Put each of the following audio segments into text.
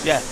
Yeah.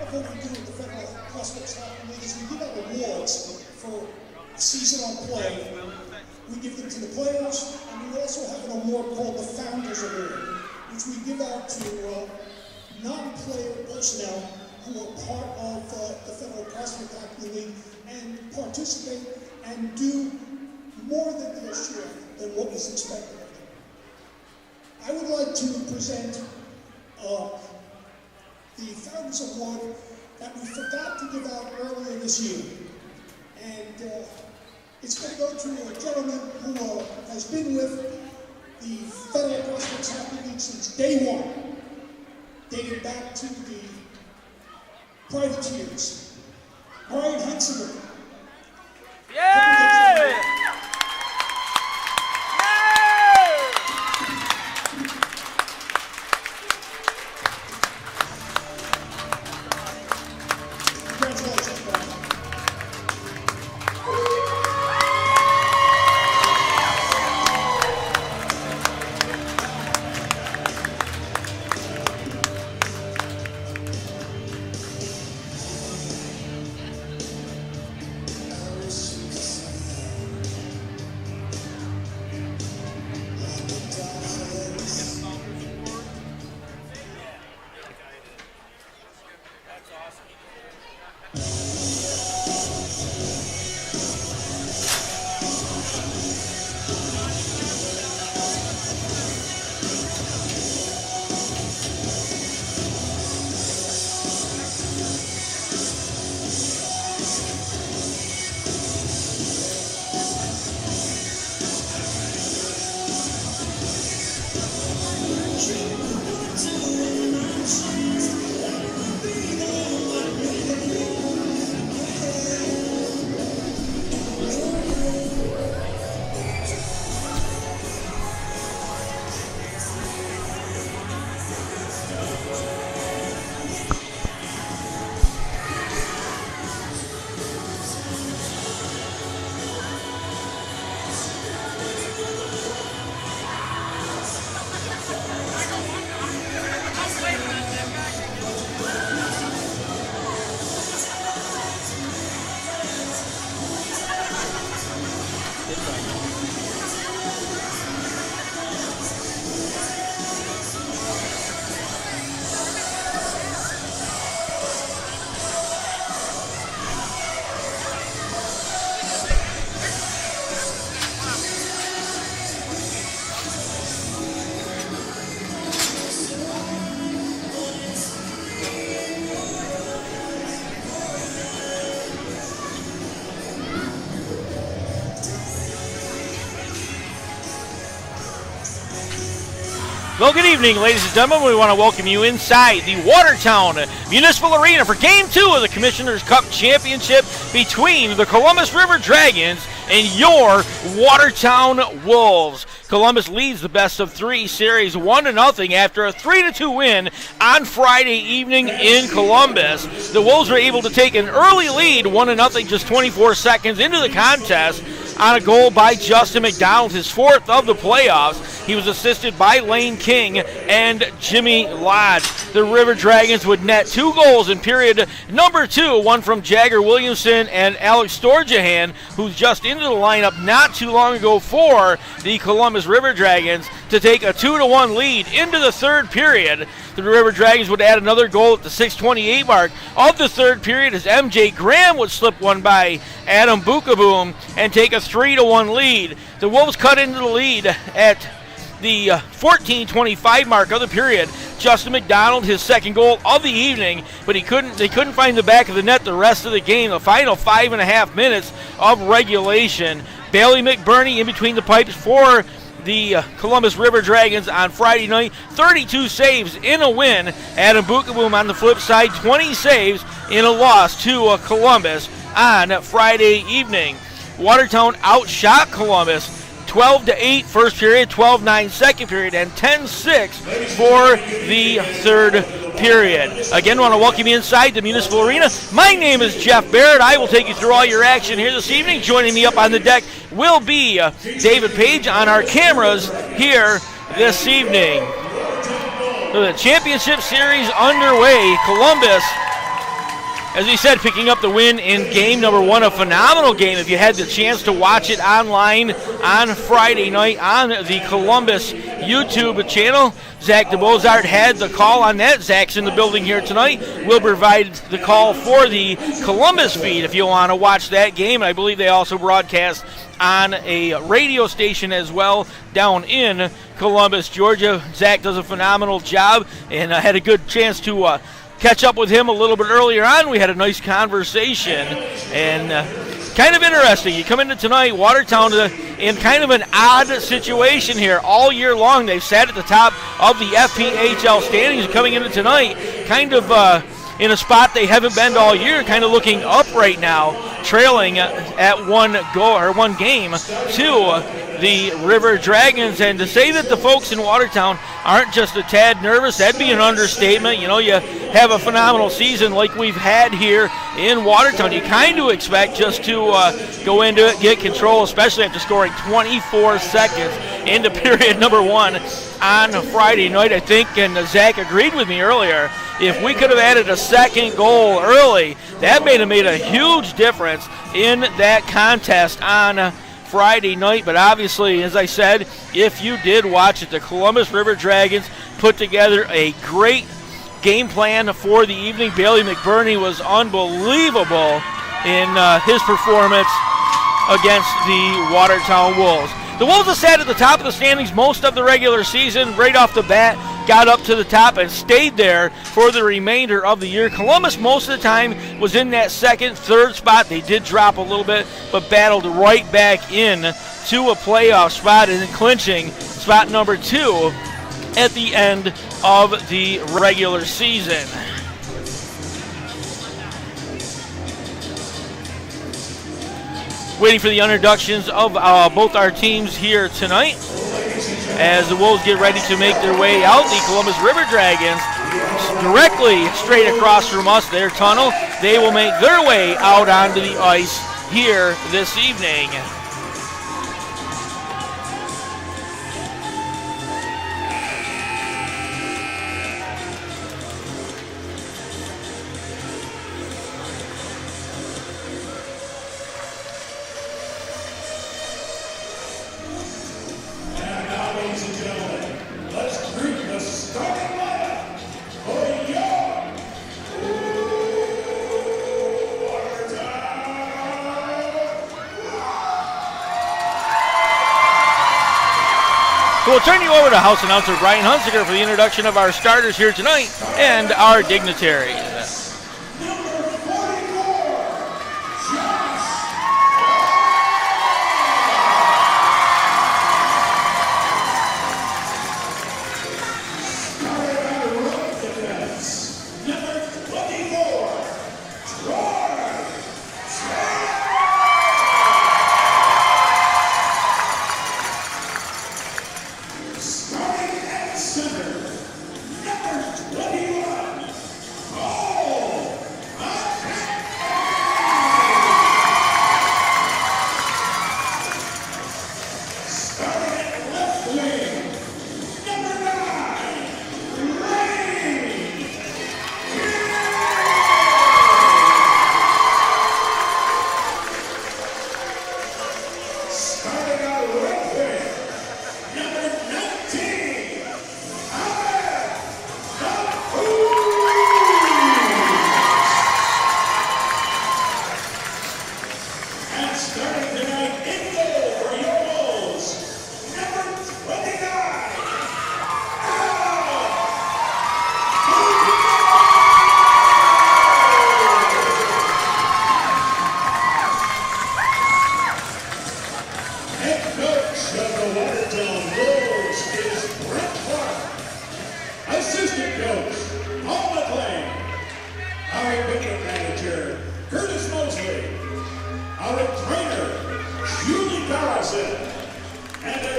What we do at the Federal Prospects Hockey League is we give out awards for seasonal play. We give them to the players, and we also have an award called the Founders Award, which we give out to non-player personnel who are part of the Federal Prospect Hockey League and participate and do more than their share than what was expected of them. I would like to present the Founders Award that we forgot to give out earlier this year. And it's going to go to a gentleman who has been with the Federal Prospects Hockey League since day one, dating back to the privateers. Brian Huntsman. Yay! Congratulations, Brian. Well, good evening, ladies and gentlemen. We want to welcome you inside the Watertown Municipal Arena for Game 2 of the Commissioner's Cup Championship between the Columbus River Dragons and your Watertown Wolves. Columbus leads the best-of-3 series 1-0 after a 3-2 win on Friday evening in Columbus. The Wolves were able to take an early lead, 1-0, just 24 seconds into the contest, on a goal by Justin McDonald, his fourth of the playoffs. He was assisted by Lane King and Jimmy Lodge. The River Dragons would net 2 goals in period number 2, one from Jagger Williamson and Alex Storjahan, who's just into the lineup not too long ago for the Columbus River Dragons, to take a 2-1 lead into the third period. The River Dragons would add another goal at the 6:28 mark of the third period as MJ Graham would slip one by Adam Bukaboom and take a 3-1 lead. The Wolves cut into the lead at the 14:25 mark of the period. Justin McDonald, his second goal of the evening, but they couldn't find the back of the net the rest of the game, the final 5.5 minutes of regulation. Bailey McBurney in between the pipes for the Columbus River Dragons on Friday night, 32 saves in a win. Adam Bukaboom on the flip side, 20 saves in a loss to Columbus on Friday evening. Watertown outshot Columbus 12-8 first period, 12-9 second period, and 10-6 for the third period. Again, want to welcome you inside the Municipal Arena. My name is Jeff Barrett. I will take you through all your action here this evening. Joining me up on the deck will be David Page on our cameras here this evening. So the championship series underway. Columbus, as we said, picking up the win in game number 1, a phenomenal game. If you had the chance to watch it online on Friday night on the Columbus YouTube channel, Zach DeBozart had the call on that. Zach's in the building here tonight. We'll provide the call for the Columbus feed if you want to watch that game. I believe they also broadcast on a radio station as well down in Columbus, Georgia. Zach does a phenomenal job, and I had a good chance to catch up with him a little bit earlier on. We had a nice conversation, and kind of interesting. You come into tonight, Watertown, in kind of an odd situation here. All year long, they've sat at the top of the FPHL standings. Coming into tonight, kind of in a spot they haven't been all year, kind of looking up right now, trailing at one game to the River Dragons. And to say that the folks in Watertown aren't just a tad nervous, that'd be an understatement. You know, you have a phenomenal season like we've had here in Watertown. You kind of expect just to go into it, get control, especially after scoring 24 seconds into period number 1 on Friday night, I think, and Zach agreed with me earlier. If we could have added a second goal early, that may have made a huge difference in that contest on Friday night. But obviously, as I said, if you did watch it, the Columbus River Dragons put together a great game plan for the evening. Bailey McBurney was unbelievable in his performance against the Watertown Wolves. The Wolves have sat at the top of the standings most of the regular season. Right off the bat, got up to the top and stayed there for the remainder of the year. Columbus most of the time was in that second, third spot. They did drop a little bit, but battled right back in to a playoff spot and clinching spot number 2 at the end of the regular season. Waiting for the introductions of both our teams here tonight as the Wolves get ready to make their way out. The Columbus River Dragons directly straight across from us, their tunnel. They will make their way out onto the ice here this evening. So we'll turn you over to house announcer Brian Hunziker for the introduction of our starters here tonight and our dignitaries.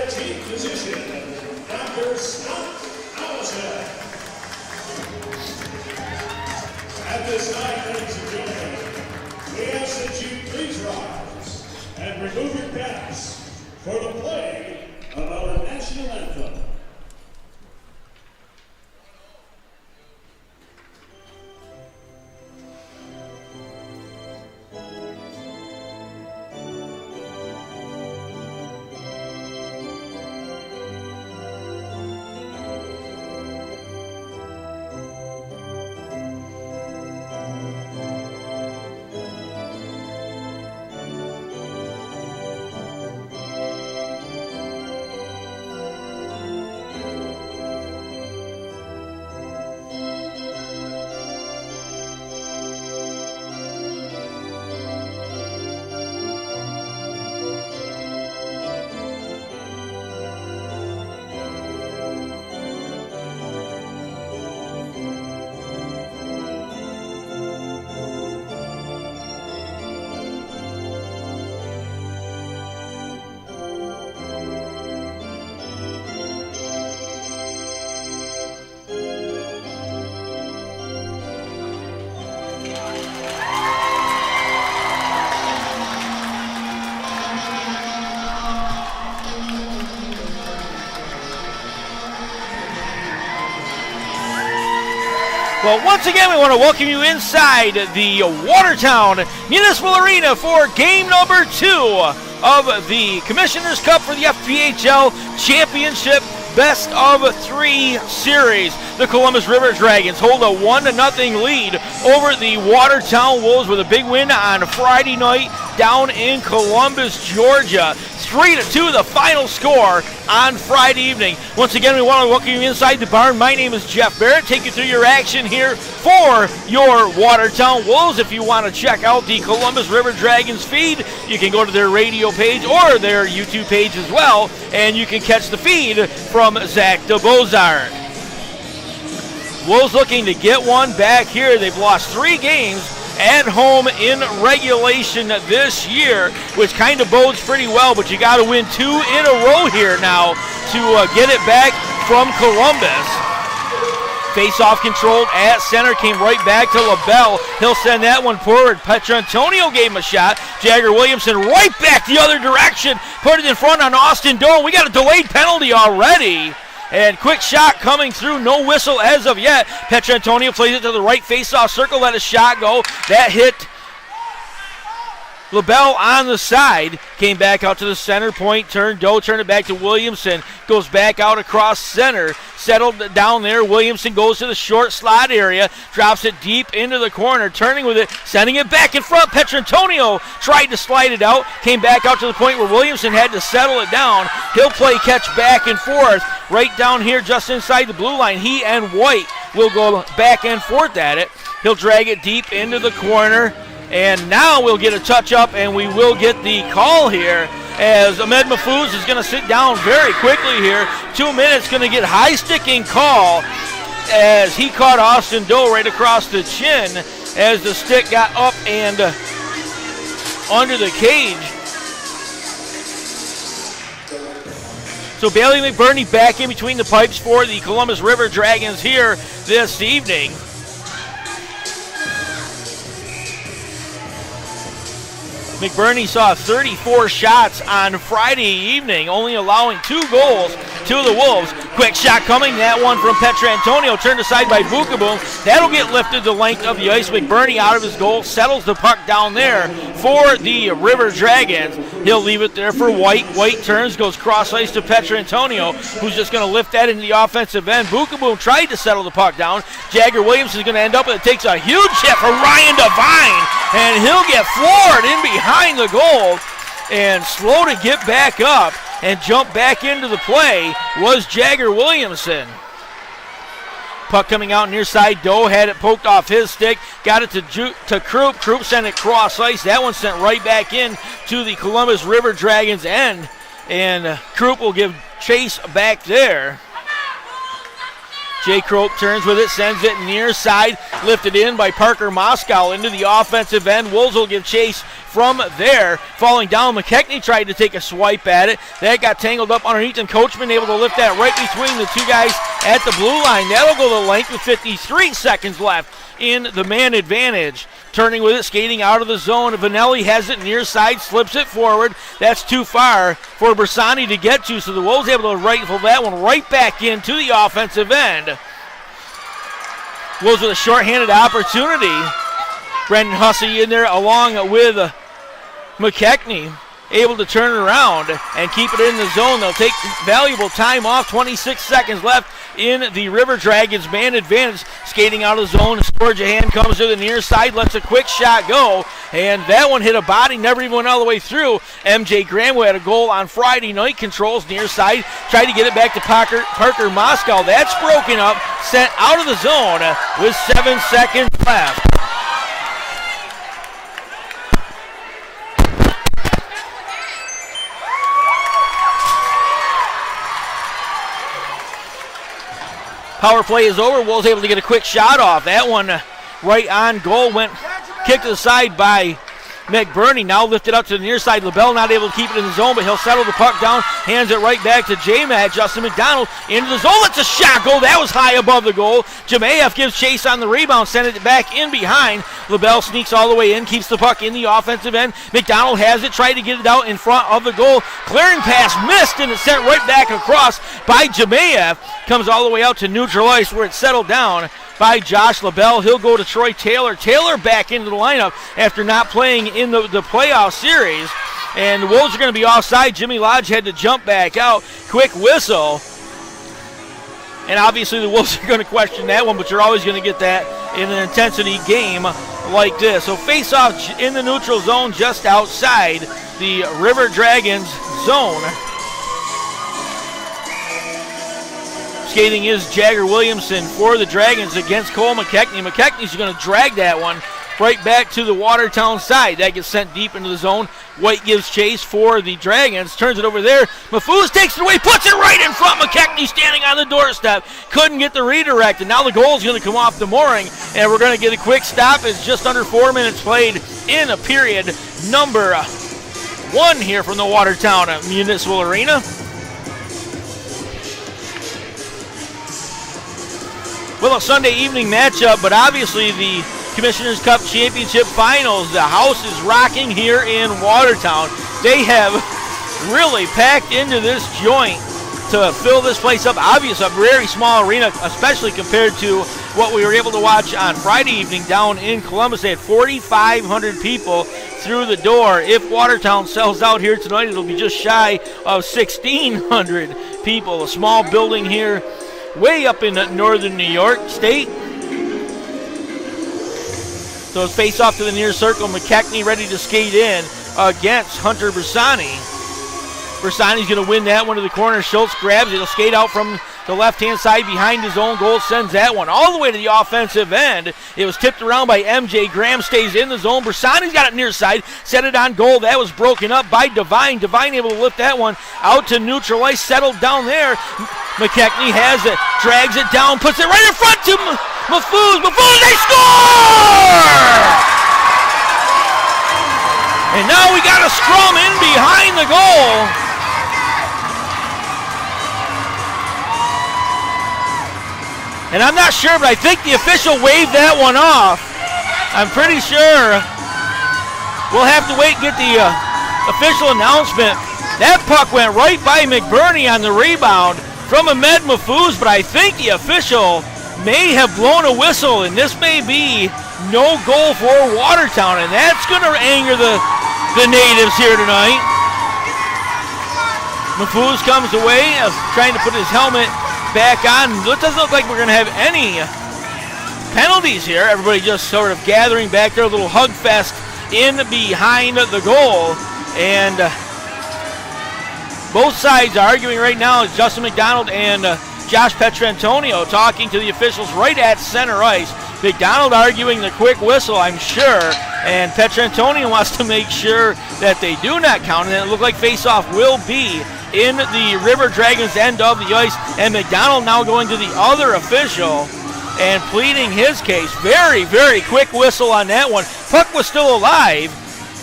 team position, Dr. Scott Allison. At this time, ladies and gentlemen, we ask that you please rise and remove your caps for the play of our national anthem. Well, once again, we want to welcome you inside the Watertown Municipal Arena for game number 2 of the Commissioner's Cup for the FPHL Championship Best of 3 Series. The Columbus RiverDragons hold a 1-0 lead over the Watertown Wolves with a big win on Friday night down in Columbus, Georgia. 3-2 the final score on Friday evening. Once again, we want to welcome you inside the barn. My name is Jeff Barrett. Take you through your action here for your Watertown Wolves. If you want to check out the Columbus RiverDragons feed, you can go to their radio page or their YouTube page as well, and you can catch the feed from Zach DeBozard. Wolves looking to get one back here. They've lost 3 games at home in regulation this year, which kind of bodes pretty well, but you got to win 2 in a row here now to get it back from Columbus. Face-off controlled at center, came right back to LaBelle. He'll send that one forward. Petrantonio gave him a shot. Jagger Williamson right back the other direction, put it in front on Austin Doe. We got a delayed penalty already. And quick shot coming through, no whistle as of yet. Petrantonio plays it to the right face-off circle, let a shot go. That hit LaBelle on the side, came back out to the center point, turned it back to Williamson, goes back out across center, settled down there. Williamson goes to the short slot area, drops it deep into the corner, turning with it, sending it back in front. Petrantonio tried to slide it out, came back out to the point where Williamson had to settle it down. He'll play catch back and forth right down here just inside the blue line. He and White will go back and forth at it. He'll drag it deep into the corner. And now we'll get a touch-up, and we will get the call here as Ahmed Mahfouz is going to sit down very quickly here. 2 minutes, going to get high-sticking call as he caught Austin Doe right across the chin as the stick got up and under the cage. So Bailey McBurney back in between the pipes for the Columbus RiverDragons here this evening. McBurney saw 34 shots on Friday evening, only allowing 2 goals to the Wolves. Quick shot coming, that one from Petrantonio, turned aside by Bukaboom. That'll get lifted the length of the ice. McBurney out of his goal, settles the puck down there for the RiverDragons. He'll leave it there for White. White turns, goes cross ice to Petrantonio, who's just going to lift that into the offensive end. Bukaboom tried to settle the puck down. Jagger Williams is going to end up, and it takes a huge hit for Ryan Devine, and he'll get floored in behind the goal, and slow to get back up and jump back into the play was Jagger Williamson. Puck coming out near side. Doe had it poked off his stick. Got it to Krupp. Krupp sent it cross ice. That one sent right back in to the Columbus RiverDragons end. And Krupp will give chase back there. Jay Crope turns with it, sends it near side, lifted in by Parker Moscow into the offensive end. Wolves will give chase from there. Falling down, McKechnie tried to take a swipe at it. That got tangled up underneath, and Coachman able to lift that right between the two guys at the blue line. That'll go the length with 53 seconds left in the man advantage. Turning with it, skating out of the zone. Vanelli has it near side, slips it forward. That's too far for Bersani to get to, so the Wolves able to rifle that one right back into the offensive end. Wolves with a shorthanded opportunity. Brendan Hussey in there along with McKechnie, able to turn it around and keep it in the zone. They'll take valuable time off. 26 seconds left in the River Dragons man advantage. Skating out of the zone, Sturgeon comes to the near side, lets a quick shot go, and that one hit a body, never even went all the way through. MJ Graham, who had a goal on Friday night, controls near side, tried to get it back to Parker Moscow. That's broken up, sent out of the zone with 7 seconds left. Power play is over. Wolves able to get a quick shot off. That one right on goal went kicked to the side by McBurney. Now lifted up to the near side. LaBelle not able to keep it in the zone, but he'll settle the puck down. Hands it right back to J-Mac. Justin McDonald into the zone. That's a shot goal. That was high above the goal. Jemayev gives chase on the rebound. Sent it back in behind. LaBelle sneaks all the way in. Keeps the puck in the offensive end. McDonald has it. Tried to get it out in front of the goal. Clearing pass missed, and it's sent right back across by Jemayev. Comes all the way out to neutral ice where it's settled down by Josh LaBelle. He'll go to Troy Taylor. Taylor back into the lineup after not playing in the playoff series. And the Wolves are going to be offside. Jimmy Lodge had to jump back out. Quick whistle. And obviously the Wolves are going to question that one, but you're always going to get that in an intensity game like this. So face-off in the neutral zone just outside the River Dragons zone. Skating is Jagger Williamson for the Dragons against Cole McKechnie. McKechnie's going to drag that one right back to the Watertown side. That gets sent deep into the zone. White gives chase for the Dragons. Turns it over there. Mafuz takes it away. Puts it right in front. McKechnie standing on the doorstep. Couldn't get the redirect. And now the goal's going to come off the mooring. And we're going to get a quick stop. It's just under 4 minutes played in a period number 1 here from the Watertown Municipal Arena. Well, a Sunday evening matchup, but obviously the Commissioners Cup Championship Finals. The house is rocking here in Watertown. They have really packed into this joint to fill this place up. Obviously, a very small arena, especially compared to what we were able to watch on Friday evening down in Columbus. They had 4,500 people through the door. If Watertown sells out here tonight, it'll be just shy of 1,600 people. A small building here way up in northern New York State. So it's face off to the near circle. McKechnie ready to skate in against Hunter Bersani. Bersani's going to win that one to the corner. Schultz grabs it. He'll skate out from the left-hand side behind his own goal. Sends that one all the way to the offensive end. It was tipped around by MJ. Graham stays in the zone. Bersani's got it near side. Set it on goal. That was broken up by Devine. Devine able to lift that one out to neutral ice. Settled down there. McKechnie has it. Drags it down. Puts it right in front to Mafuz. Mafuz, they score! And now we got a scrum in behind the goal. And I'm not sure, but I think the official waved that one off. I'm pretty sure. We'll have to wait and get the official announcement. That puck went right by McBurney on the rebound from Ahmed Mafuz, but I think the official may have blown a whistle, and this may be no goal for Watertown, and that's going to anger the natives here tonight. Mafuz comes away, trying to put his helmet back on. It doesn't look like we're going to have any penalties here. Everybody just sort of gathering back there, a little hug fest in behind the goal, and both sides are arguing right now. It's Justin McDonald and Josh Petrantonio talking to the officials right at center ice. McDonald arguing the quick whistle, I'm sure, and Petrantonio wants to make sure that they do not count, and it looked like face-off will be in the River Dragons end of the ice, and McDonald now going to the other official and pleading his case. Very, very quick whistle on that one. Puck was still alive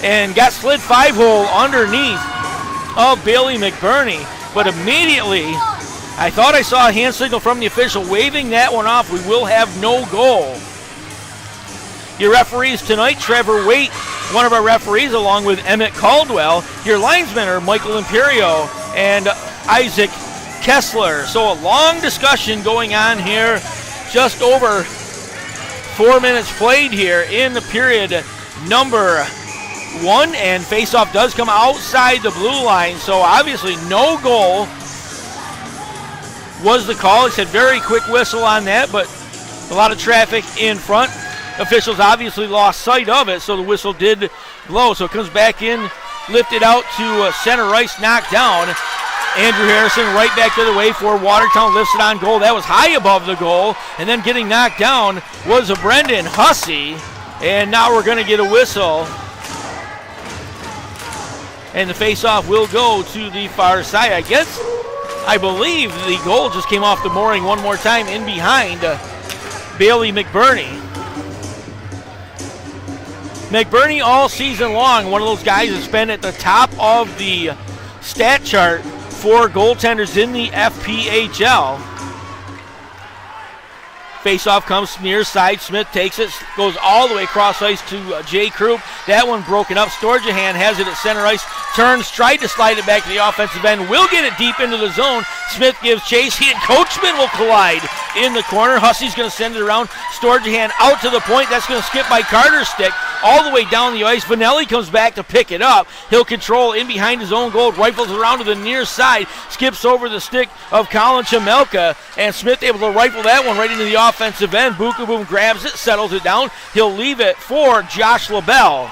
and got slid 5-hole underneath of Bailey McBurney, but immediately I thought I saw a hand signal from the official waving that one off. We will have no goal. Your referees tonight, Trevor Waite, one of our referees, along with Emmett Caldwell. Your linesmen are Michael Imperio and Isaac Kessler. So a long discussion going on here. Just over 4 minutes played here in the period number 1, and faceoff does come outside the blue line. So obviously no goal was the call. It said very quick whistle on that, but a lot of traffic in front. Officials obviously lost sight of it, so the whistle did blow. So it comes back in, lifted out to center ice, knocked down. Andrew Harrison right back the other way for Watertown, lifts it on goal. That was high above the goal, and then getting knocked down was a Brendan Hussey. And now we're going to get a whistle. And the faceoff will go to the far side. I believe the goal just came off the mooring one more time in behind Bailey McBurney. McBurney all season long, one of those guys that's been at the top of the stat chart for goaltenders in the FPHL. Faceoff comes near side. Smith takes it, goes all the way across ice to Jay Krupp. That one broken up. Storjahan has it at center ice. Turns, tried to slide it back to the offensive end. Will get it deep into the zone. Smith gives chase. He and Coachman will collide in the corner. Hussey's going to send it around. Storjahan out to the point. That's going to skip by Carter's stick all the way down the ice. Vanelli comes back to pick it up. He'll control in behind his own goal. Rifles around to the near side. Skips over the stick of Colin Chamelka. And Smith able to rifle that one right into the offensive end. Bukaboom grabs it, settles it down. He'll leave it for Josh LaBelle.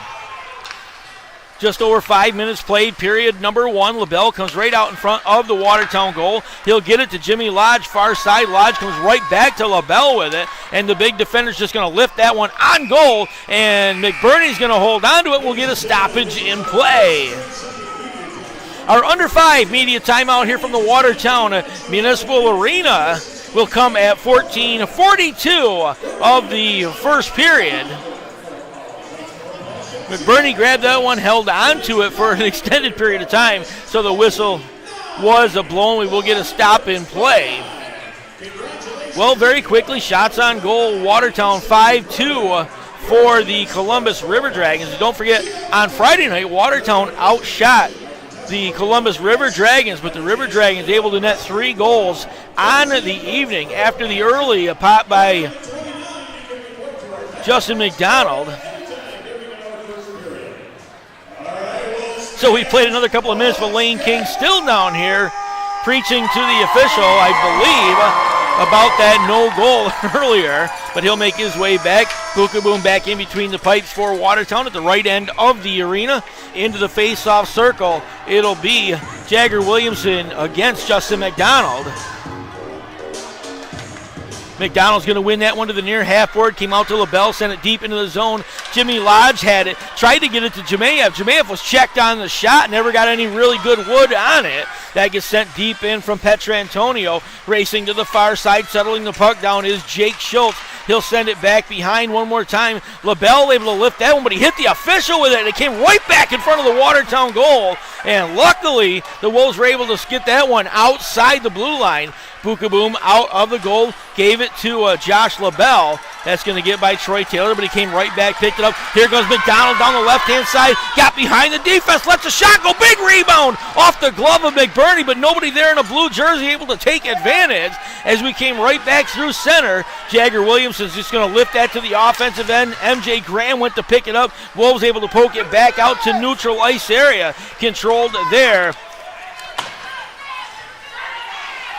Just over 5 minutes played, period number 1. LaBelle comes right out in front of the Watertown goal. He'll get it to Jimmy Lodge, far side. Lodge comes right back to LaBelle with it, and the big defender's just going to lift that one on goal, and McBurney's going to hold on to it. We'll get a stoppage in play. Our under 5 media timeout here from the Watertown Municipal Arena will come at 14:42 of the first period. McBurney grabbed that one, held on to it for an extended period of time, so the whistle was blown. We will get a stop in play. Well, very quickly, shots on goal. Watertown 5-2 for the Columbus River Dragons. And don't forget, on Friday night, Watertown outshot the Columbus River Dragons, but the River Dragons able to net 3 goals on the evening after the early pop by Justin McDonald. So we played another couple of minutes, but Lane King still down here preaching to the official, I believe, about that no goal earlier, but he'll make his way back. Bukaboom back in between the pipes for Watertown at the right end of the arena. Into the face-off circle, it'll be Jagger Williamson against Justin McDonald. McDonald's going to win that one to the near half board. Came out to LaBelle, sent it deep into the zone. Jimmy Lodge had it, tried to get it to Jemayev. Jemayev was checked on the shot, never got any really good wood on it. That gets sent deep in from Petrantonio. Racing to the far side, settling the puck down is Jake Schultz. He'll send it back behind one more time. LaBelle able to lift that one, but he hit the official with it. It came right back in front of the Watertown goal, and luckily the Wolves were able to get that one outside the blue line. Bukaboom out of the goal, gave it to Josh LaBelle. That's going to get by Troy Taylor, but he came right back, picked it up. Here goes McDonald down the left-hand side, got behind the defense, lets a shot go, big rebound off the glove of McBurney, but nobody there in a blue jersey able to take advantage as we came right back through center. Jagger Williamson's just going to lift that to the offensive end. MJ Graham went to pick it up. Wolves able to poke it back out to neutral ice area, controlled there.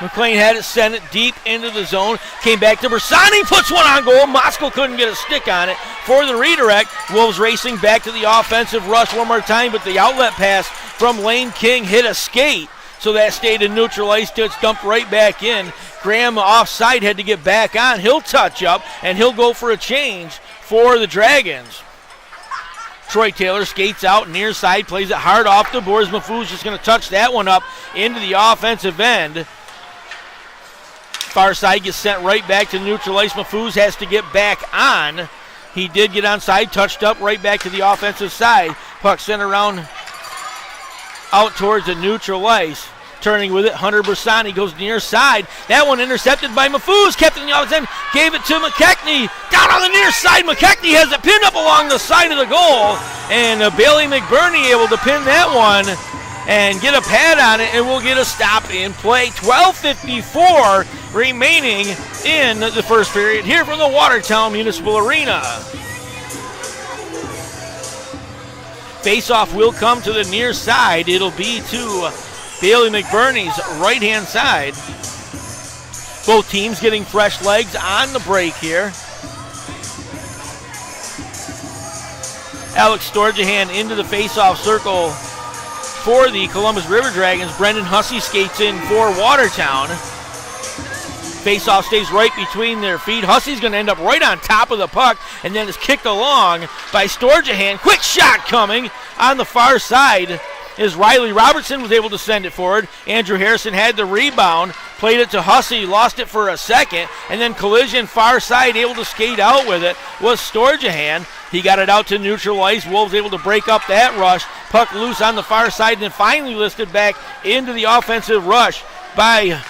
McLean had it, sent it deep into the zone. Came back to Bersani, puts one on goal. Moskal couldn't get a stick on it for the redirect. Wolves racing back to the offensive rush one more time, but the outlet pass from Lane King hit a skate. So that stayed in neutral ice till it's dumped right back in. Graham offside had to get back on. He'll touch up, and he'll go for a change for the Dragons. Troy Taylor skates out near side, plays it hard off the boards. Mafouz just going to touch that one up into the offensive end. Far side gets sent right back to neutral ice. Mafouz has to get back on. He did get onside, touched up right back to the offensive side. Puck sent around out towards the neutral ice. Turning with it, Hunter Bersani goes near side. That one intercepted by Mafouz, kept it in the offensive end, gave it to McKechnie. Down on the near side, McKechnie has it pinned up along the side of the goal. And Bailey McBurney able to pin that one and get a pad on it, and we'll get a stop in play. 12:54 remaining in the first period here from the Watertown Municipal Arena. Face-off will come to the near side. It'll be to Bailey McBurney's right-hand side. Both teams getting fresh legs on the break here. Alex Storjahan into the face-off circle for the Columbus RiverDragons. Brendan Hussey skates in for Watertown. Face-off stays right between their feet. Hussey's going to end up right on top of the puck and then is kicked along by Storjahan. Quick shot coming on the far side as Riley Robertson was able to send it forward. Andrew Harrison had the rebound, played it to Hussey, lost it for a second, and then collision far side, able to skate out with it was Storjahan. He got it out to neutral ice. Wolves able to break up that rush. Puck loose on the far side and then finally listed back into the offensive rush by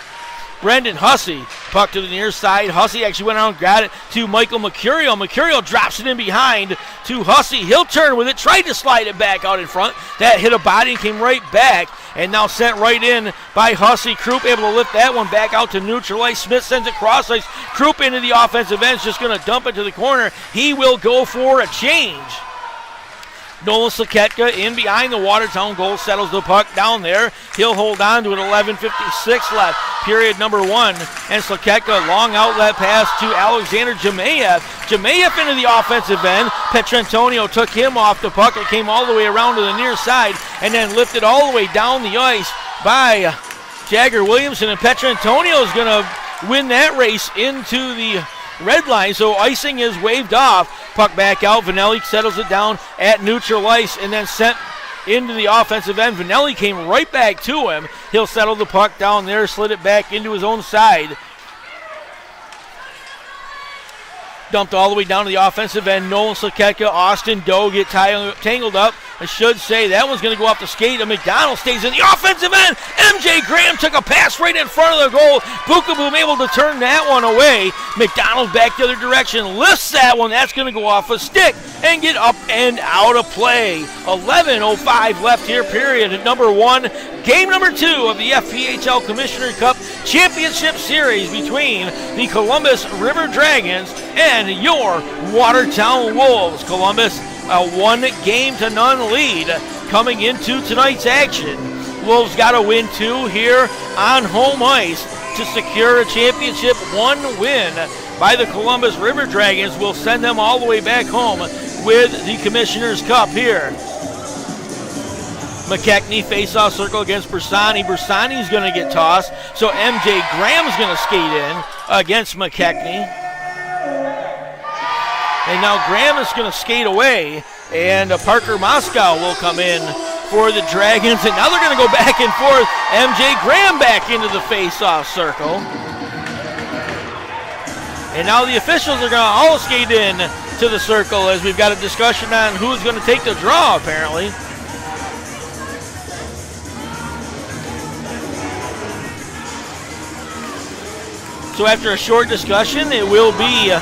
Brendan Hussey. Puck to the near side. Hussey actually went out and got it to Michael Mercurial. Mercurial drops it in behind to Hussey. He'll turn with it, tried to slide it back out in front. That hit a body and came right back, and now sent right in by Hussey. Krupp able to lift that one back out to neutral ice. Smith sends it cross ice. Krupp into the offensive end, just going to dump it to the corner. He will go for a change. Nolan Saketka in behind the Watertown goal, settles the puck down there. He'll hold on to it, 11:56 left, period number one. And Saketka, long outlet pass to Alexander Jemayev. Jemayev into the offensive end. Petrantonio took him off the puck. It came all the way around to the near side and then lifted all the way down the ice by Jagger Williamson. And Petrantonio is going to win that race into the red line, so icing is waved off. Puck back out. Vanelli settles it down at neutral ice and then sent into the offensive end. Vanelli came right back to him. He'll settle the puck down there, slid it back into his own side. Dumped all the way down to the offensive end. Nolan Saketka, Austin Doe get tangled up. I should say that one's going to go off the skate. And McDonald stays in the offensive end. MJ Graham took a pass right in front of the goal. Bookaboom able to turn that one away. McDonald back the other direction. Lifts that one. That's going to go off a stick and get up and out of play. 11:05 left here, period at number one. Game number two of the FPHL Commissioner Cup Championship Series between the Columbus RiverDragons and your Watertown Wolves. Columbus a 1-0 lead coming into tonight's action. Wolves got to win 2 here on home ice to secure a championship. 1 win by the Columbus RiverDragons will send them all the way back home with the Commissioner's Cup here. McKechnie face-off circle against Bersani. Bersani's going to get tossed, so MJ Graham's going to skate in against McKechnie. And now Graham is going to skate away, and Parker Moscow will come in for the Dragons. And now they're going to go back and forth. MJ Graham back into the face-off circle. And now the officials are going to all skate in to the circle as we've got a discussion on who's going to take the draw, apparently. So after a short discussion, it will be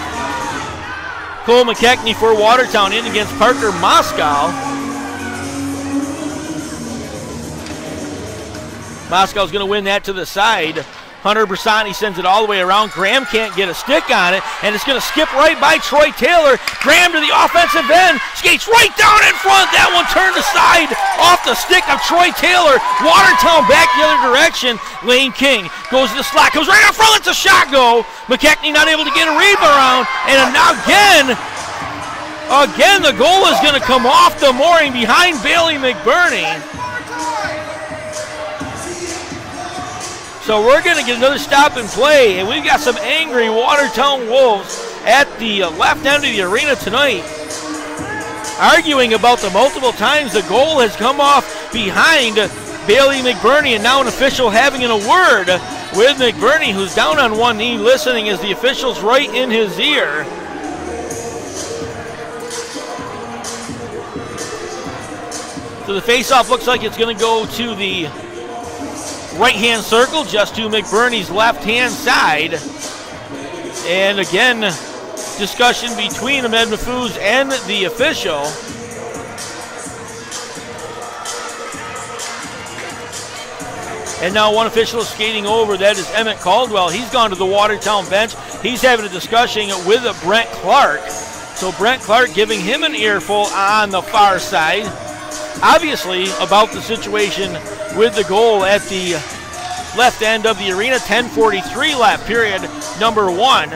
Cole McKechnie for Watertown in against Parker Moscow. Moscow's going to win that to the side. Hunter Bersani sends it all the way around. Graham can't get a stick on it, and it's going to skip right by Troy Taylor. Graham to the offensive end, skates right down in front. That one turned aside off the stick of Troy Taylor. Watertown back the other direction. Lane King goes to the slot, goes right up front. It's a shot go. McKechnie not able to get a rebound, and now again the goal is going to come off the mooring behind Bailey McBurney. So we're going to get another stop and play, and we've got some angry Watertown Wolves at the left end of the arena tonight. arguing about the multiple times the goal has come off behind Bailey McBurney, and now an official having a word with McBurney, who's down on one knee listening as the official's right in his ear. So the face-off looks like it's going to go to the right-hand circle, just to McBurney's left-hand side. And again, discussion between Ahmed Mahfouz and the official. And now one official is skating over. That is Emmett Caldwell. He's gone to the Watertown bench. He's having a discussion with Brent Clark. So Brent Clark giving him an earful on the far side. Obviously about the situation with the goal at the left end of the arena. 10:43 left, period number 1.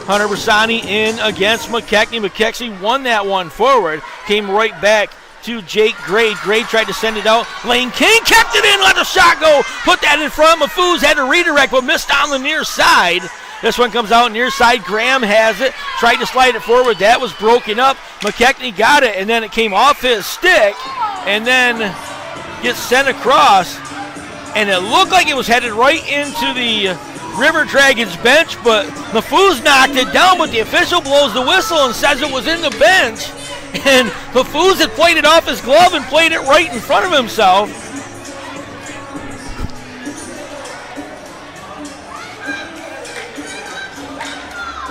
Hunter Brasani in against McKechnie. McKechnie won that one forward. Came right back to Jake Gray. Gray tried to send it out. Lane King kept it in, let the shot go. Put that in front. Mahfouz had to redirect, but missed on the near side. This one comes out near side. Graham has it. Tried to slide it forward. That was broken up. McKechnie got it, and then it came off his stick, and then gets sent across. And it looked like it was headed right into the River Dragons bench, but Mahfouz knocked it down, but the official blows the whistle and says it was in the bench. And Mahfouz had played it off his glove and played it right in front of himself.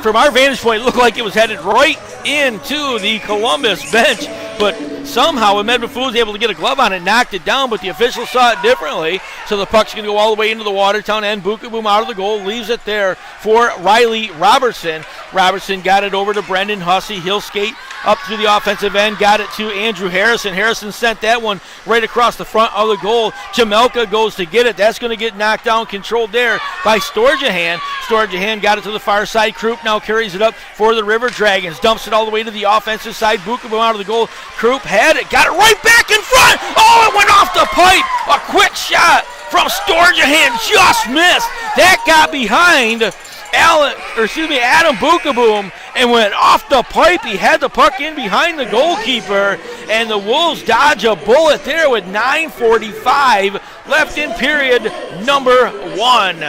From our vantage point, it looked like it was headed right into the Columbus bench, but somehow Ahmed Mahfouz was able to get a glove on it, knocked it down, but the official saw it differently, so the puck's going to go all the way into the Watertown end. Bukaboom out of the goal, leaves it there for Riley Robertson. Robertson got it over to Brendan Hussey. He'll skate up through the offensive end, got it to Andrew Harrison. Harrison sent that one right across the front of the goal. Jamelka goes to get it. That's going to get knocked down, controlled there by Storjahan. Storjahan got it to the far side. Krupp now carries it up for the River Dragons. Dumps it all the way to the offensive side. Bukaboom out of the goal. Krupp had it, got it right back in front. Oh, it went off the pipe. A quick shot from Storjahan, just missed. That got behind Adam Bukaboom and went off the pipe. He had the puck in behind the goalkeeper, and the Wolves dodge a bullet there with 9:45 left in period number 1.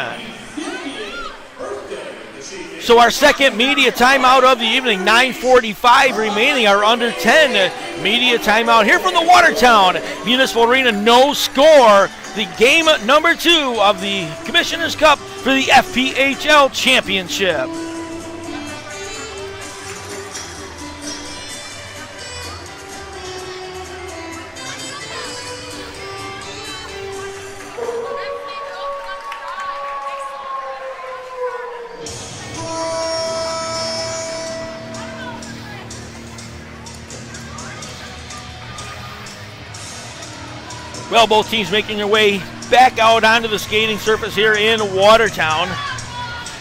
So our second media timeout of the evening, 9:45 remaining, our under 10 media timeout here from the Watertown Municipal Arena. No score. The game number 2 of the Commissioner's Cup for the FPHL Championship. Well, both teams making their way back out onto the skating surface here in Watertown.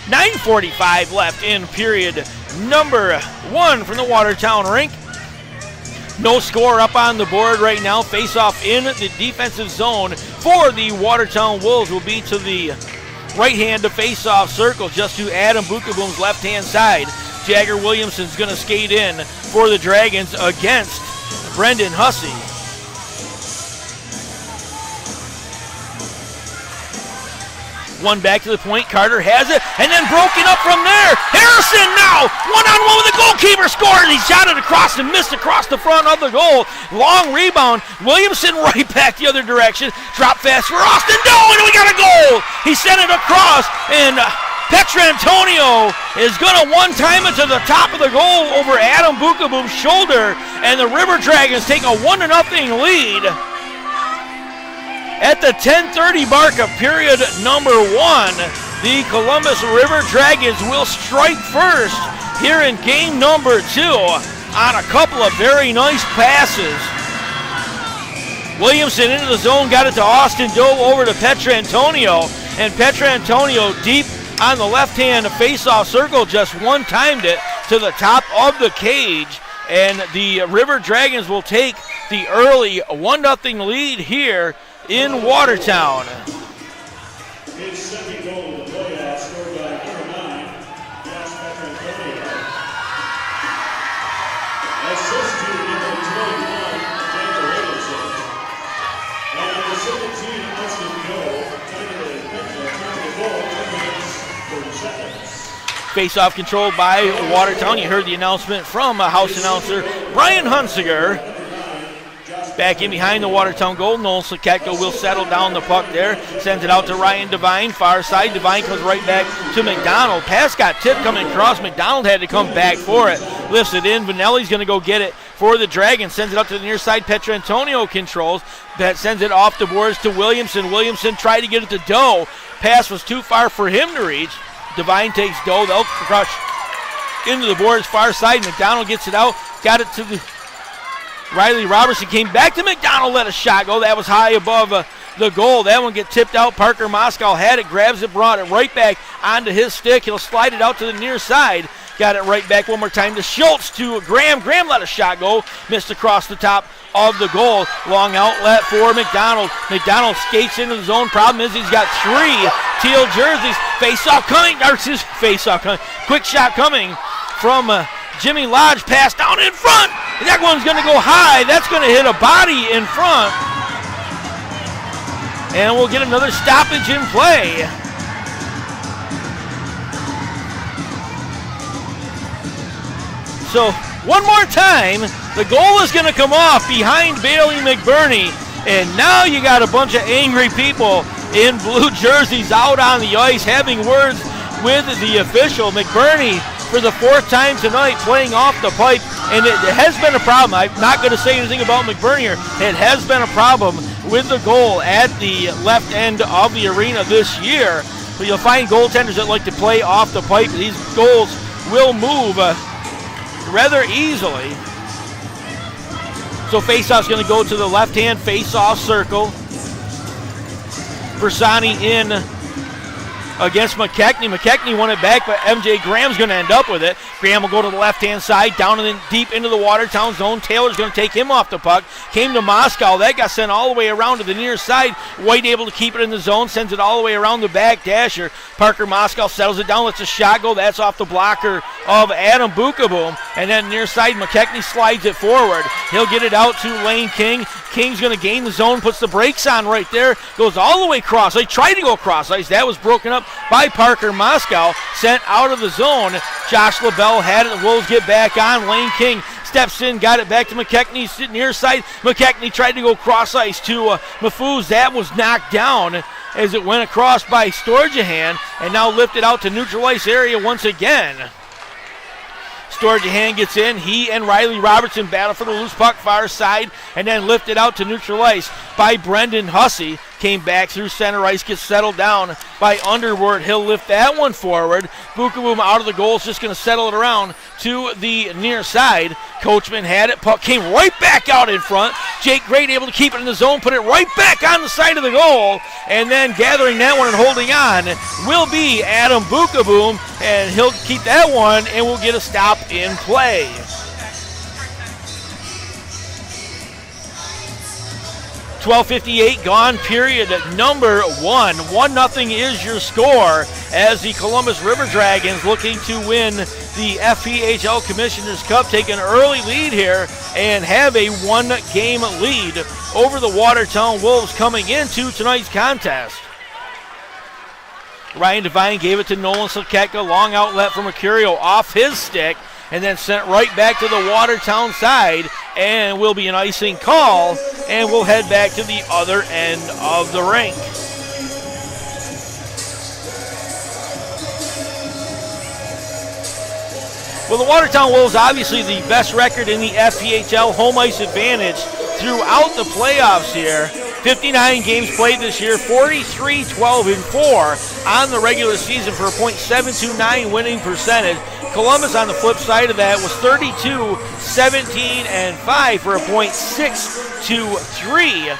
9:45 left in period number 1 from the Watertown rink. No score up on the board right now. Face-off in the defensive zone for the Watertown Wolves will be to the right hand of face-off circle, just to Adam Bukaboom's left-hand side. Jagger Williamson's going to skate in for the Dragons against Brendan Hussey. One back to the point. Carter has it, and then broken up from there. Harrison now one-on-one with the goalkeeper, scores. He shot it across and missed across the front of the goal. Long rebound. Williamson right back the other direction. Drop fast for Austin Doe, and we got a goal. He sent it across, and Petrantonio is going to one-time it to the top of the goal over Adam Bukaboom's shoulder, and the River Dragons take a 1-0 lead. At the 10:30 mark of period number 1, the Columbus River Dragons will strike first here in game number 2 on a couple of very nice passes. Williamson into the zone, got it to Austin Doe over to Petrantonio, and Petrantonio deep on the left-hand face-off circle just one-timed it to the top of the cage, and the River Dragons will take the early 1-0 lead here in Watertown. His second goal in the playoffs scored by number 9, Josh Petrantonio. Assist to number Face-off controlled by Watertown. You heard the announcement from house announcer Brian Hunsiger. Back in behind the Watertown goal, Nolan Slaketko will settle down the puck there. Sends it out to Ryan Devine, far side. Devine comes right back to McDonald. Pass got tipped coming across. McDonald had to come back for it. Lifts it in. Vanelli's going to go get it for the Dragons. Sends it up to the near side. Petrantonio controls. That sends it off the boards to Williamson. Williamson tried to get it to Doe. Pass was too far for him to reach. Devine takes Doe. They'll crush into the boards far side. McDonald gets it out. Got it to the Riley Robertson, came back to McDonald, let a shot go. That was high above the goal. That one get tipped out. Parker Moscow had it, grabs it, brought it right back onto his stick. He'll slide it out to the near side. Got it right back one more time to Schultz, to Graham. Graham let a shot go. Missed across the top of the goal. Long outlet for McDonald. McDonald skates into the zone. Problem is he's got 3 teal jerseys. Face-off coming. Face-off coming. Quick shot coming from Jimmy Lodge. Pass down in front. That one's going to go high. That's going to hit a body in front. And we'll get another stoppage in play. So one more time, the goal is going to come off behind Bailey McBurney. And now you got a bunch of angry people in blue jerseys out on the ice having words with the official. McBurney, for the 4th time tonight, playing off the pipe, and it has been a problem. I'm not going to say anything about McBurney here. It has been a problem with the goal at the left end of the arena this year. So you'll find goaltenders that like to play off the pipe. These goals will move rather easily. So faceoff's going to go to the left-hand face-off circle. Bersani in against McKechnie. McKechnie won it back, but MJ Graham's going to end up with it. Graham will go to the left-hand side, down and then deep into the Watertown zone. Taylor's going to take him off the puck. Came to Moscow. That got sent all the way around to the near side. White able to keep it in the zone, sends it all the way around the back dasher. Parker Moscow settles it down, lets a shot go. That's off the blocker of Adam Bukaboom. And then near side, McKechnie slides it forward. He'll get it out to Lane King. King's going to gain the zone, puts the brakes on right there, goes all the way cross. They tried to go cross ice. That was broken up by Parker Moscow, sent out of the zone. Josh LaBelle had it. The Wolves get back on. Lane King steps in, got it back to McKechnie, near side. McKechnie tried to go cross ice to Mafuz. That was knocked down as it went across by Storjahan and now lifted out to neutral ice area once again. Storjahan gets in. He and Riley Robertson battle for the loose puck far side and then lifted out to neutral ice by Brendan Hussey. Came back through center ice, gets settled down by Underwood. He'll lift that one forward. Bukaboom out of the goal is just going to settle it around to the near side. Coachman had it. Puck came right back out in front. Jake Great able to keep it in the zone, put it right back on the side of the goal, and then gathering that one and holding on will be Adam Bukaboom, and he'll keep that one, and we'll get a stop in play. .12:58 gone, period number 1. 1-0 is your score as the Columbus RiverDragons looking to win the FPHL Commissioner's Cup, take an early lead here and have a 1-game lead over the Watertown Wolves coming into tonight's contest. Ryan Devine gave it to Nolan Slaketko, long outlet for Mercurio off his stick, and then sent right back to the Watertown side, and will be an icing call, and we'll head back to the other end of the rink. Well, the Watertown Wolves obviously the best record in the FPHL, home ice advantage throughout the playoffs here. 59 games played this year, 43-12-4 on the regular season for a .729 winning percentage. Columbus on the flip side of that was 32-17-5 for a .623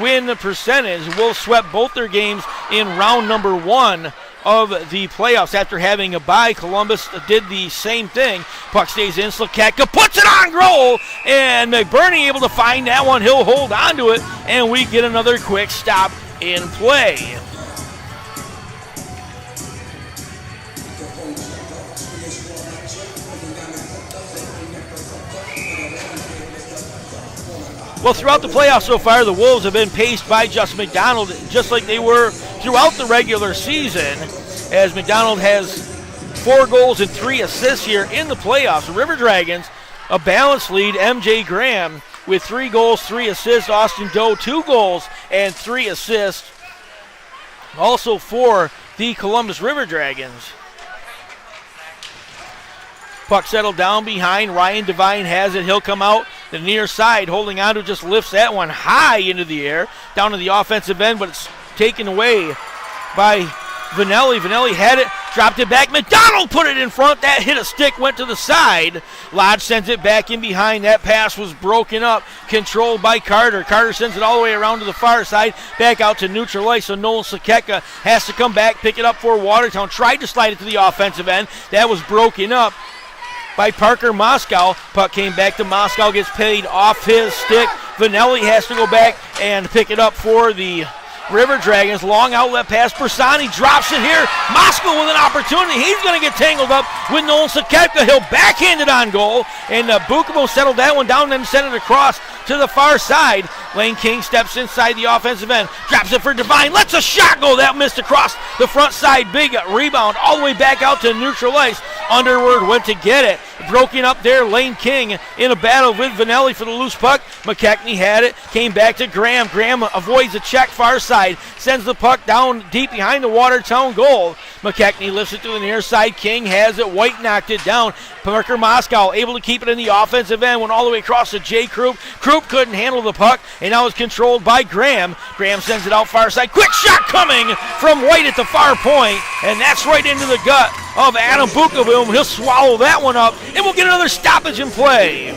win percentage. Wolves swept both their games in round number 1 of the playoffs. After having a bye, Columbus did the same thing. Puck stays in, Slaketko puts it on goal, and McBurney able to find that one. He'll hold on to it, and we get another quick stop in play. Well, throughout the playoffs so far, the Wolves have been paced by Justin McDonald, just like they were throughout the regular season, as McDonald has 4 goals and 3 assists here in the playoffs. The River Dragons, a balanced lead. MJ Graham with 3 goals, 3 assists. Austin Doe, 2 goals and 3 assists. Also for the Columbus River Dragons. Puck settled down behind. Ryan Devine has it. He'll come out the near side, holding on to, just lifts that one high into the air, down to the offensive end, but it's taken away by Vanelli. Vanelli had it, dropped it back. McDonald put it in front. That hit a stick, went to the side. Lodge sends it back in behind. That pass was broken up, controlled by Carter. Carter sends it all the way around to the far side, back out to neutral ice. So Nolan Sakeka has to come back, pick it up for Watertown. Tried to slide it to the offensive end. That was broken up by Parker Moscow. Puck came back to Moscow, gets paid off his stick. Vanelli has to go back and pick it up for the River Dragons. Long outlet pass. Bersani drops it here. Moscow with an opportunity. He's going to get tangled up with Nolan Sakepka. He'll backhand it on goal. And Bukabo settled that one down and sent it across to the far side. Lane King steps inside the offensive end. Drops it for Devine. Lets a shot go. That missed across the front side. Big rebound all the way back out to neutral ice. Underwood went to get it. Broken up there. Lane King in a battle with Vanelli for the loose puck. McKechnie had it. Came back to Graham. Graham avoids a check far side. Sends the puck down deep behind the Watertown goal. McKechnie lifts it to the near side. King has it. White knocked it down. Parker Moscow able to keep it in the offensive end. Went all the way across to Jay Krupp. Krupp couldn't handle the puck, and now it's controlled by Graham. Graham sends it out far side. Quick shot coming from White at the far point, and that's right into the gut of Adam Bukavoom. He'll swallow that one up, and we'll get another stoppage in play.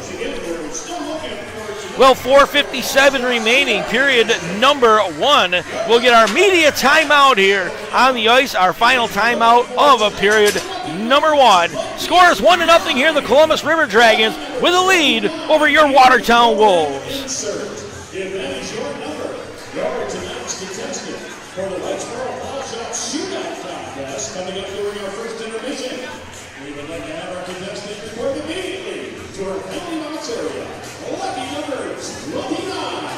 Well, 4:57 remaining, period number 1. We'll get our media timeout here on the ice, our final timeout of period number 1. Score is 1-0 here, the Columbus River Dragons with a lead over your Watertown Wolves. If that is your number, you're tonight's contestant for the Whitesboro Ball Shop Shootout Contest coming up during our first intermission. We would like to have our contestant report immediately to our County Knox area. Lucky numbers, lucky 9.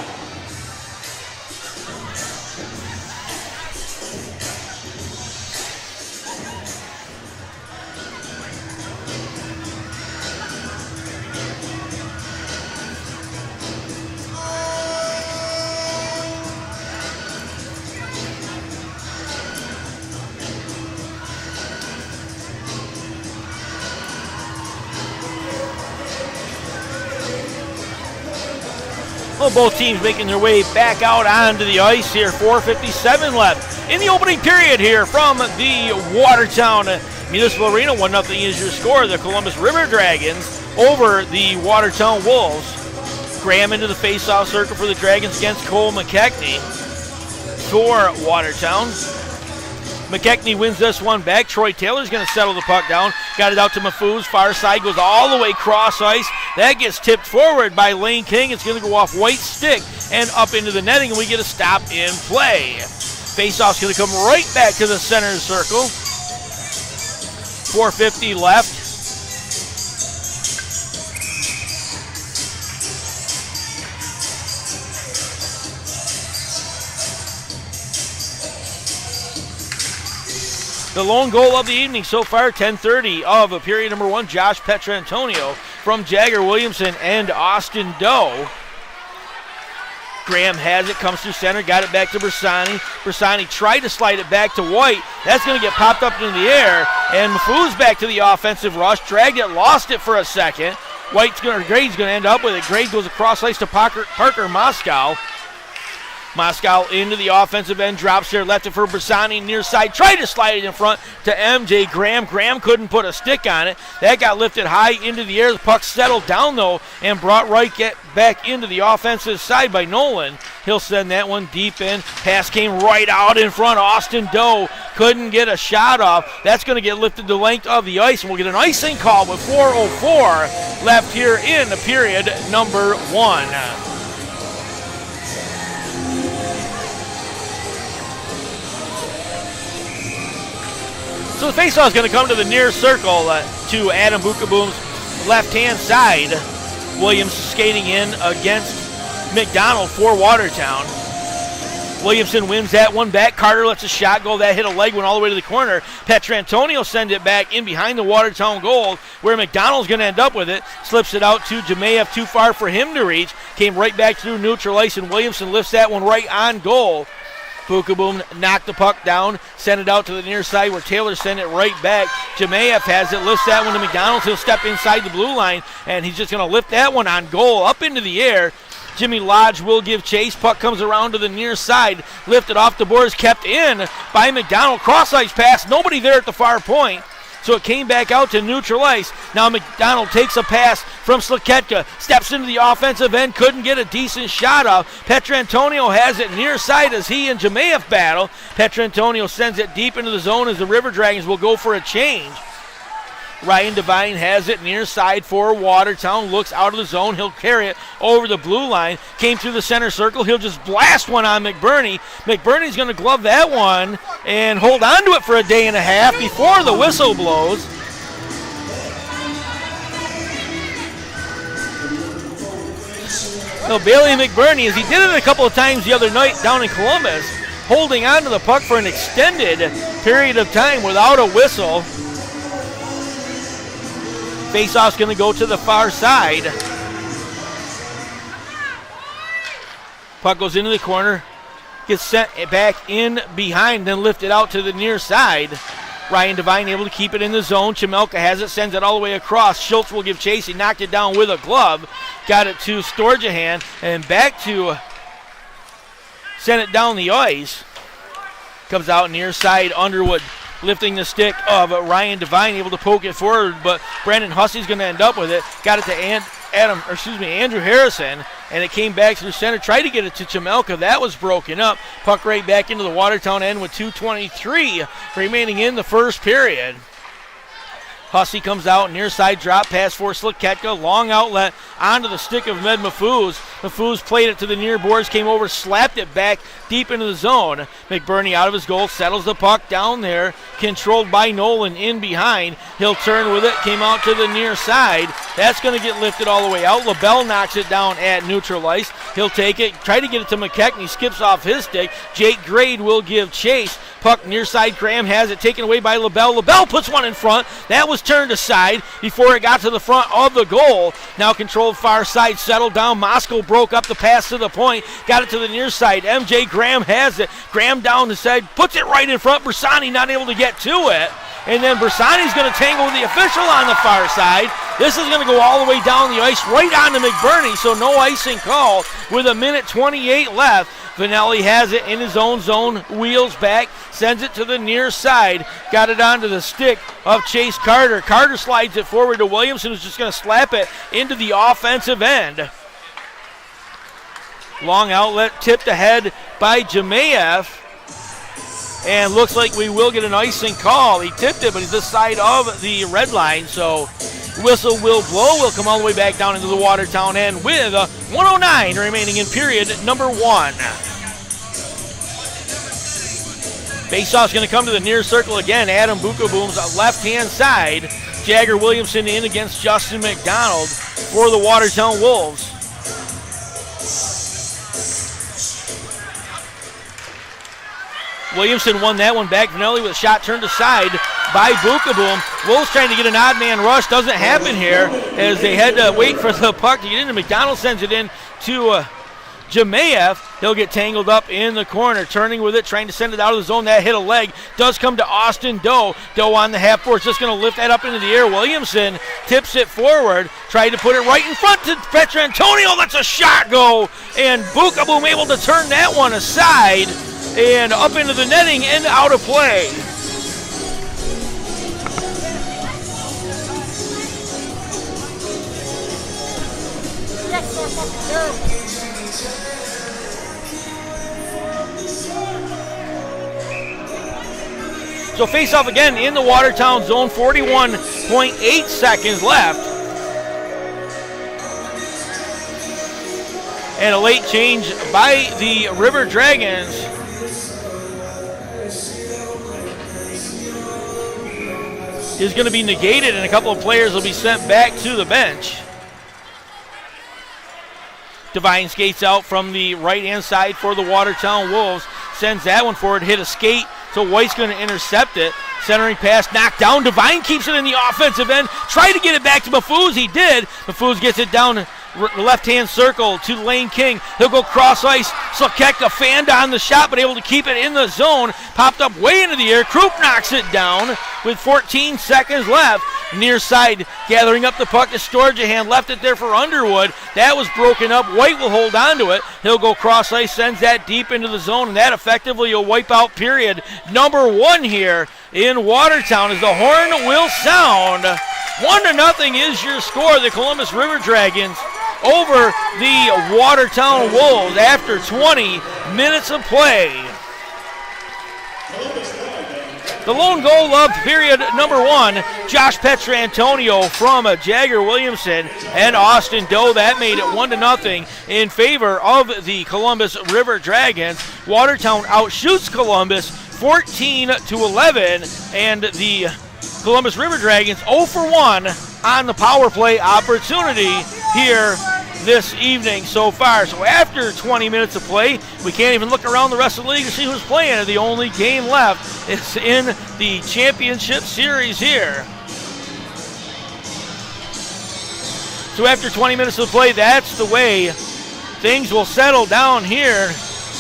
Well, both teams making their way back out onto the ice here. 4:57 left in the opening period here from the Watertown Municipal Arena. 1-0 is your score. The Columbus River Dragons over the Watertown Wolves. Graham into the face-off circle for the Dragons against Cole McKechnie for Watertown. McKechnie wins this one back. Troy Taylor's going to settle the puck down. Got it out to Mafouz. Far side goes all the way cross ice. That gets tipped forward by Lane King. It's going to go off White's stick and up into the netting, and we get a stop in play. Faceoff's going to come right back to the center circle. 4:50 left. The lone goal of the evening so far, 10:30 of period number 1, Josh Petrantonio from Jagger Williamson and Austin Doe. Graham has it, comes through center, got it back to Bersani. Bersani tried to slide it back to White. That's going to get popped up into the air, and Mafouz back to the offensive rush, dragged it, lost it for a second. Grade's going to end up with it. Grade goes across ice to Parker Moscow. Moscow into the offensive end, drops there, left it for Bersani near side, tried to slide it in front to MJ Graham. Graham couldn't put a stick on it. That got lifted high into the air. The puck settled down, though, and brought right back into the offensive side by Nolan. He'll send that one deep in. Pass came right out in front. Austin Doe couldn't get a shot off. That's going to get lifted the length of the ice, and we'll get an icing call with 4:04 left here in the period number 1. So the faceoff is going to come to the near circle to Adam Bukaboom's left-hand side. Williams skating in against McDonald for Watertown. Williamson wins that one back. Carter lets a shot go. That hit a leg, went all the way to the corner. Petrantonio sends it back in behind the Watertown goal, where McDonald's going to end up with it. Slips it out to Jemayev, too far for him to reach. Came right back through neutral ice, and Williamson lifts that one right on goal. Bukaboom knocked the puck down, sent it out to the near side where Taylor sent it right back. Jemayev has it, lifts that one to McDonald's. He'll step inside the blue line, and he's just going to lift that one on goal up into the air. Jimmy Lodge will give chase. Puck comes around to the near side. Lifted off the boards, kept in by McDonald. Cross-ice pass, nobody there at the far point. So it came back out to neutral ice. Now McDonald takes a pass from Slaketka. Steps into the offensive end. Couldn't get a decent shot off. Petrantonio has it near side as he and Jemayev battle. Petrantonio sends it deep into the zone as the RiverDragons will go for a change. Ryan Devine has it near side for Watertown. Looks out of the zone. He'll carry it over the blue line. Came through the center circle. He'll just blast one on McBurney. McBurney's going to glove that one and hold on to it for a day and a half before the whistle blows. Now Bailey McBurney, as he did it a couple of times the other night down in Columbus, holding on to the puck for an extended period of time without a whistle. Faceoff's going to go to the far side. Puck goes into the corner, gets sent back in behind, then lifted out to the near side. Ryan Devine able to keep it in the zone. Chimelka has it, sends it all the way across. Schultz will give chase. He knocked it down with a glove. Got it to Storjahan and back to send it down the ice. Comes out near side. Underwood lifting the stick of Ryan Devine, able to poke it forward, but Brandon Hussey's going to end up with it. Got it to Andrew Harrison, and it came back through center. Tried to get it to Chimelka. That was broken up. Puck right back into the Watertown end with 2:23 remaining in the first period. Hussey comes out, near side drop pass for Slaketka. Long outlet onto the stick of Med Mafuz. Mafuz played it to the near boards, came over, slapped it back deep into the zone. McBurney out of his goal, settles the puck down there, controlled by Nolan in behind. He'll turn with it, came out to the near side. That's going to get lifted all the way out. LaBelle knocks it down at neutral ice. He'll take it, try to get it to McKechnie, skips off his stick. Jake Grade will give chase. Puck near side, Graham has it, taken away by LaBelle. LaBelle puts one in front. That was turned aside before it got to the front of the goal. Now controlled far side, settled down. Moscow broke up the pass to the point, got it to the near side. MJ Graham has it. Graham down the side, puts it right in front. Bersani not able to get to it. And then Bersani's going to tangle with the official on the far side. This is going to go all the way down the ice, right onto McBurney, so no icing call with 1:28 left. Vanelli has it in his own zone, wheels back, sends it to the near side, got it onto the stick of Chase Carter. Carter slides it forward to Williamson, who's just going to slap it into the offensive end. Long outlet tipped ahead by Jemayev. And looks like we will get an icing call. He tipped it, but he's this side of the red line, so whistle will blow. We'll come all the way back down into the Watertown end with 1:09 remaining in period number 1. Faceoff's going to come to the near circle again. Adam Bukaboom's left-hand side. Jagger Williamson in against Justin McDonald for the Watertown Wolves. Williamson won that one back. Vanelli with a shot turned aside by Bukaboom. Wolves trying to get an odd man rush. Doesn't happen here as they had to wait for the puck to get in. McDonald sends it in to Jemayev. He'll get tangled up in the corner. Turning with it, trying to send it out of the zone. That hit a leg. Does come to Austin Doe. Doe on the half board. Just going to lift that up into the air. Williamson tips it forward. Tried to put it right in front to Petrantonio. That's a shot go. And Bukaboom able to turn that one aside. And up into the netting and out of play. So face off again in the Watertown zone, 41.8 seconds left. And a late change by the RiverDragons. Is going to be negated, and a couple of players will be sent back to the bench. Devine skates out from the right-hand side for the Watertown Wolves. sends that one forward, hit a skate, so White's going to intercept it. Centering pass knocked down. Devine keeps it in the offensive end. Tried to get it back to Mafuz. He did. Mafuz gets it down left-hand circle to Lane King. He'll go cross ice. Slakeka fanned on the shot, but able to keep it in the zone. Popped up way into the air. Krupp knocks it down with 14 seconds left. Near side gathering up the puck to Storjahan. Left it there for Underwood. That was broken up. White will hold on to it. He'll go cross ice, sends that deep into the zone, and that effectively will wipe out period number 1 here in Watertown as the horn will sound. 1-0 is your score. The Columbus River Dragons over the Watertown Wolves after 20 minutes of play. The lone goal of period number 1, Josh Petrantonio from Jagger Williamson and Austin Doe. That made it 1-0 in favor of the Columbus River Dragons. Watertown outshoots Columbus 14-11, and the Columbus River Dragons 0 for 1 on the power play opportunity here this evening so far. So after 20 minutes of play, we can't even look around the rest of the league to see who's playing. The only game left is in the championship series here. So after 20 minutes of play, that's the way things will settle down here.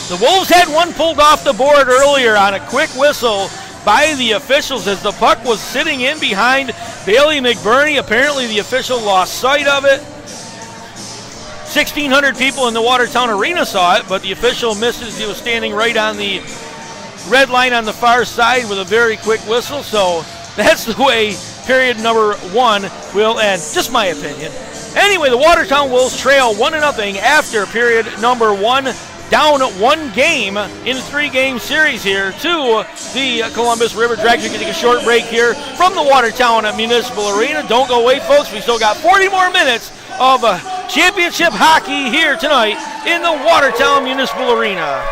The Wolves had one pulled off the board earlier on a quick whistle by the officials as the puck was sitting in behind Bailey McBurney. Apparently the official lost sight of it. 1,600 people in the Watertown Arena saw it, but the official missed it as he was standing right on the red line on the far side with a very quick whistle. So that's the way period number 1 will end. Just my opinion. Anyway, the Watertown Wolves trail 1-0 after period number 1. Down 1 game in a 3-game series here to the Columbus River Dragons. We're going to take a short break here from the Watertown Municipal Arena. Don't go away, folks. We still got 40 more minutes of championship hockey here tonight in the Watertown Municipal Arena.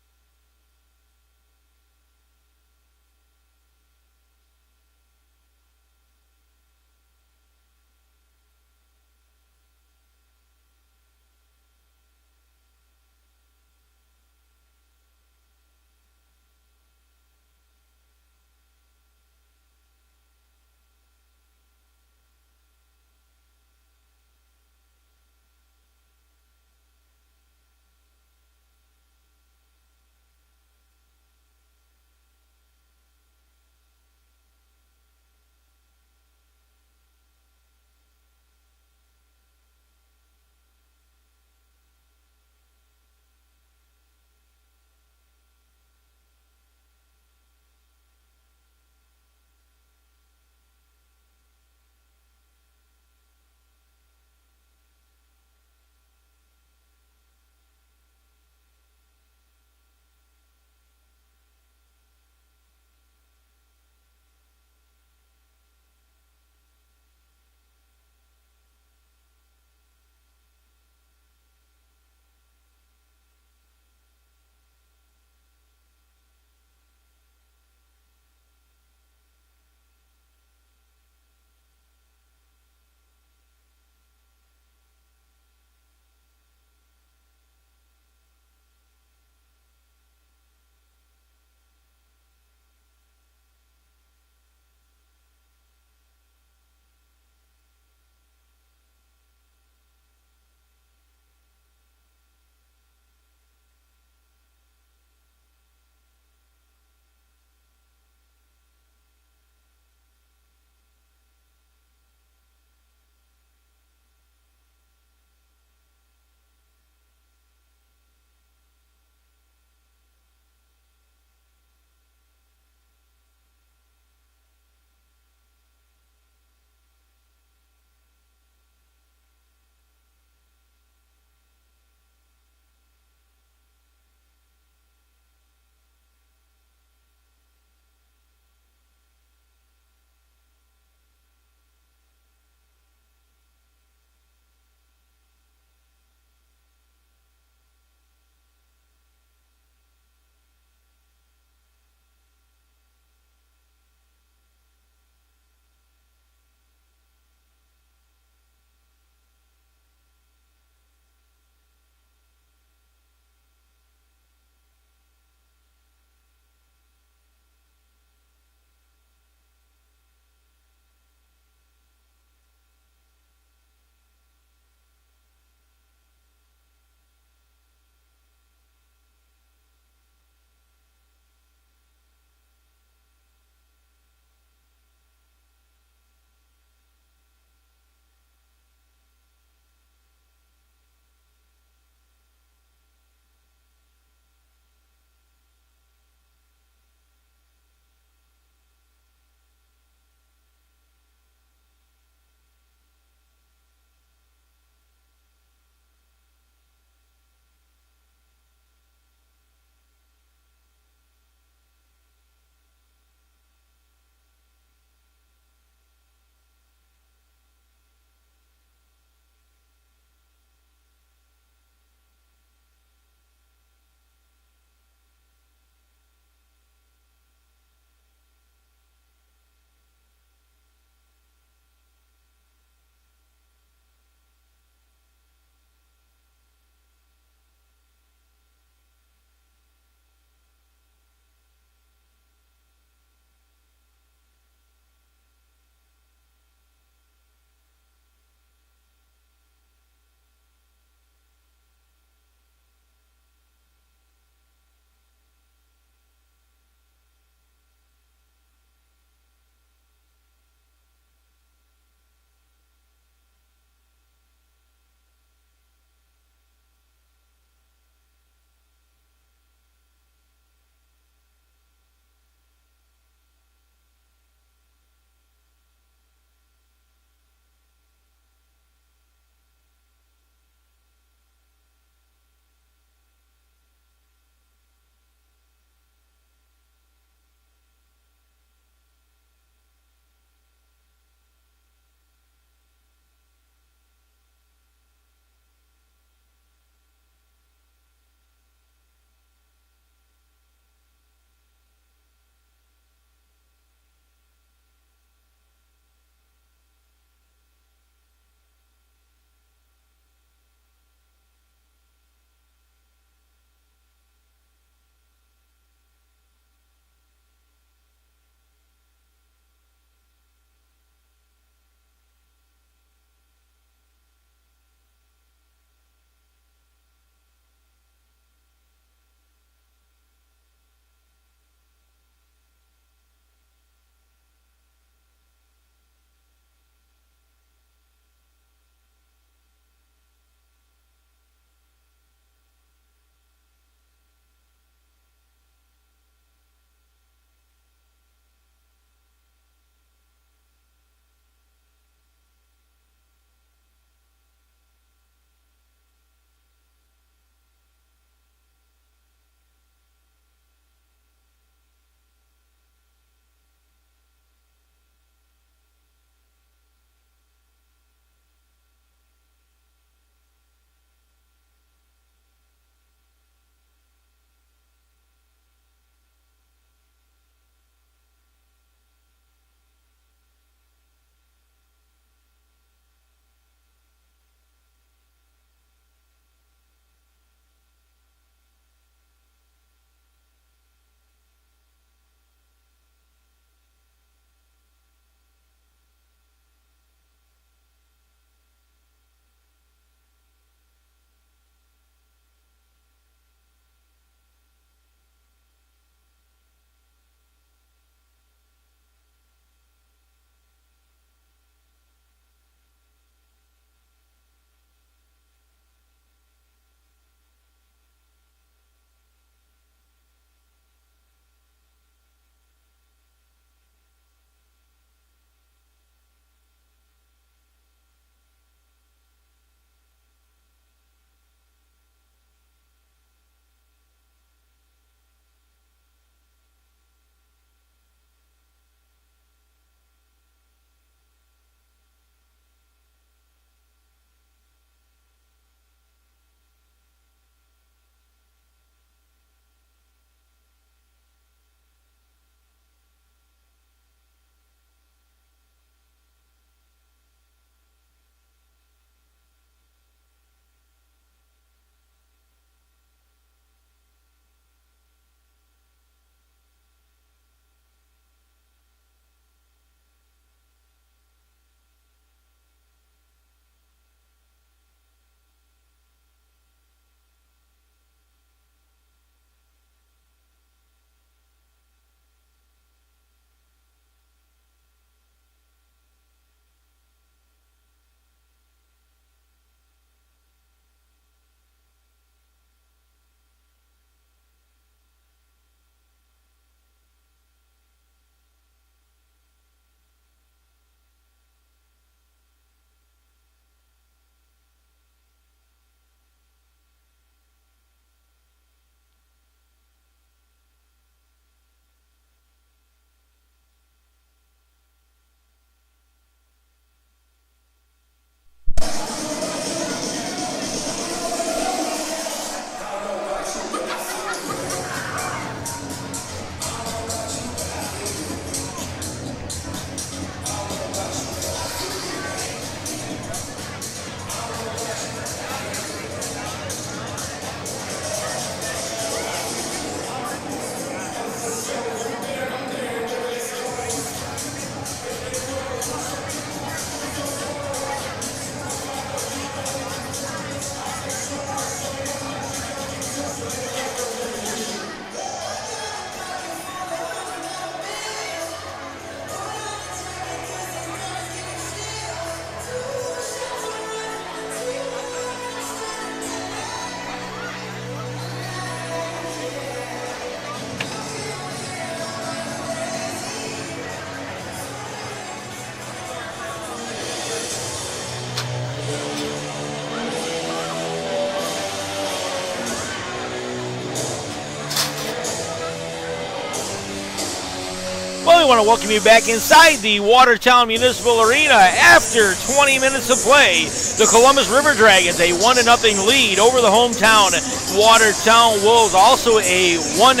we want to welcome you back inside the Watertown Municipal Arena. After 20 minutes of play, the Columbus RiverDragons a 1-0 lead over the hometown Watertown Wolves. Also a 1-0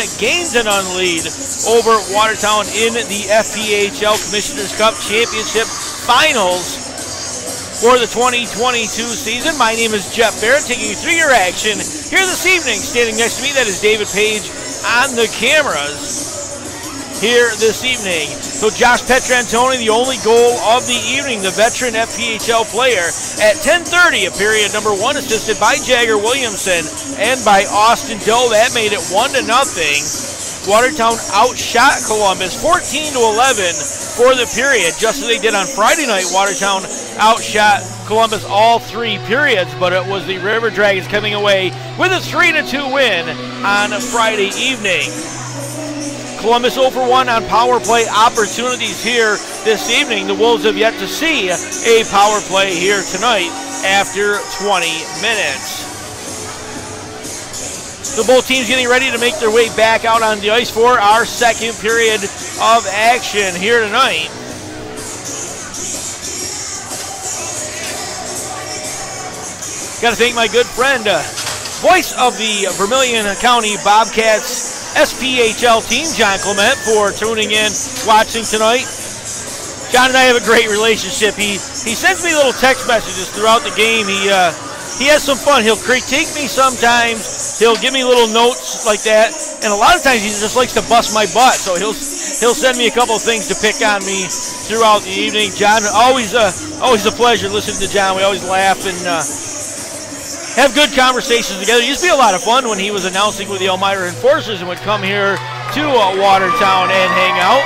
lead over Watertown in the FPHL Commissioners Cup Championship Finals for the 2022 season. My name is Jeff Barrett, taking you through your action here this evening. Standing next to me, that is David Page on the cameras here this evening. So Josh Petrantoni, the only goal of the evening, the veteran FPHL player. At 10:30 of period number 1, assisted by Jagger Williamson and by Austin Doe. That made it 1-0. Watertown outshot Columbus 14-11 for the period, just as they did on Friday night. Watertown outshot Columbus all 3 periods, but it was the RiverDragons coming away with a 3-2 win on Friday evening. Columbus 0-for-1 on power play opportunities here this evening. The Wolves have yet to see a power play here tonight after 20 minutes. So both teams getting ready to make their way back out on the ice for our second period of action here tonight. Got to thank my good friend, voice of the Vermilion County Bobcats SPHL team, John Clement, for tuning in, watching tonight. John and I have a great relationship. He sends me little text messages throughout the game. He has some fun. He'll critique me sometimes. He'll give me little notes like that, and a lot of times he just likes to bust my butt. So he'll send me a couple of things to pick on me throughout the evening. John, always a pleasure listening to John. We always laugh and have good conversations together. It used to be a lot of fun when he was announcing with the Elmira Enforcers and would come here to Watertown and hang out.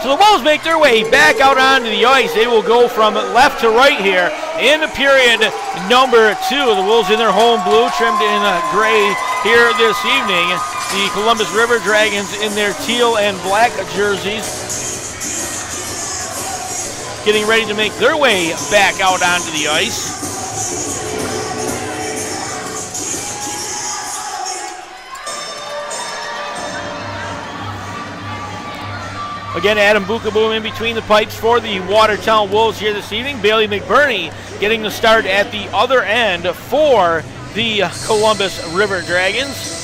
So the Wolves make their way back out onto the ice. They will go from left to right here in period number 2. The Wolves in their home blue, trimmed in gray here this evening. The Columbus RiverDragons in their teal and black jerseys, getting ready to make their way back out onto the ice. Again, Adam Bukaboom in between the pipes for the Watertown Wolves here this evening. Bailey McBurney getting the start at the other end for the Columbus RiverDragons.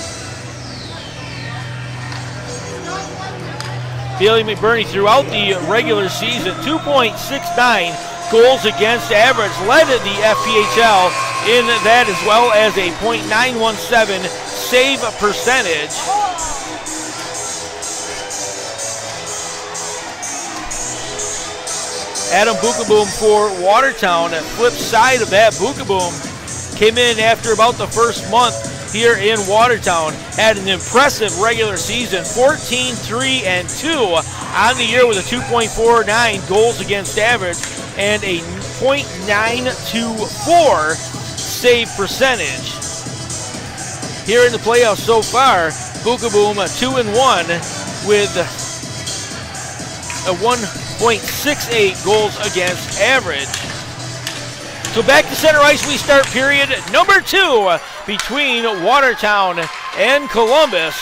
Bailey McBurney throughout the regular season, 2.69 goals against average, led the FPHL in that, as well as a .917 save percentage. Adam Bukaboom for Watertown. Flip side of that, Bukaboom came in after about the first month here in Watertown, had an impressive regular season, 14-3-2 on the year with a 2.49 goals against average and a .924 save percentage. Here in the playoffs so far, Bukaboom 2-1 with a 1.68 goals against average. So back to center ice we start period number 2 between Watertown and Columbus.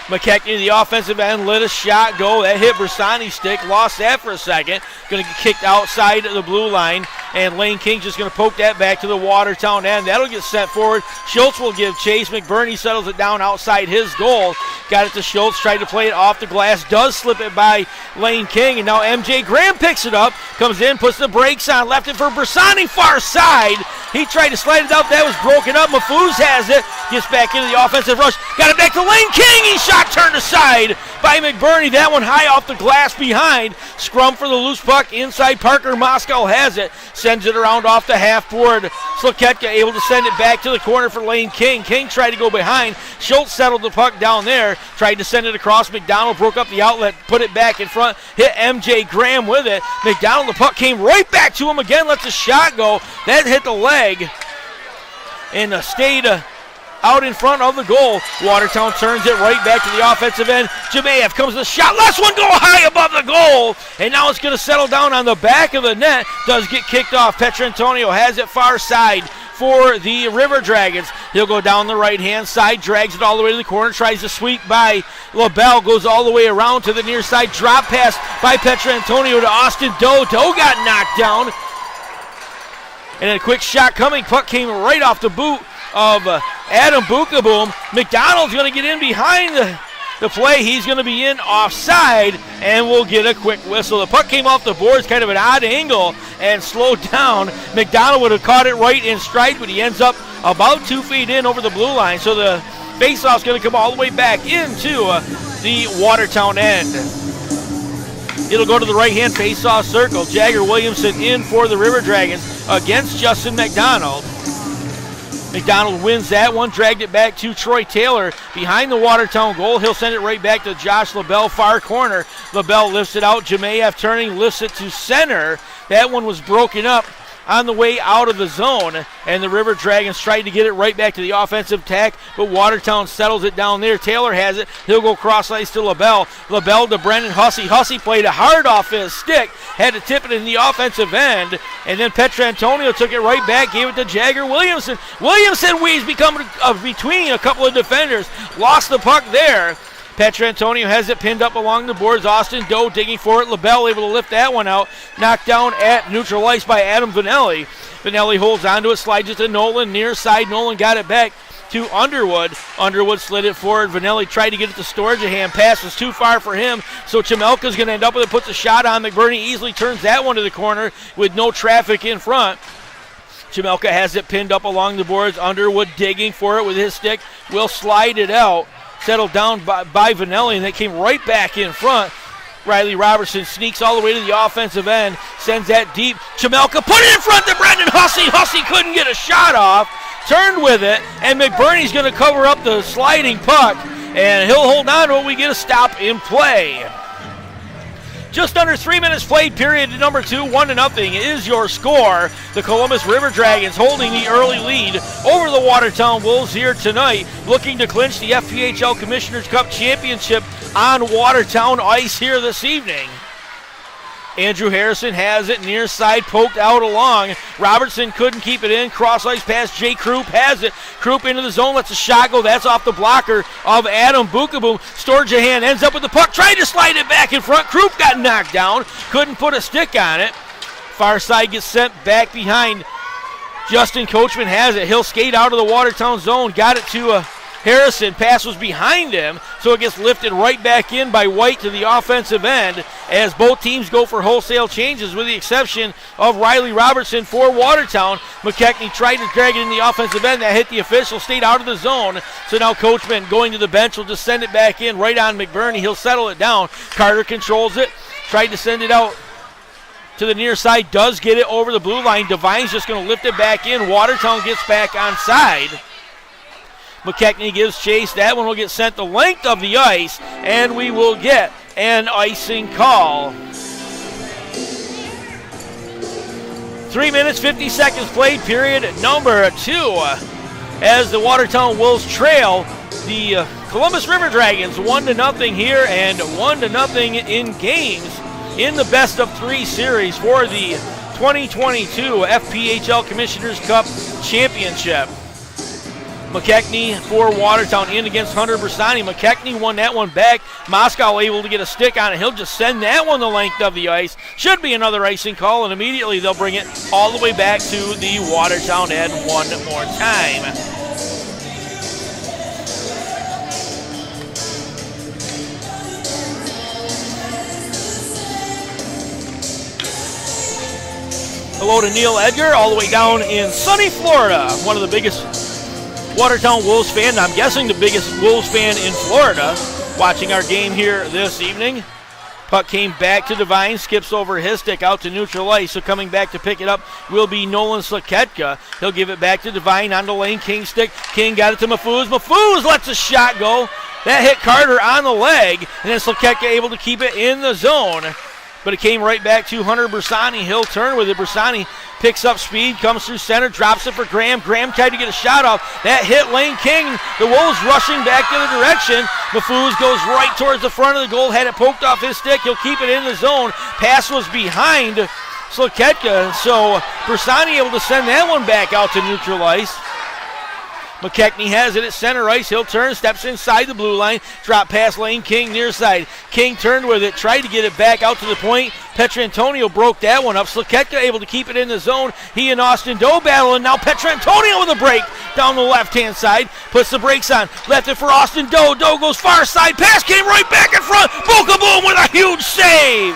McKechnie, the offensive end, let a shot go. That hit Bersani's stick, lost that for a second. Going to get kicked outside the blue line, and Lane King's just going to poke that back to the Watertown end. That'll get sent forward. Schultz will give chase. McBurney settles it down outside his goal. Got it to Schultz, tried to play it off the glass, does slip it by Lane King, and now MJ Graham picks it up, comes in, puts the brakes on, left it for Bersani, far side. He tried to slide it out, that was broken up. Mahfouz has it, gets back into the offensive rush, got it back to Lane King, he shot turned aside by McBurney, that one high off the glass behind. Scrum for the loose puck inside. Parker Moscow has it, sends it around off the half board. Sloketka able to send it back to the corner for Lane King. King tried to go behind. Schultz settled the puck down there, tried to send it across. McDonald broke up the outlet, put it back in front, hit MJ Graham with it. McDonald, the puck came right back to him again, lets a shot go. That hit the leg and stayed out in front of the goal. Watertown turns it right back to the offensive end. Jemayev comes to the shot. Last one go high above the goal. And now it's going to settle down on the back of the net. Does get kicked off. Petrantonio has it far side for the River Dragons. He'll go down the right-hand side, drags it all the way to the corner, tries to sweep by LaBelle, goes all the way around to the near side, drop pass by Petrantonio to Austin Doe. Doe got knocked down. And then a quick shot coming. Puck came right off the boot of Adam Bukaboom. McDonald's going to get in behind the play. He's going to be in offside, and we'll get a quick whistle. The puck came off the boards, kind of an odd angle, and slowed down. McDonald would have caught it right in stride, but he ends up about 2 feet in over the blue line. So the faceoff's going to come all the way back into the Watertown end. It'll go to the right-hand faceoff circle. Jagger Williamson in for the River Dragons against Justin McDonald. McDonald wins that one, dragged it back to Troy Taylor behind the Watertown goal. He'll send it right back to Josh LaBelle, far corner. LaBelle lifts it out. Jemayev turning, lifts it to center. That one was broken up on the way out of the zone, and the River Dragons tried to get it right back to the offensive attack, but Watertown settles it down there. Taylor has it. He'll go cross ice to LaBelle. LaBelle to Brendan Hussey. Hussey played it hard off his stick, had to tip it in the offensive end, and then Petrantonio took it right back, gave it to Jagger Williamson. Williamson weaves between a couple of defenders, lost the puck there. Petrantonio has it pinned up along the boards. Austin Doe digging for it. LaBelle able to lift that one out. Knocked down at neutral ice by Adam Vanelli. Vanelli holds onto it, slides it to Nolan. Near side, Nolan got it back to Underwood. Underwood slid it forward. Vanelli tried to get it to Storjahan. Pass was too far for him, so Chamelka's going to end up with it. Puts a shot on. McBurney easily turns that one to the corner with no traffic in front. Chamelka has it pinned up along the boards. Underwood digging for it with his stick. Will slide it out. Settled down by Vanelli, and they came right back in front. Riley Robertson sneaks all the way to the offensive end, sends that deep. Chamelka put it in front to Brendan Hussey. Hussey couldn't get a shot off, turned with it, and McBurney's going to cover up the sliding puck, and he'll hold on to it. We get a stop in play. Just under 3 minutes played, period number 2, 1-0 is your score. The Columbus River Dragons holding the early lead over the Watertown Wolves here tonight, looking to clinch the FPHL Commissioners Cup Championship on Watertown ice here this evening. Andrew Harrison has it near side, poked out along. Robertson couldn't keep it in. Cross ice pass. Jay Krupp has it. Krupp into the zone, lets a shot go. That's off the blocker of Adam Bukaboom. Storjahan ends up with the puck, tried to slide it back in front. Krupp got knocked down. Couldn't put a stick on it. Far side gets sent back behind. Justin Coachman has it. He'll skate out of the Watertown zone. Got it to Harrison. Pass was behind him, so it gets lifted right back in by White to the offensive end as both teams go for wholesale changes with the exception of Riley Robertson for Watertown. McKechnie tried to drag it in the offensive end. That hit the official, stayed out of the zone. So now Coachman going to the bench will just send it back in right on McBurney. He'll settle it down. Carter controls it. Tried to send it out to the near side. Does get it over the blue line. Devine's just going to lift it back in. Watertown gets back on side. McKechnie gives chase. That one will get sent the length of the ice, and we will get an icing call. 3 minutes, 50 seconds played, period number 2. As the Watertown Wolves trail the Columbus River Dragons 1-0 here and 1-0 in games in the best of 3 series for the 2022 FPHL Commissioners Cup Championship. McKechnie for Watertown in against Hunter Bersani. McKechnie won that one back. Moscow able to get a stick on it. He'll just send that one the length of the ice. Should be another icing call, and immediately they'll bring it all the way back to the Watertown end one more time. Hello to Neil Edgar, all the way down in sunny Florida. One of the biggest Watertown Wolves fan, I'm guessing the biggest Wolves fan in Florida, watching our game here this evening. Puck came back to Devine, skips over his stick out to neutral ice, so coming back to pick it up will be Nolan Slaketka. He'll give it back to Devine on the Lane King stick. King got it to Mafuz. Mafuz lets a shot go. That hit Carter on the leg, and then Slaketka able to keep it in the zone. But it came right back to Hunter Bersani. He'll turn with it. Bersani picks up speed, comes through center, drops it for Graham. Graham tried to get a shot off. That hit Lane King. The Wolves rushing back the other direction. Mafuz goes right towards the front of the goal. Had it poked off his stick. He'll keep it in the zone. Pass was behind Sliketka. So Bersani able to send that one back out to neutral ice. McKechnie has it at center ice. He'll turn, steps inside the blue line. Drop pass lane, King near side. King turned with it, tried to get it back out to the point. Petrantonio broke that one up. Sliketka able to keep it in the zone. He and Austin Doe battling. Now Petrantonio with a break down the left-hand side. Puts the brakes on. Left it for Austin Doe. Doe goes far side. Pass came right back in front. Boom with a huge save.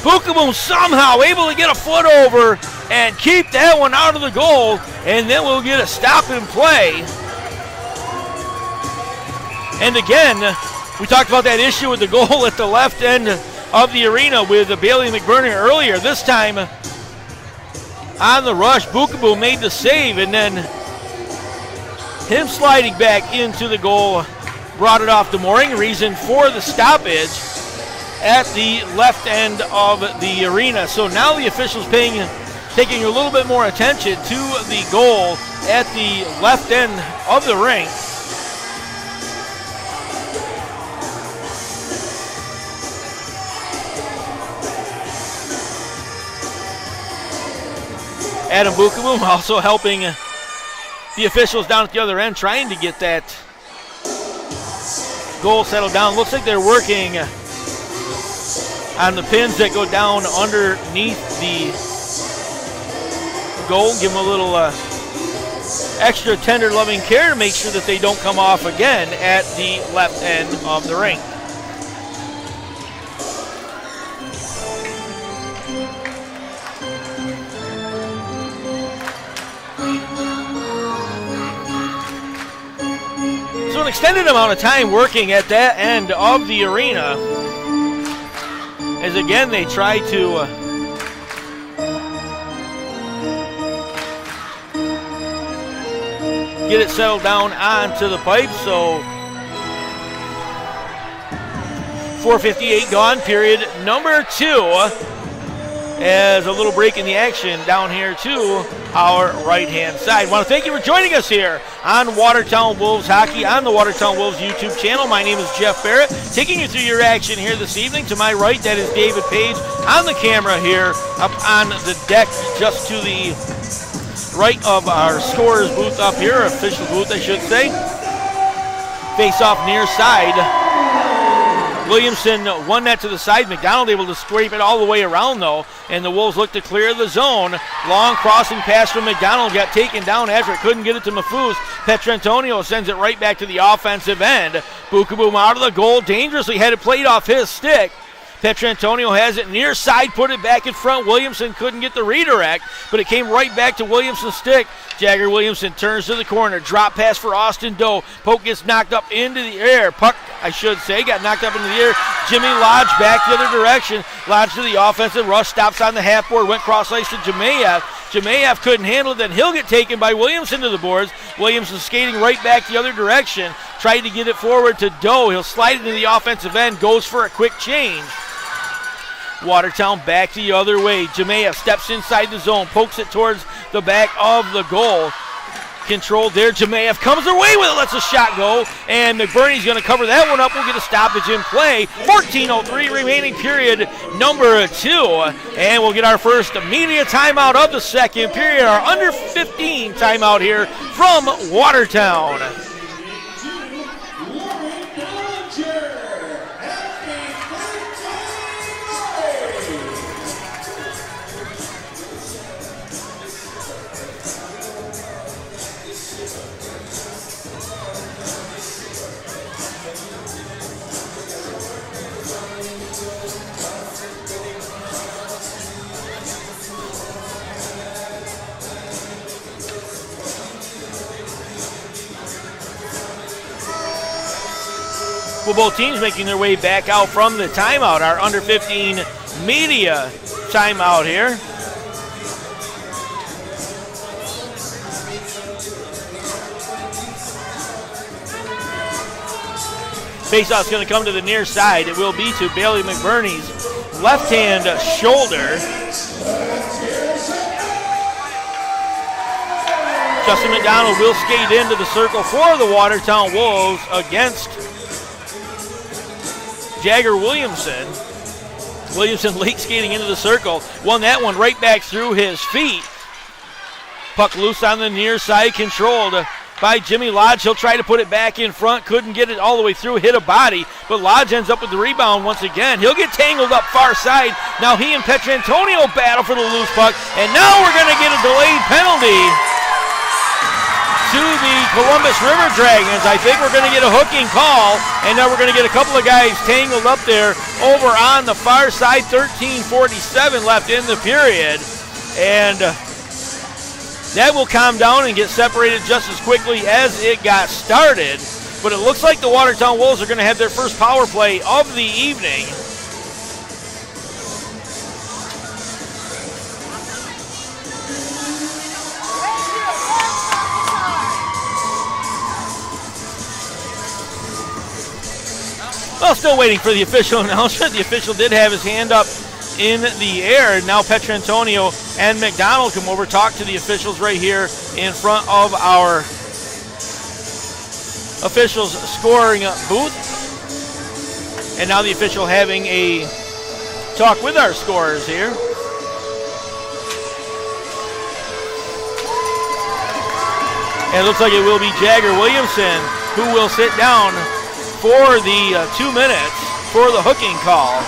Boom somehow able to get a foot over and keep that one out of the goal, and then we'll get a stop and play. And again, we talked about that issue with the goal at the left end of the arena with Bailey McBurney earlier. This time on the rush, Bookaboo made the save, and then him sliding back into the goal brought it off the mooring. Reason for the stoppage at the left end of the arena. So now the officials taking a little bit more attention to the goal at the left end of the rink. Adam Bookaboo also helping the officials down at the other end, trying to get that goal settled down. Looks like they're working on the pins that go down underneath the goal. Give them a little extra tender loving care to make sure that they don't come off again at the left end of the rink. So an extended amount of time working at that end of the arena, as again they try to get it settled down onto the pipe. So 4:58 gone, period number 2, as a little break in the action down here to our right-hand side. I want to thank you for joining us here on Watertown Wolves Hockey on the Watertown Wolves YouTube channel. My name is Jeff Barrett, taking you through your action here this evening. To my right, that is David Page on the camera here up on the deck, just to the right of our scorer's booth up here, official booth I should say. Face off near side. Williamson won that to the side. McDonald able to scrape it all the way around though, and the Wolves look to clear the zone. Long crossing pass from McDonald, got taken down after it couldn't get it to Mafuz. Petrantonio sends it right back to the offensive end. Bookaboo out of the goal, dangerously had it played off his stick. Petrantonio has it near side, put it back in front. Williamson couldn't get the redirect, but it came right back to Williamson's stick. Jagger Williamson turns to the corner. Drop pass for Austin Doe. Poke gets knocked up into the air. Puck, I should say, got knocked up into the air. Jimmy Lodge back the other direction. Lodge to the offensive rush. Stops on the half board. Went cross ice to Jemayev. Jemayev couldn't handle it. Then he'll get taken by Williamson to the boards. Williamson skating right back the other direction. Tried to get it forward to Doe. He'll slide it into the offensive end. Goes for a quick change. Watertown back the other way. Jemayev steps inside the zone, pokes it towards the back of the goal. Controlled there. Jemayev comes away with it, lets a shot go, and McBurney's going to cover that one up. We'll get a stoppage in play. 14:03 remaining, period number 2, and we'll get our first media timeout of the second period. Our under 15 timeout here from Watertown. Well, both teams making their way back out from the timeout. Our under 15 media timeout here. Faceoff's going to come to the near side. It will be to Bailey McBurney's left-hand shoulder. Justin McDonald will skate into the circle for the Watertown Wolves against Jagger Williamson. Williamson late skating into the circle. Won that one right back through his feet. Puck loose on the near side, controlled by Jimmy Lodge. He'll try to put it back in front. Couldn't get it all the way through, hit a body, but Lodge ends up with the rebound once again. He'll get tangled up far side. Now he and Petrantonio battle for the loose puck, and now we're going to get a delayed penalty to the Columbus RiverDragons. I think we're going to get a hooking call, and now we're going to get a couple of guys tangled up there over on the far side. 13:47 left in the period, and that will calm down and get separated just as quickly as it got started. But it looks like the Watertown Wolves are going to have their first power play of the evening. Well, still waiting for the official announcement. The official did have his hand up in the air. Now Petrantonio and McDonald come over, talk to the officials right here in front of our officials scoring booth. And now the official having a talk with our scorers here. And it looks like it will be Jagger Williamson who will sit down for the 2 minutes for the hooking call.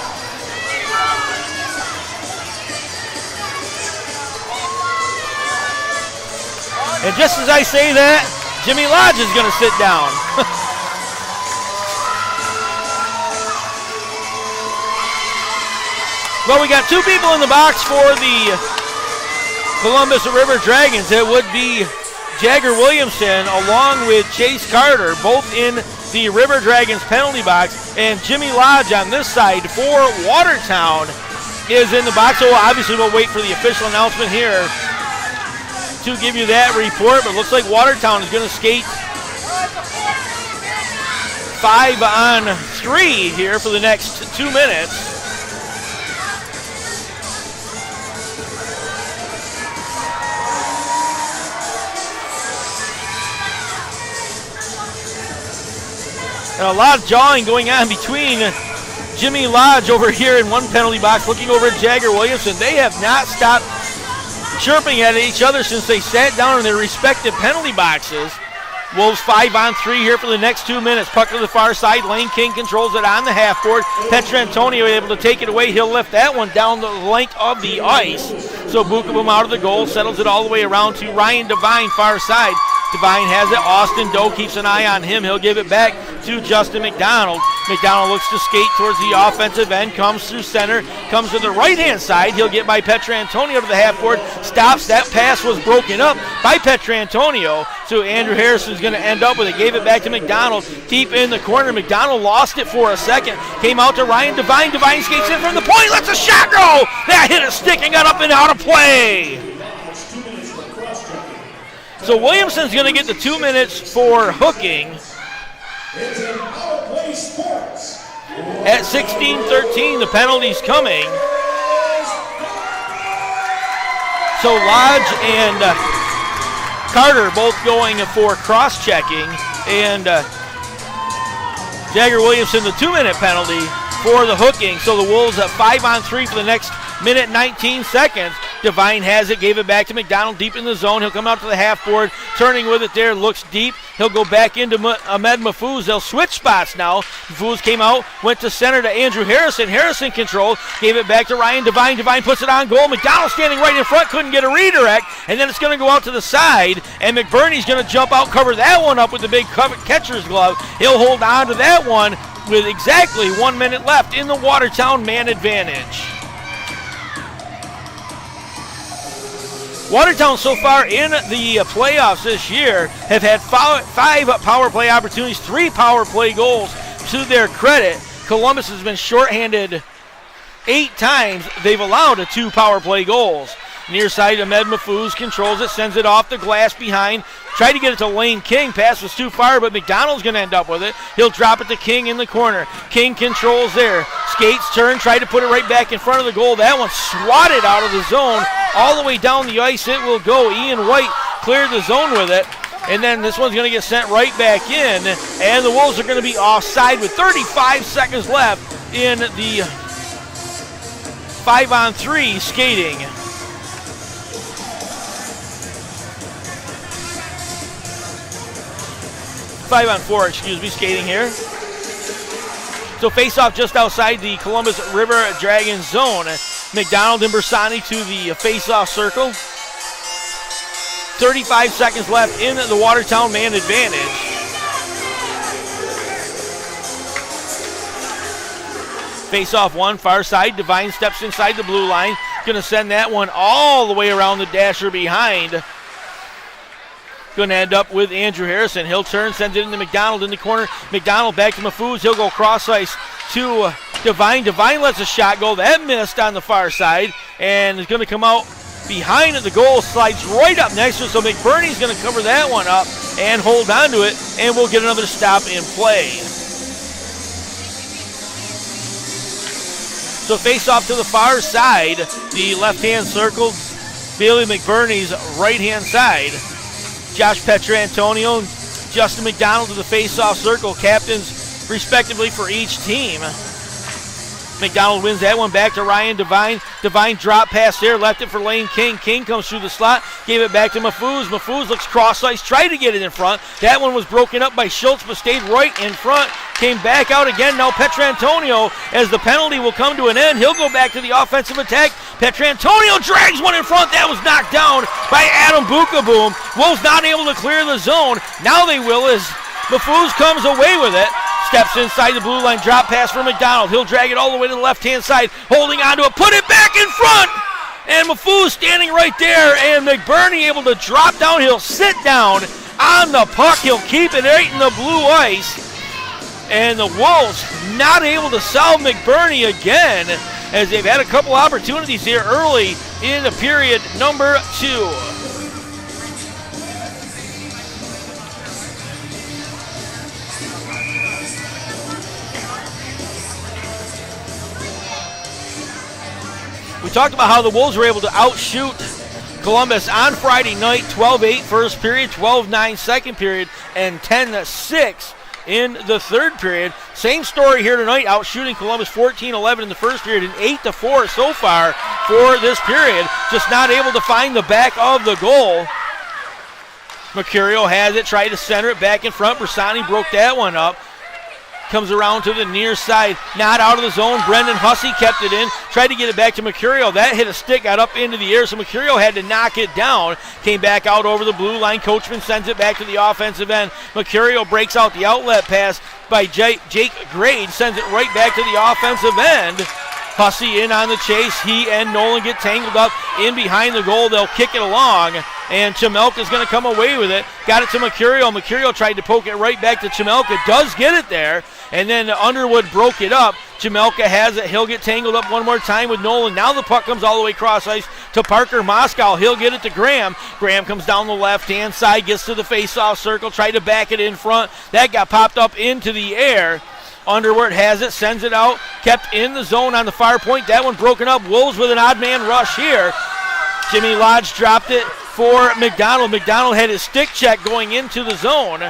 And just as I say that, Jimmy Lodge is going to sit down. Well, we got two people in the box for the Columbus RiverDragons. It would be Jagger Williamson along with Chase Carter, both in the RiverDragons penalty box, and Jimmy Lodge on this side for Watertown is in the box. So obviously we'll wait for the official announcement here to give you that report, but it looks like Watertown is going to skate 5-on-3 here for the next 2 minutes. And a lot of jawing going on between Jimmy Lodge over here in one penalty box, looking over at Jagger Williamson. They have not stopped chirping at each other since they sat down in their respective penalty boxes. Wolves 5-on-3 here for the next 2 minutes. Puck to the far side. Lane King controls it on the half board. Petrantonio able to take it away. He'll lift that one down the length of the ice. So Bukabum out of the goal, settles it all the way around to Ryan Devine, far side. Devine has it. Austin Doe keeps an eye on him. He'll give it back to Justin McDonald. McDonald looks to skate towards the offensive end, comes through center, comes to the right-hand side. He'll get by Petrantonio to the half board, stops. That pass was broken up by Petrantonio, so Andrew Harrison's going to end up with it. Gave it back to McDonald, deep in the corner. McDonald lost it for a second, came out to Ryan Devine. Devine skates in from the point, lets a shot go! That hit a stick and got up and out of play! So Williamson's going to get the 2 minutes for hooking. At 16:13, the penalty's coming. So Lodge and Carter both going for cross-checking. And Jagger Williamson, the 2-minute penalty for the hooking. So the Wolves at 5-on-3 for the next minute 19 seconds. Devine has it, gave it back to McDonald deep in the zone. He'll come out to the half board, turning with it there, looks deep. He'll go back into Ahmed Mahfouz. They'll switch spots now. Mahfouz came out, went to center to Andrew Harrison. Harrison controlled, gave it back to Ryan Devine. Devine puts it on goal. McDonald standing right in front, couldn't get a redirect, and then it's going to go out to the side, and McBurney's going to jump out, cover that one up with the big catcher's glove. He'll hold on to that one with exactly 1 minute left in the Watertown man advantage. Watertown so far in the playoffs this year have had five power play opportunities, 3 power play goals to their credit. Columbus has been shorthanded 8 times. They've allowed 2 power play goals. Near side, Ahmed Mahfouz controls it, sends it off the glass behind. Tried to get it to Lane King. Pass was too far, but McDonald's going to end up with it. He'll drop it to King in the corner. King controls there. Skates, turn, tried to put it right back in front of the goal. That one swatted out of the zone. All the way down the ice it will go. Ian White cleared the zone with it. And then this one's going to get sent right back in. And the Wolves are going to be offside with 35 seconds left in the 5-on-3 skating. Five-on-4, skating here. So face-off just outside the Columbus RiverDragons zone. McDonald and Bersani to the face-off circle. 35 seconds left in the Watertown man advantage. Face-off one, far side. Devine steps inside the blue line. Going to send that one all the way around the dasher behind. Going to end up with Andrew Harrison. He'll turn, sends it into McDonald in the corner. McDonald back to Mahfouz. He'll go cross ice to Devine. Devine lets a shot go. That missed on the far side and is going to come out behind the goal. Slides right up next to it. So McBurney's going to cover that one up and hold on to it, and we'll get another stop in play. So face off to the far side. The left-hand circle, Bailey McBurney's right-hand side. Josh Petrantonio and Justin McDonald to the face-off circle, captains respectively for each team. McDonald wins that one back to Ryan Devine. Devine drop pass there, left it for Lane King. King comes through the slot, gave it back to Mahfouz. Mahfouz looks cross-ice, tried to get it in front. That one was broken up by Schultz, but stayed right in front. Came back out again. Now Petrantonio, as the penalty will come to an end, he'll go back to the offensive attack. Petrantonio drags one in front. That was knocked down by Adam Bukaboom. Wolves not able to clear the zone. Now they will as Mahfouz comes away with it. Steps inside the blue line, drop pass for McDonald. He'll drag it all the way to the left-hand side, holding on to it, put it back in front! And Mahfouz standing right there, and McBurney able to drop down. He'll sit down on the puck. He'll keep it right in the blue ice. And the Wolves not able to solve McBurney again, as they've had a couple opportunities here early in the period number 2. We talked about how the Wolves were able to outshoot Columbus on Friday night, 12-8 first period, 12-9 second period, and 10-6 in the third period. Same story here tonight, outshooting Columbus 14-11 in the first period and 8-4 so far for this period. Just not able to find the back of the goal. Mercurio has it, tried to center it back in front. Bersani broke that one up. Comes around to the near side, not out of the zone. Brendan Hussey kept it in, tried to get it back to Mercurio. That hit a stick, got up into the air, so Mercurio had to knock it down. Came back out over the blue line. Coachman sends it back to the offensive end. Mercurio breaks out the outlet pass by Jake Grade, sends it right back to the offensive end. Hussey in on the chase. He and Nolan get tangled up in behind the goal. They'll kick it along, and Chimelka's going to come away with it. Got it to Mercurio. Mercurio tried to poke it right back to Chimelka. Does get it there, and then Underwood broke it up. Chimelka has it. He'll get tangled up one more time with Nolan. Now the puck comes all the way cross ice to Parker Moscow. He'll get it to Graham. Graham comes down the left-hand side, gets to the face-off circle, tried to back it in front. That got popped up into the air. Underwood has it, sends it out, kept in the zone on the far point. That one broken up. Wolves with an odd man rush here. Jimmy Lodge dropped it for McDonald. McDonald had his stick check going into the zone.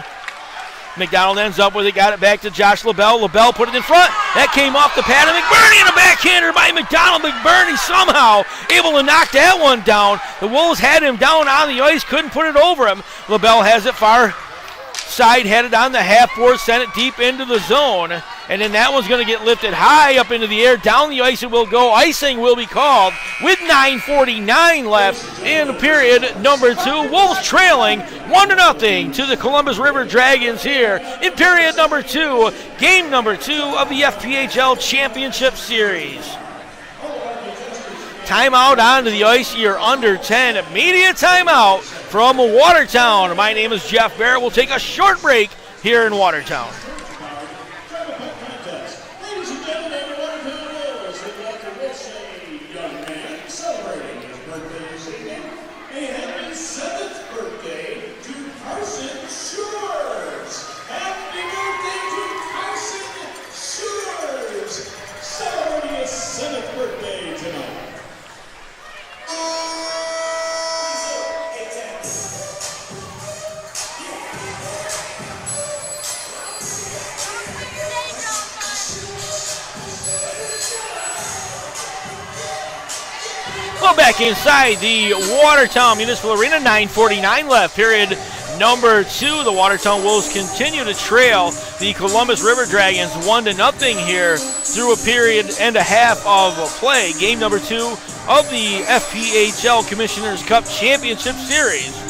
McDonald ends up with it, got it back to Josh LaBelle. LaBelle put it in front. That came off the pad of McBurney, and a backhander by McDonald. McBurney somehow able to knock that one down. The Wolves had him down on the ice, couldn't put it over him. LaBelle has it far side, headed on the half-board, sent it deep into the zone, and then that one's going to get lifted high up into the air. Down the ice it will go. Icing will be called with 9:49 left in period number 2. Wolves trailing 1-0 to the Columbus RiverDragons here in period number 2, game number 2 of the FPHL Championship Series. Timeout onto the ice here, under 10. Immediate timeout from Watertown. My name is Jeff Barrett. We'll take a short break here in Watertown. Ladies and gentlemen, Watertown Wolves would like to wish a young man celebrating his birthday this evening a happy 7th birthday to Carson Shores. Happy birthday to Carson Shores, celebrating his 7th birthday tonight. go back inside the Watertown Municipal Arena. 9:49 left, period number 2. The Watertown Wolves continue to trail the Columbus River Dragons 1-0 here through a period and a half of play. Game number 2 of the FPHL Commissioners Cup Championship Series.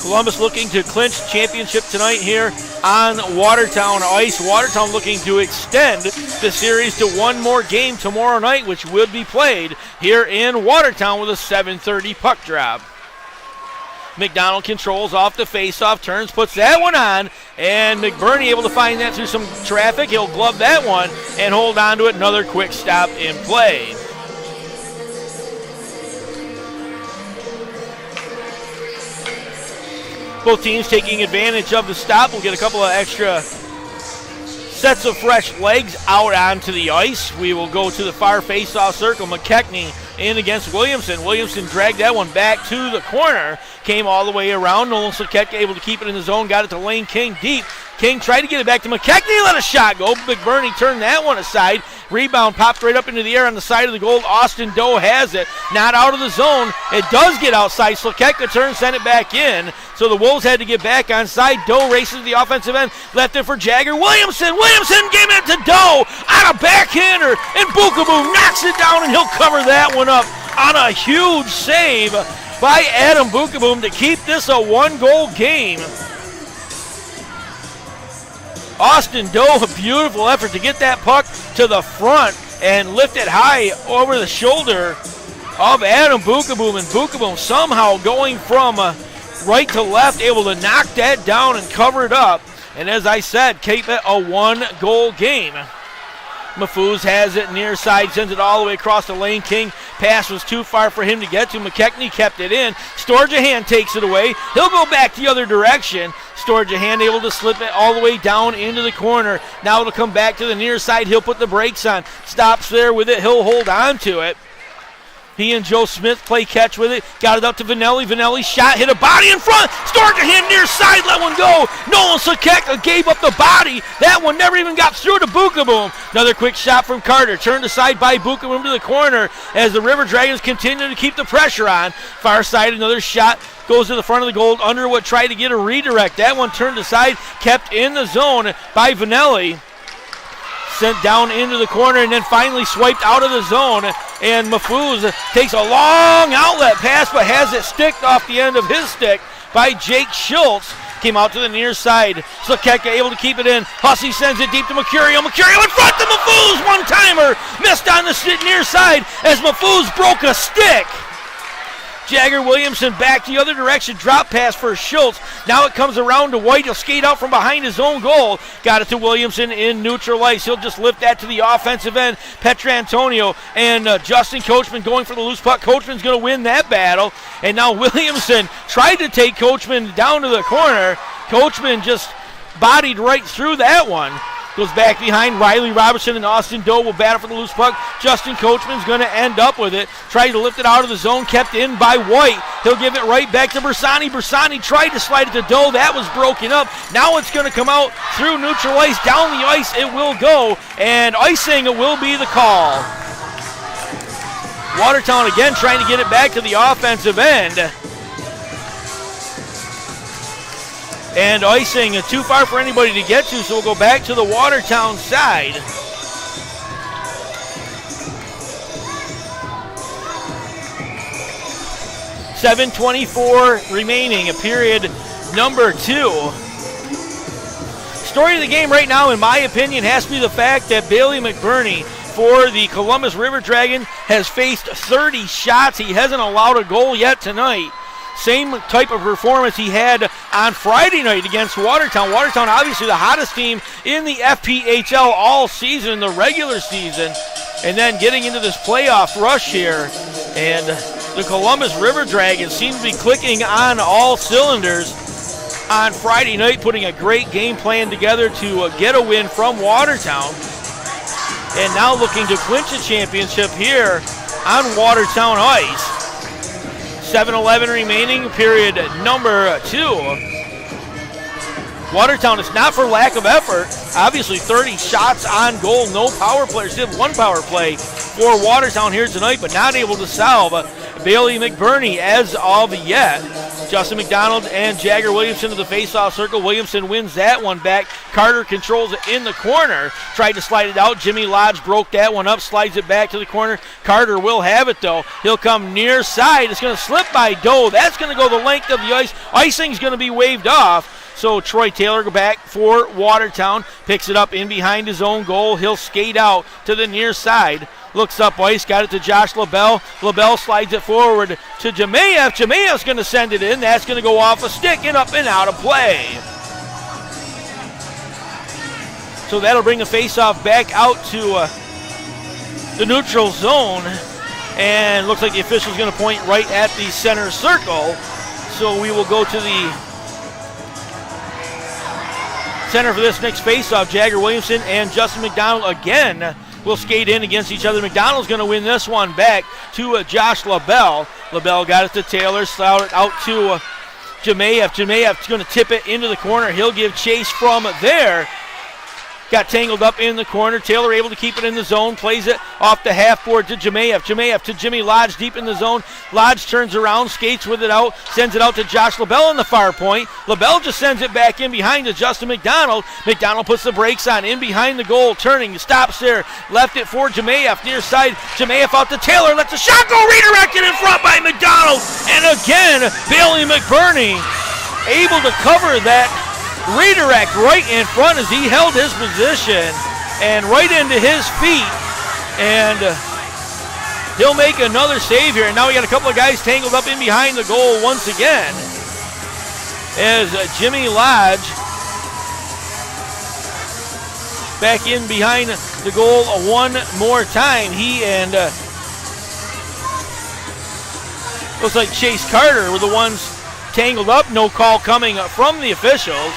Columbus looking to clinch championship tonight here on Watertown ice. Watertown looking to extend the series to one more game tomorrow night, which will be played here in Watertown with a 7:30 puck drop. McDonald controls off the face-off, turns, puts that one on, and McBurney able to find that through some traffic. He'll glove that one and hold on to it. Another quick stop in play. Both teams taking advantage of the stop. We'll get a couple of extra sets of fresh legs out onto the ice. We will go to the far face-off circle. McKechnie in against Williamson. Williamson dragged that one back to the corner. Came all the way around. Nolan Saketka able to keep it in the zone. Got it to Lane King deep. King tried to get it back to McKechnie. Let a shot go. McBurney turned that one aside. Rebound popped right up into the air on the side of the goal. Austin Doe has it. Not out of the zone. It does get outside. Saketka turns, sent it back in. So the Wolves had to get back on side. Doe races to the offensive end. Left it for Jagger. Williamson gave it to Doe on a backhander. And Bookaboo knocks it down, and he'll cover that one up on a huge save by Adam Bookaboo to keep this a one-goal game. Austin Doe, a beautiful effort to get that puck to the front and lift it high over the shoulder of Adam Bookaboo. And Bookaboo somehow going from right to left, able to knock that down and cover it up. And as I said, keep it a one-goal game. Mahfouz has it near side, sends it all the way across to Lane King. Pass was too far for him to get to. McKechnie kept it in. Storjahan takes it away. He'll go back the other direction. Storjahan able to slip it all the way down into the corner. Now it'll come back to the near side. He'll put the brakes on. Stops there with it. He'll hold on to it. He and Joe Smith play catch with it. Got it up to Vanelli. Vanelli shot, hit a body in front. Storjahan near side, let one go. Nolan Saketka gave up the body. That one never even got through to Bookaboo. Another quick shot from Carter. Turned aside by Bookaboo to the corner as the River Dragons continue to keep the pressure on. Far side, another shot. Goes to the front of the goal. Underwood tried to get a redirect. That one turned aside, kept in the zone by Vanelli. Sent down into the corner and then finally swiped out of the zone. And Mahfouz takes a long outlet pass but has it sticked off the end of his stick by Jake Schultz. Came out to the near side. Saketka able to keep it in. Hussey sends it deep to Mercurio. Mercurio in front to Mahfouz. One-timer. Missed on the near side as Mahfouz broke a stick. Jagger Williamson back the other direction. Drop pass for Schultz. Now it comes around to White. He'll skate out from behind his own goal. Got it to Williamson in neutral ice. He'll just lift that to the offensive end. Petrantonio and Justin Coachman going for the loose puck. Coachman's going to win that battle. And now Williamson tried to take Coachman down to the corner. Coachman just bodied right through that one. Goes back behind. Riley Robertson and Austin Doe will battle for the loose puck. Justin Coachman's going to end up with it. Tried to lift it out of the zone. Kept in by White. He'll give it right back to Bersani. Bersani tried to slide it to Doe. That was broken up. Now it's going to come out through neutral ice. Down the ice it will go. And icing will be the call. Watertown again trying to get it back to the offensive end. And icing too far for anybody to get to, so we'll go back to the Watertown side. .7:24 remaining, a period number 2. Story of the game right now, in my opinion, has to be the fact that Bailey McBurney for the Columbus River Dragon has faced 30 shots. He hasn't allowed a goal yet tonight. Same type of performance he had on Friday night against Watertown. Watertown, obviously the hottest team in the FPHL all season, the regular season, and then getting into this playoff rush here. And the Columbus River Dragons seem to be clicking on all cylinders on Friday night, putting a great game plan together to get a win from Watertown. And now looking to clinch a championship here on Watertown ice. 7:11 remaining, period number 2. Watertown is not for lack of effort. Obviously 30 shots on goal, no power play. Did one power play for Watertown here tonight, but not able to solve Bailey McBurney as of yet. Justin McDonald and Jagger Williamson to the face-off circle. Williamson wins that one back. Carter controls it in the corner. Tried to slide it out. Jimmy Lodge broke that one up, slides it back to the corner. Carter will have it, though. He'll come near side. It's going to slip by Doe. That's going to go the length of the ice. Icing's going to be waved off. So Troy Taylor go back for Watertown. Picks it up in behind his own goal. He'll skate out to the near side. Looks up ice, got it to Josh LaBelle. LaBelle slides it forward to Jemayev. Jemaev's going to send it in. That's going to go off a stick and up and out of play. So that'll bring the faceoff back out to the neutral zone. And looks like the official's going to point right at the center circle. So we will go to the center for this next faceoff. Jagger Williamson and Justin McDonald again will skate in against each other. McDonald's going to win this one back to Josh LaBelle. LaBelle got it to Taylor, slid it out to Jemayev. Jemaev's going to tip it into the corner. He'll give chase from there. Got tangled up in the corner. Taylor able to keep it in the zone. Plays it off the half board to Jemayev. Jemayev to Jimmy Lodge deep in the zone. Lodge turns around, skates with it out, sends it out to Josh LaBelle on the far point. LaBelle just sends it back in behind to Justin McDonald. McDonald puts the brakes on in behind the goal, turning, stops there, left it for Jemayev. Near side, Jemayev out to Taylor, lets the shot go, redirected in front by McDonald. And again, Bailey McBurney able to cover that redirect right in front as he held his position and right into his feet, and he'll make another save here. And now we got a couple of guys tangled up in behind the goal once again as Jimmy Lodge back in behind the goal one more time. He and looks like Chase Carter were the ones tangled up. No call coming from the officials.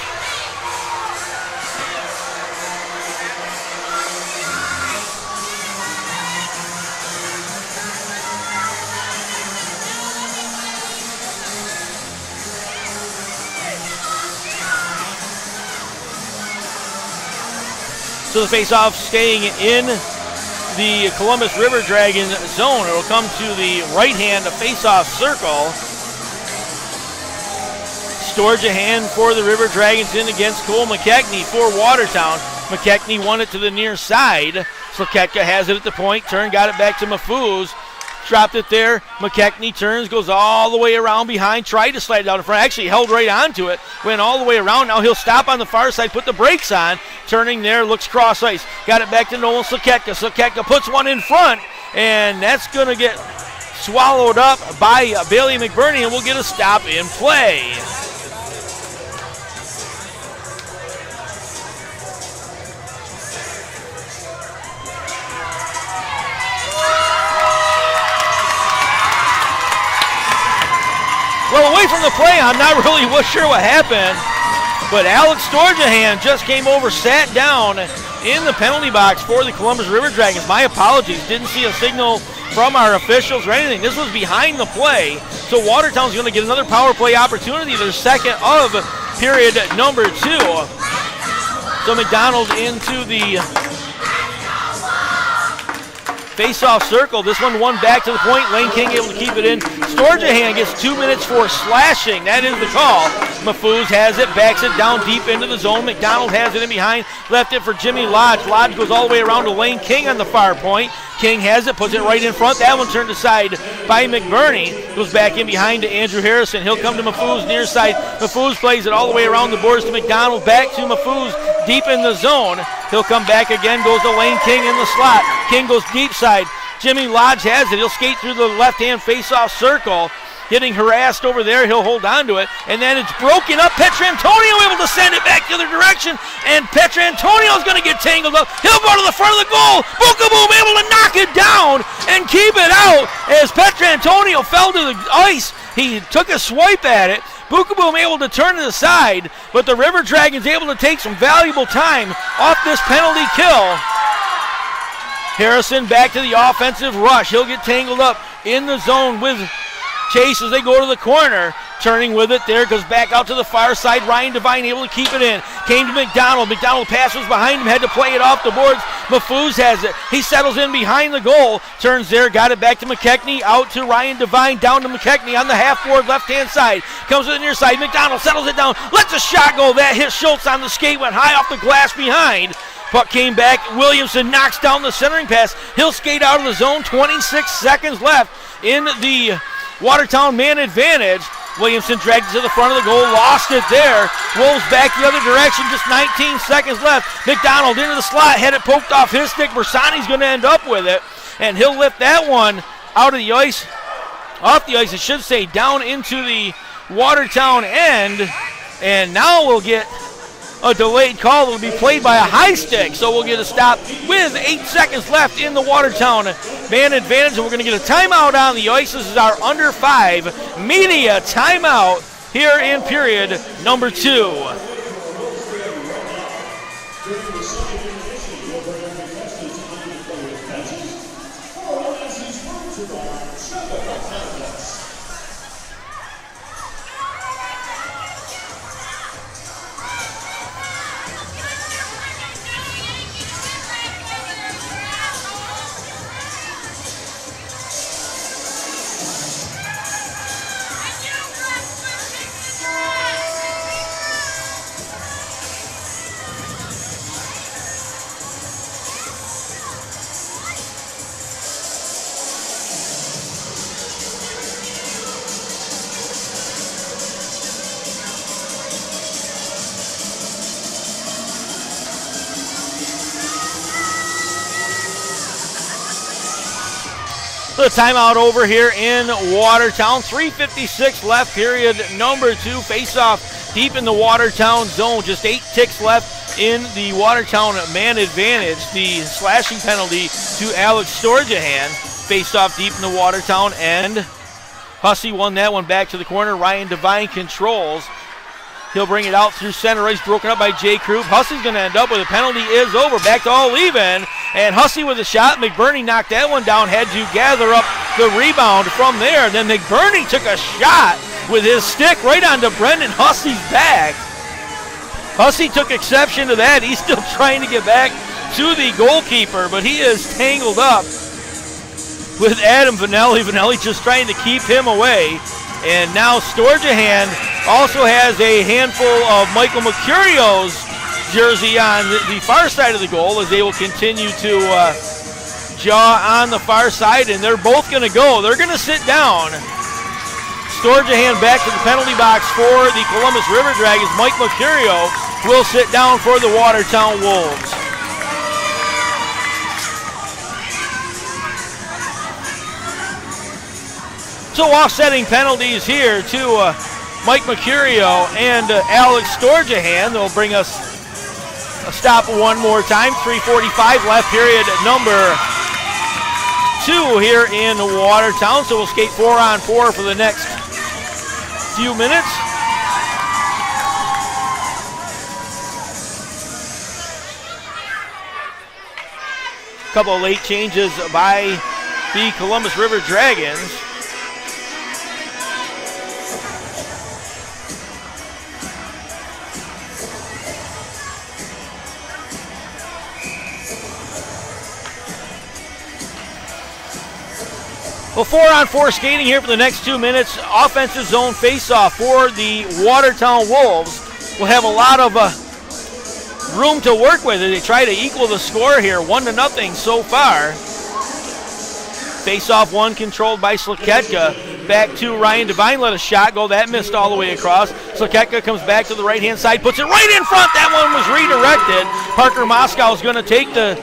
So the face-off staying in the Columbus RiverDragons zone. It will come to the right-hand face-off circle. Storage a hand for the RiverDragons in against Cole McKechnie for Watertown. McKechnie won it to the near side. Slakeka has it at the point. Turn, got it back to Mafuz. Dropped it there. McKechnie turns, goes all the way around behind. Tried to slide it out in front. Actually held right onto it. Went all the way around. Now he'll stop on the far side, put the brakes on. Turning there, looks cross ice. Got it back to Nolan Slakeka. Slakeka puts one in front, and that's going to get swallowed up by Bailey McBurney, and we'll get a stop in play. Well, away from the play, I'm not really sure what happened, but Alex Storjahan just came over, sat down in the penalty box for the Columbus RiverDragons. My apologies, didn't see a signal from our officials or anything. This was behind the play, so Watertown's going to get another power play opportunity, their second of period number 2. So McDonald into the face-off circle. This one back to the point. Lane King able to keep it in. Storjahan gets 2 minutes for slashing. That is the call. Mafuz has it, backs it down deep into the zone. McDonald has it in behind. Left it for Jimmy Lodge. Lodge goes all the way around to Lane King on the far point. King has it, puts it right in front. That one turned aside by McBurney. Goes back in behind to Andrew Harrison. He'll come to Mafuz near side. Mafuz plays it all the way around the boards to McDonald. Back to Mafuz deep in the zone. He'll come back again, goes to Lane King in the slot. King goes deep side. Jimmy Lodge has it. He'll skate through the left-hand face-off circle. Getting harassed over there. He'll hold on to it. And then it's broken up. Petrantonio able to send it back the other direction. And Petrantonio's going to get tangled up. He'll go to the front of the goal. Bukaboom able to knock it down and keep it out as Petrantonio fell to the ice. He took a swipe at it. Bukaboom able to turn to the side. But the RiverDragons able to take some valuable time off this penalty kill. Harrison back to the offensive rush. He'll get tangled up in the zone with Chase as they go to the corner. Turning with it there, goes back out to the far side. Ryan Devine able to keep it in. Came to McDonald. McDonald passes behind him, had to play it off the boards Mafuz has it. He settles in behind the goal. Turns there, got it back to McKechnie. Out to Ryan Devine, down to McKechnie on the half-board left-hand side. Comes to the near side. McDonald settles it down. Lets a shot go. That hit Schultz on the skate. Went high off the glass behind. Puck came back. Williamson knocks down the centering pass. He'll skate out of the zone. 26 seconds left in the Watertown man advantage. Williamson dragged it to the front of the goal, lost it there. Wolves back the other direction, just 19 seconds left. McDonald into the slot, had it poked off his stick. Bersani's going to end up with it, and he'll lift that one out of the ice, off the ice, I should say, down into the Watertown end. And now we'll get a delayed call that will be played by a high stick. So we'll get a stop with 8 seconds left in the Watertown man advantage. And we're going to get a timeout on the ice. This is our under 5 media timeout here in period number 2. The timeout over here in Watertown. 3:56 left, period number 2. Face-off deep in the Watertown zone. Just 8 ticks left in the Watertown man advantage. The slashing penalty to Alex Storjahan. Face-off deep in the Watertown end. Hussey won that one back to the corner. Ryan Devine controls. He'll bring it out through center ice, broken up by Jay Krupp. Hussey's going to end up with a penalty is over. Back to all even. And Hussey with a shot. McBurney knocked that one down. Had to gather up the rebound from there. Then McBurney took a shot with his stick right onto Brendan Hussey's back. Hussey took exception to that. He's still trying to get back to the goalkeeper, but he is tangled up with Adam Vanelli. Vanelli just trying to keep him away. And now Storjahan also has a handful of Michael Mercurio's jersey on the far side of the goal as they will continue to jaw on the far side, and they're both going to go. They're going to sit down. Storjahan back to the penalty box for the Columbus RiverDragons. Mike Mercurio will sit down for the Watertown Wolves. So offsetting penalties here to Mike Mercurio and Alex Storjahan. They'll bring us a stop one more time. 3:45 left, period number 2 here in Watertown. So we'll skate 4-on-4 for the next few minutes. A couple of late changes by the Columbus RiverDragons. Well, 4-on-4 skating here for the next 2 minutes. Offensive zone face-off for the Watertown Wolves. Will have a lot of room to work with as they try to equal the score here. 1-0 so far. Face-off one controlled by Slaketka. Back to Ryan Devine. Let a shot go. That missed all the way across. Slaketka comes back to the right-hand side. Puts it right in front. That one was redirected. Parker Moscow is going to take the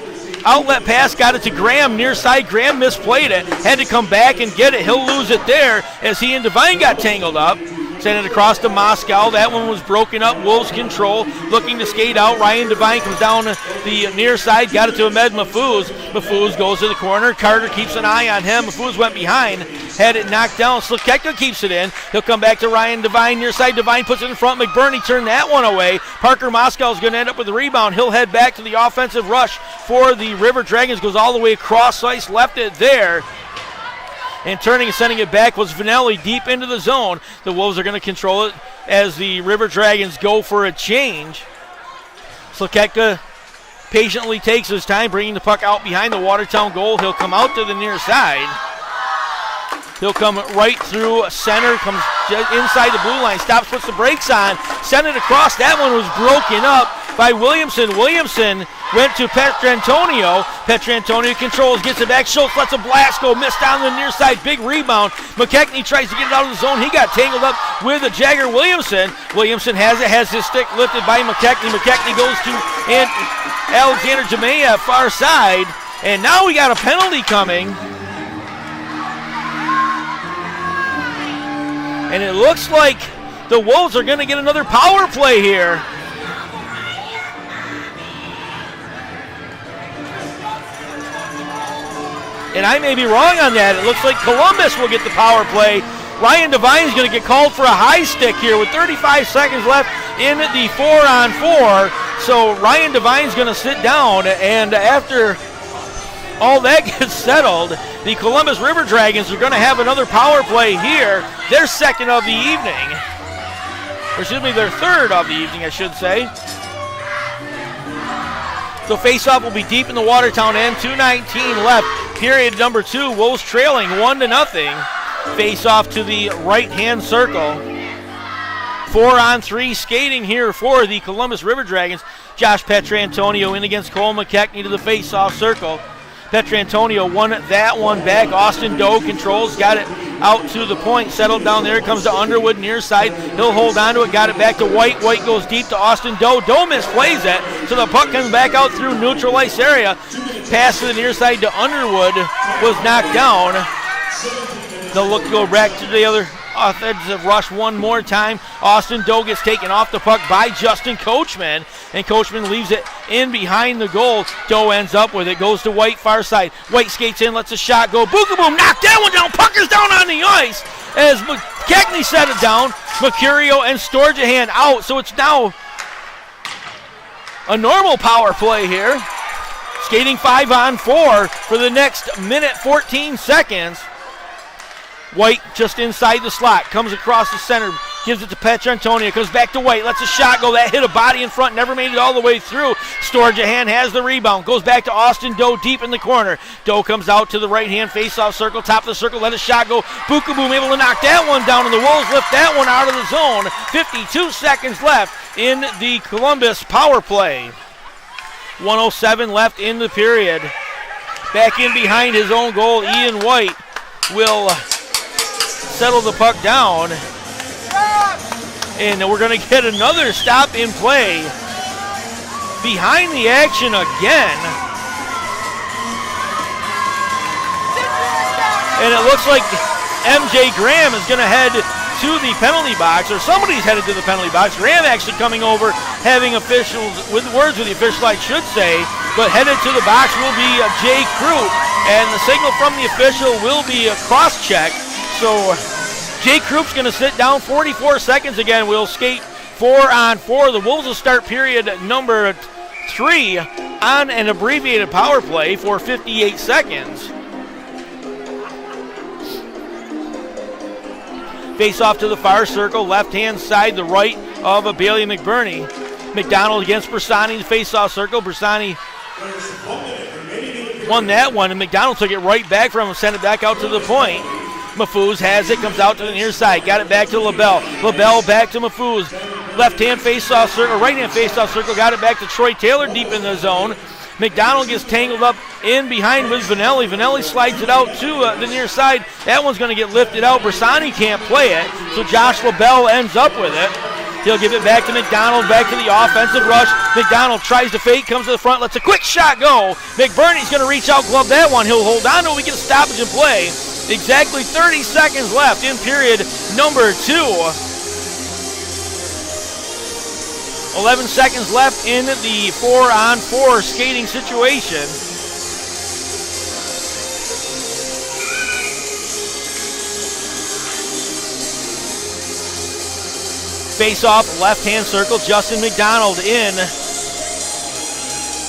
outlet pass, got it to Graham near side. Graham misplayed it, had to come back and get it. He'll lose it there as he and Devine got tangled up. Sent it across to Moscow. That one was broken up. Wolves control, looking to skate out. Ryan Devine comes down the near side, got it to Ahmed Mafuz. Mafuz goes to the corner. Carter keeps an eye on him. Mafuz went behind, had it knocked down. Slaketka keeps it in. He'll come back to Ryan Devine near side. Devine puts it in front. McBurney turned that one away. Parker Moscow is going to end up with the rebound. He'll head back to the offensive rush for the RiverDragons. Goes all the way across ice, left it there. And turning and sending it back was Vanelli deep into the zone. The Wolves are going to control it as the RiverDragons go for a change. Slaketka patiently takes his time, bringing the puck out behind the Watertown goal. He'll come out to the near side. He'll come right through center, comes inside the blue line, stops, puts the brakes on, send it across. That one was broken up by Williamson. Williamson went to Petrantonio. Petrantonio controls, gets it back. Schultz lets a blast go, missed down the near side. Big rebound. McKechnie tries to get it out of the zone. He got tangled up with a Jagger Williamson. Williamson has it, has his stick lifted by McKechnie. McKechnie goes to Alexander Jamea, far side. And now we got a penalty coming. And it looks like the Wolves are going to get another power play here. And I may be wrong on that. It looks like Columbus will get the power play. Ryan Devine's going to get called for a high stick here with 35 seconds left in the 4-on-4. So Ryan Devine's going to sit down, and after all that gets settled, the Columbus RiverDragons are going to have another power play here, their second of the evening. Or excuse me, their third of the evening, I should say. So face-off will be deep in the Watertown end. 2:19 left. Period number 2. Wolves trailing 1-0. Face-off to the right-hand circle. 4-on-3 skating here for the Columbus RiverDragons. Josh Petrantonio in against Cole McKechnie to the face-off circle. Petrantonio won that one back. Austin Doe controls, got it out to the point, settled down there. Comes to Underwood near side. He'll hold on to it, got it back to White. White goes deep to Austin Doe. Doe misplays it, so the puck comes back out through neutral ice area. Pass to the near side to Underwood was knocked down. They'll look to go back to the other offensive rush one more time. Austin Doe gets taken off the puck by Justin Coachman, and Coachman leaves it in behind the goal. Doe ends up with it, goes to White, far side. White skates in, lets a shot go. Bookaboom, knock that one down. Puck is down on the ice as McKechnie set it down. Mercurio and Storjahan out, so it's now a normal power play here. Skating 5-on-4 for the next minute 14 seconds. White just inside the slot, comes across the center, gives it to Petrantonio, comes back to White, lets a shot go. That hit a body in front, never made it all the way through. Storjahan has the rebound, goes back to Austin Doe deep in the corner. Doe comes out to the right-hand face-off circle, top of the circle, let a shot go. Bookaboom able to knock that one down, and the Wolves lift that one out of the zone. 52 seconds left in the Columbus power play. 1:07 left in the period. Back in behind his own goal, Ian White will settle the puck down, and we're going to get another stop in play behind the action again, and it looks like MJ Graham is going to head to the penalty box, or somebody's headed to the penalty box. Graham actually coming over, having officials with words with the official, I should say, but headed to the box will be Jay Krupp, and the signal from the official will be a cross-check. So Jay Krupp's going to sit down. 44 seconds again. We'll skate 4-on-4. The Wolves will start period number 3 on an abbreviated power play for 58 seconds. Face off to the far circle, left-hand side, the right of Bailey McBurney. McDonald against Bersani, the face-off circle. Bersani won that one, and McDonald took it right back from him, sent it back out to the point. Mafuz has it, comes out to the near side, got it back to LaBelle. LaBelle back to Mafuz. Left-hand face-off circle, right-hand face-off circle, got it back to Troy Taylor deep in the zone. McDonald gets tangled up in behind with Vanelli. Vanelli slides it out to the near side. That one's going to get lifted out. Bersani can't play it, so Josh LaBelle ends up with it. He'll give it back to McDonald, back to the offensive rush. McDonald tries to fake, comes to the front, lets a quick shot go. McBurney's going to reach out, glove that one. He'll hold on to it. We get a stoppage in play. Exactly 30 seconds left in period number 2. 11 seconds left in the 4-on-4 skating situation. Face-off, left-hand circle, Justin McDonald in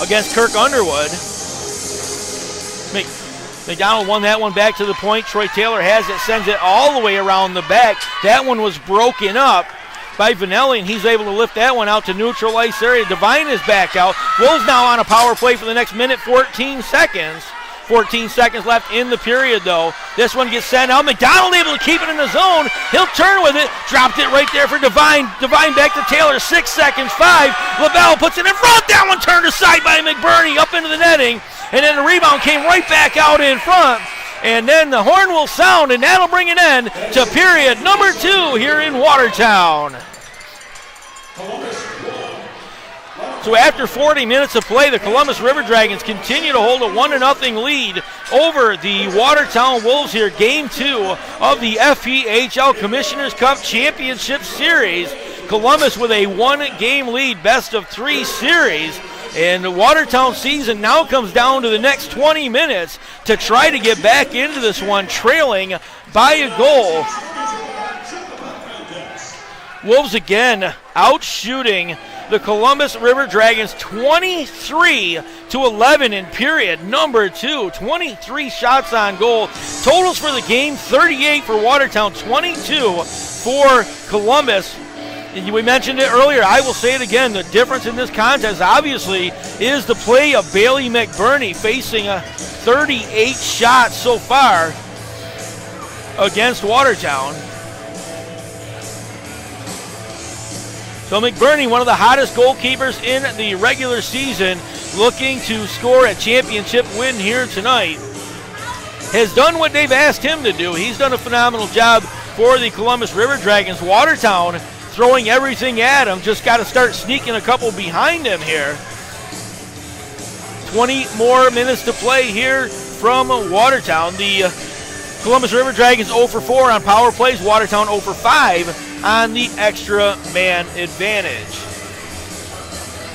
against Kirk Underwood. McDonald won that one back to the point. Troy Taylor has it, sends it all the way around the back. That one was broken up by Vanelli, and he's able to lift that one out to neutral ice area. Devine is back out. Wolves now on a power play for the next minute, 14 seconds. 14 seconds left in the period, though. This one gets sent out. McDonald able to keep it in the zone. He'll turn with it. Dropped it right there for Devine. Devine back to Taylor. 6 seconds. 5. LaBelle puts it in front. That one turned aside by McBurney up into the netting. And then the rebound came right back out in front. And then the horn will sound, and that'll bring an end to period number 2 here in Watertown. So after 40 minutes of play, the Columbus RiverDragons continue to hold a 1-0 lead over the Watertown Wolves here. Game 2 of the FPHL Commissioners Cup Championship Series. Columbus with a 1-game lead, best of 3 series. And the Watertown season now comes down to the next 20 minutes to try to get back into this one, trailing by a goal. Wolves again out shooting the Columbus RiverDragons 23-11 in period number 2. 23 shots on goal. Totals for the game, 38 for Watertown, 22 for Columbus. We mentioned it earlier. I will say it again. The difference in this contest, obviously, is the play of Bailey McBurney, facing a 38 shots so far against Watertown. So McBurney, one of the hottest goalkeepers in the regular season, looking to score a championship win here tonight, has done what they've asked him to do. He's done a phenomenal job for the Columbus RiverDragons. Watertown throwing everything at him, just got to start sneaking a couple behind him here. 20 more minutes to play here from Watertown. The Columbus RiverDragons 0 for 4 on power plays. Watertown 0 for 5 on the extra man advantage.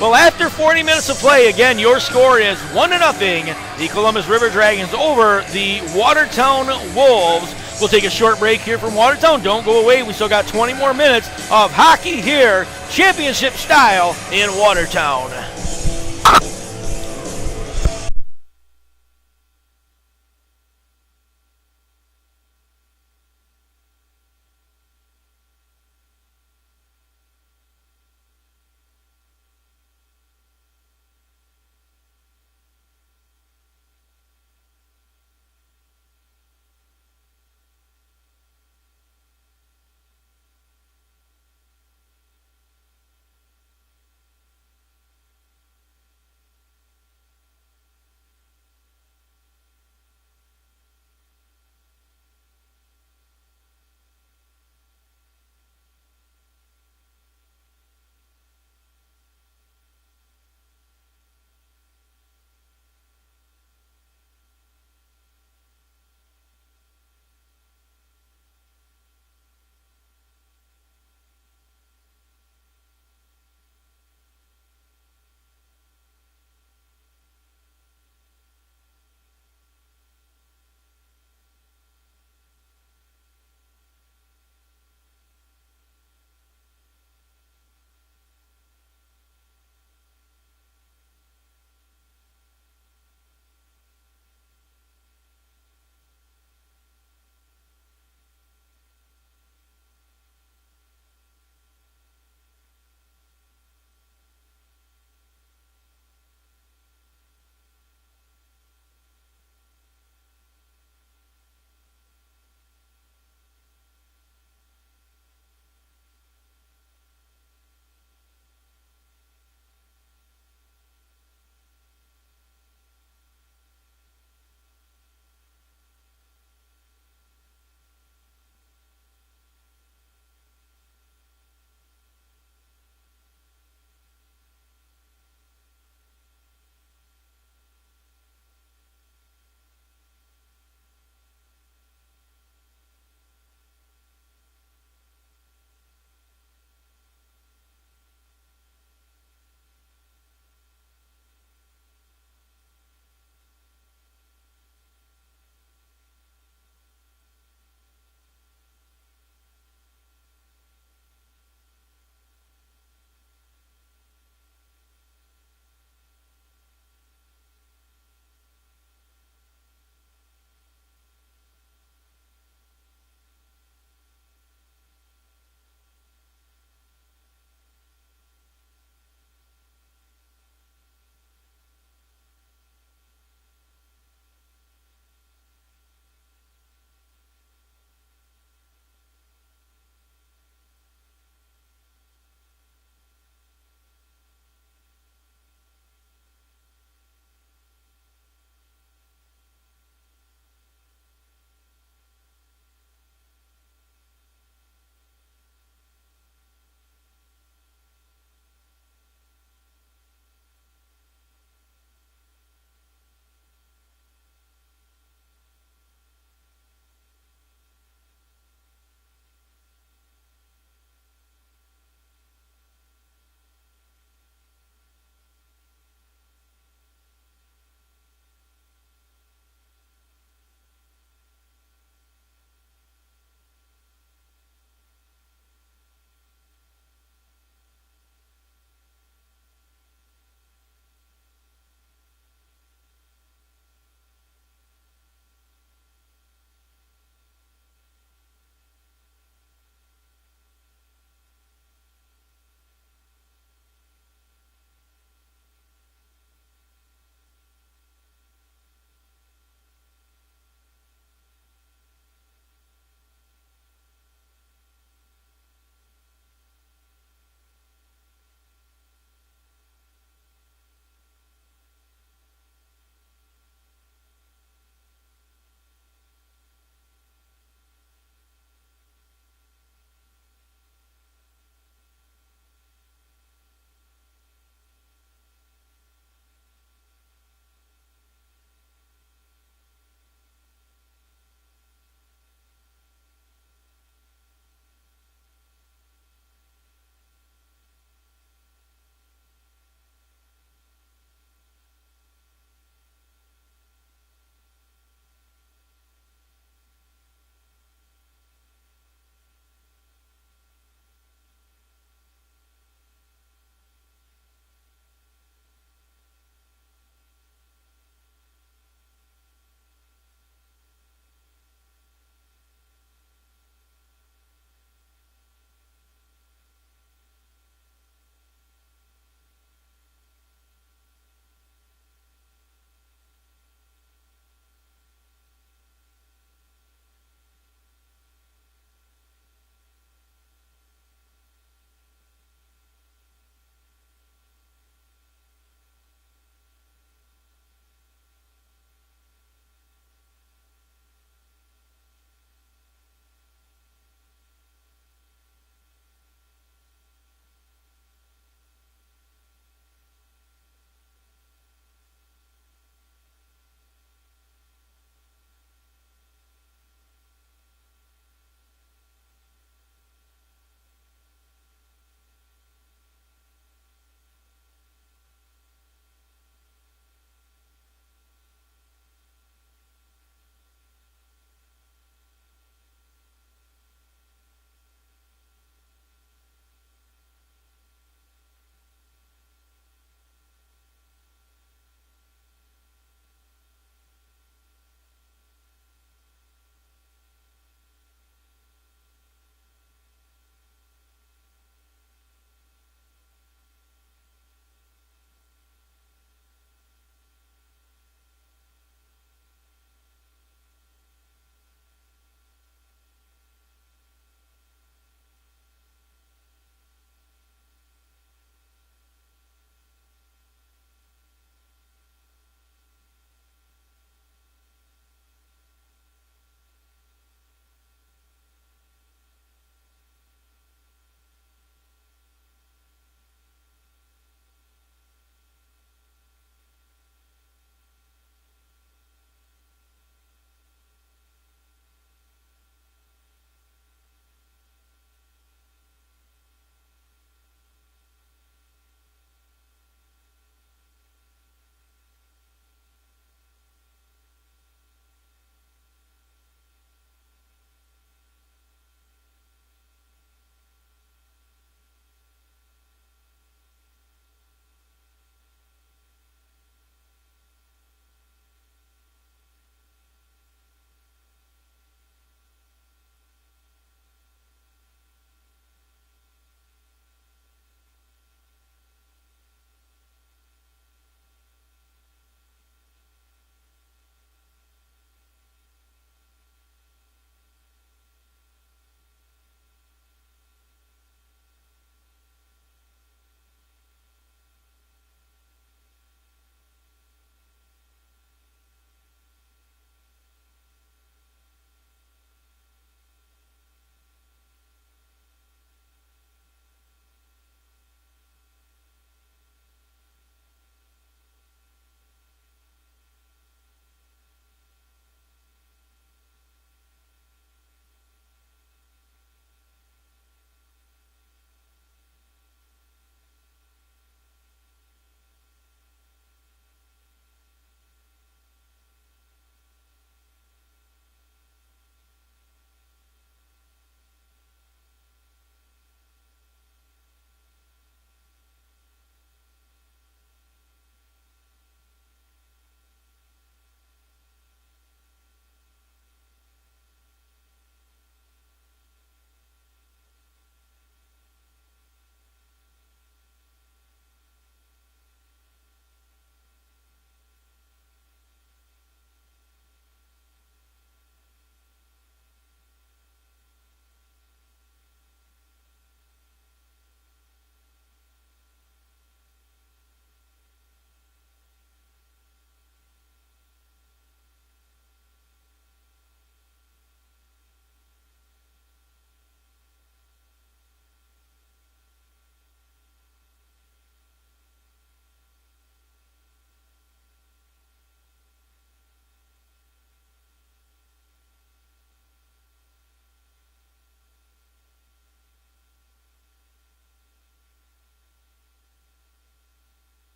Well, after 40 minutes of play, again, your score is 1-0. The Columbus RiverDragons over the Watertown Wolves. We'll take a short break here from Watertown. Don't go away. We still got 20 more minutes of hockey here, championship style in Watertown.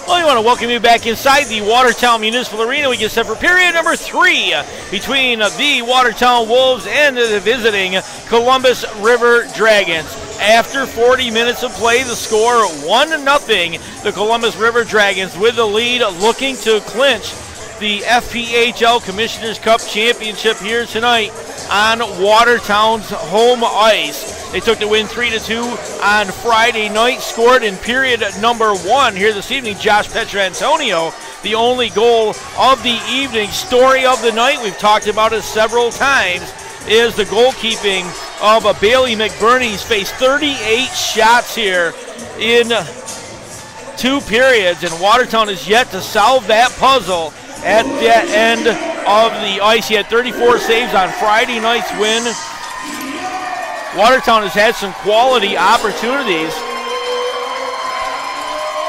Well, we want to welcome you back inside the Watertown Municipal Arena. We get set for period number 3 between the Watertown Wolves and the visiting Columbus River Dragons. After 40 minutes of play, the score 1-0. The Columbus River Dragons with the lead, looking to clinch the FPHL Commissioners Cup Championship here tonight on Watertown's home ice. They took the win 3-2 on Friday night, scored in period number 1 here this evening. Josh Petrantonio, the only goal of the evening. Story of the night, we've talked about it several times, is the goalkeeping of Bailey McBurney. He's faced 38 shots here in 2 periods, and Watertown is yet to solve that puzzle at the end of the ice. He had 34 saves on Friday night's win. Watertown has had some quality opportunities.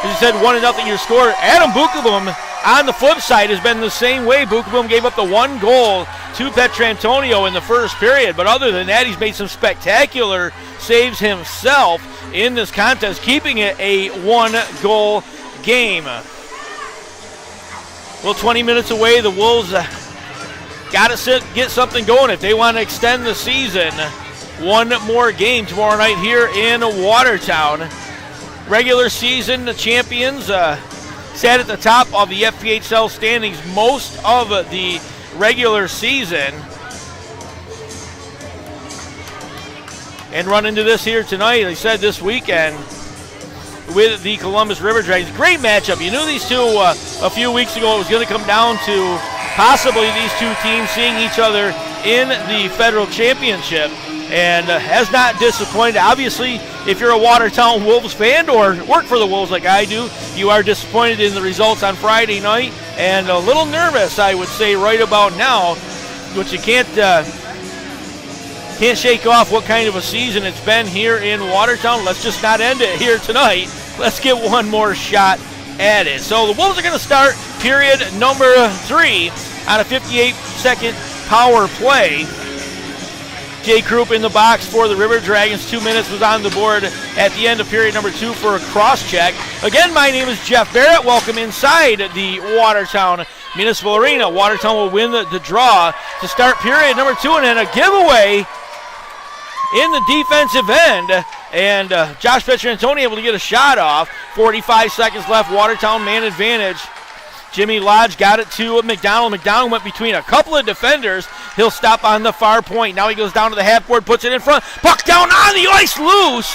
As you said, 1-0 your score. Adam Bukaboom on the flip side has been the same way. Bukaboom gave up the 1 goal to Petrantonio in the first period, but other than that, he's made some spectacular saves himself in this contest, keeping it a 1-goal game. Well, 20 minutes away, the Wolves got to get something going if they want to extend the season. 1 more game tomorrow night here in Watertown. Regular season champions sat at the top of the FPHL standings most of the regular season. And run into this here tonight, they said this weekend, with the Columbus River Dragons. Great matchup. You knew these two a few weeks ago. It was going to come down to possibly these two teams seeing each other in the federal championship, and has not disappointed. Obviously, if you're a Watertown Wolves fan or work for the Wolves like I do, you are disappointed in the results on Friday night and a little nervous, I would say, right about now. But you can't shake off what kind of a season it's been here in Watertown. Let's just not end it here tonight. Let's get one more shot at it. So the Wolves are going to start period number 3 on a 58-second power play. Jay Krupp in the box for the River Dragons. 2 minutes was on the board at the end of period number 2 for a cross-check. Again, my name is Jeff Barrett. Welcome inside the Watertown Municipal Arena. Watertown will win the draw to start period number 2, and then a giveaway in the defensive end, and Josh Petrantonio able to get a shot off. 45 seconds left, Watertown man advantage. Jimmy Lodge got it to McDonald. McDonald went between a couple of defenders. He'll stop on the far point. Now he goes down to the half board, puts it in front. Puck down on the ice, loose.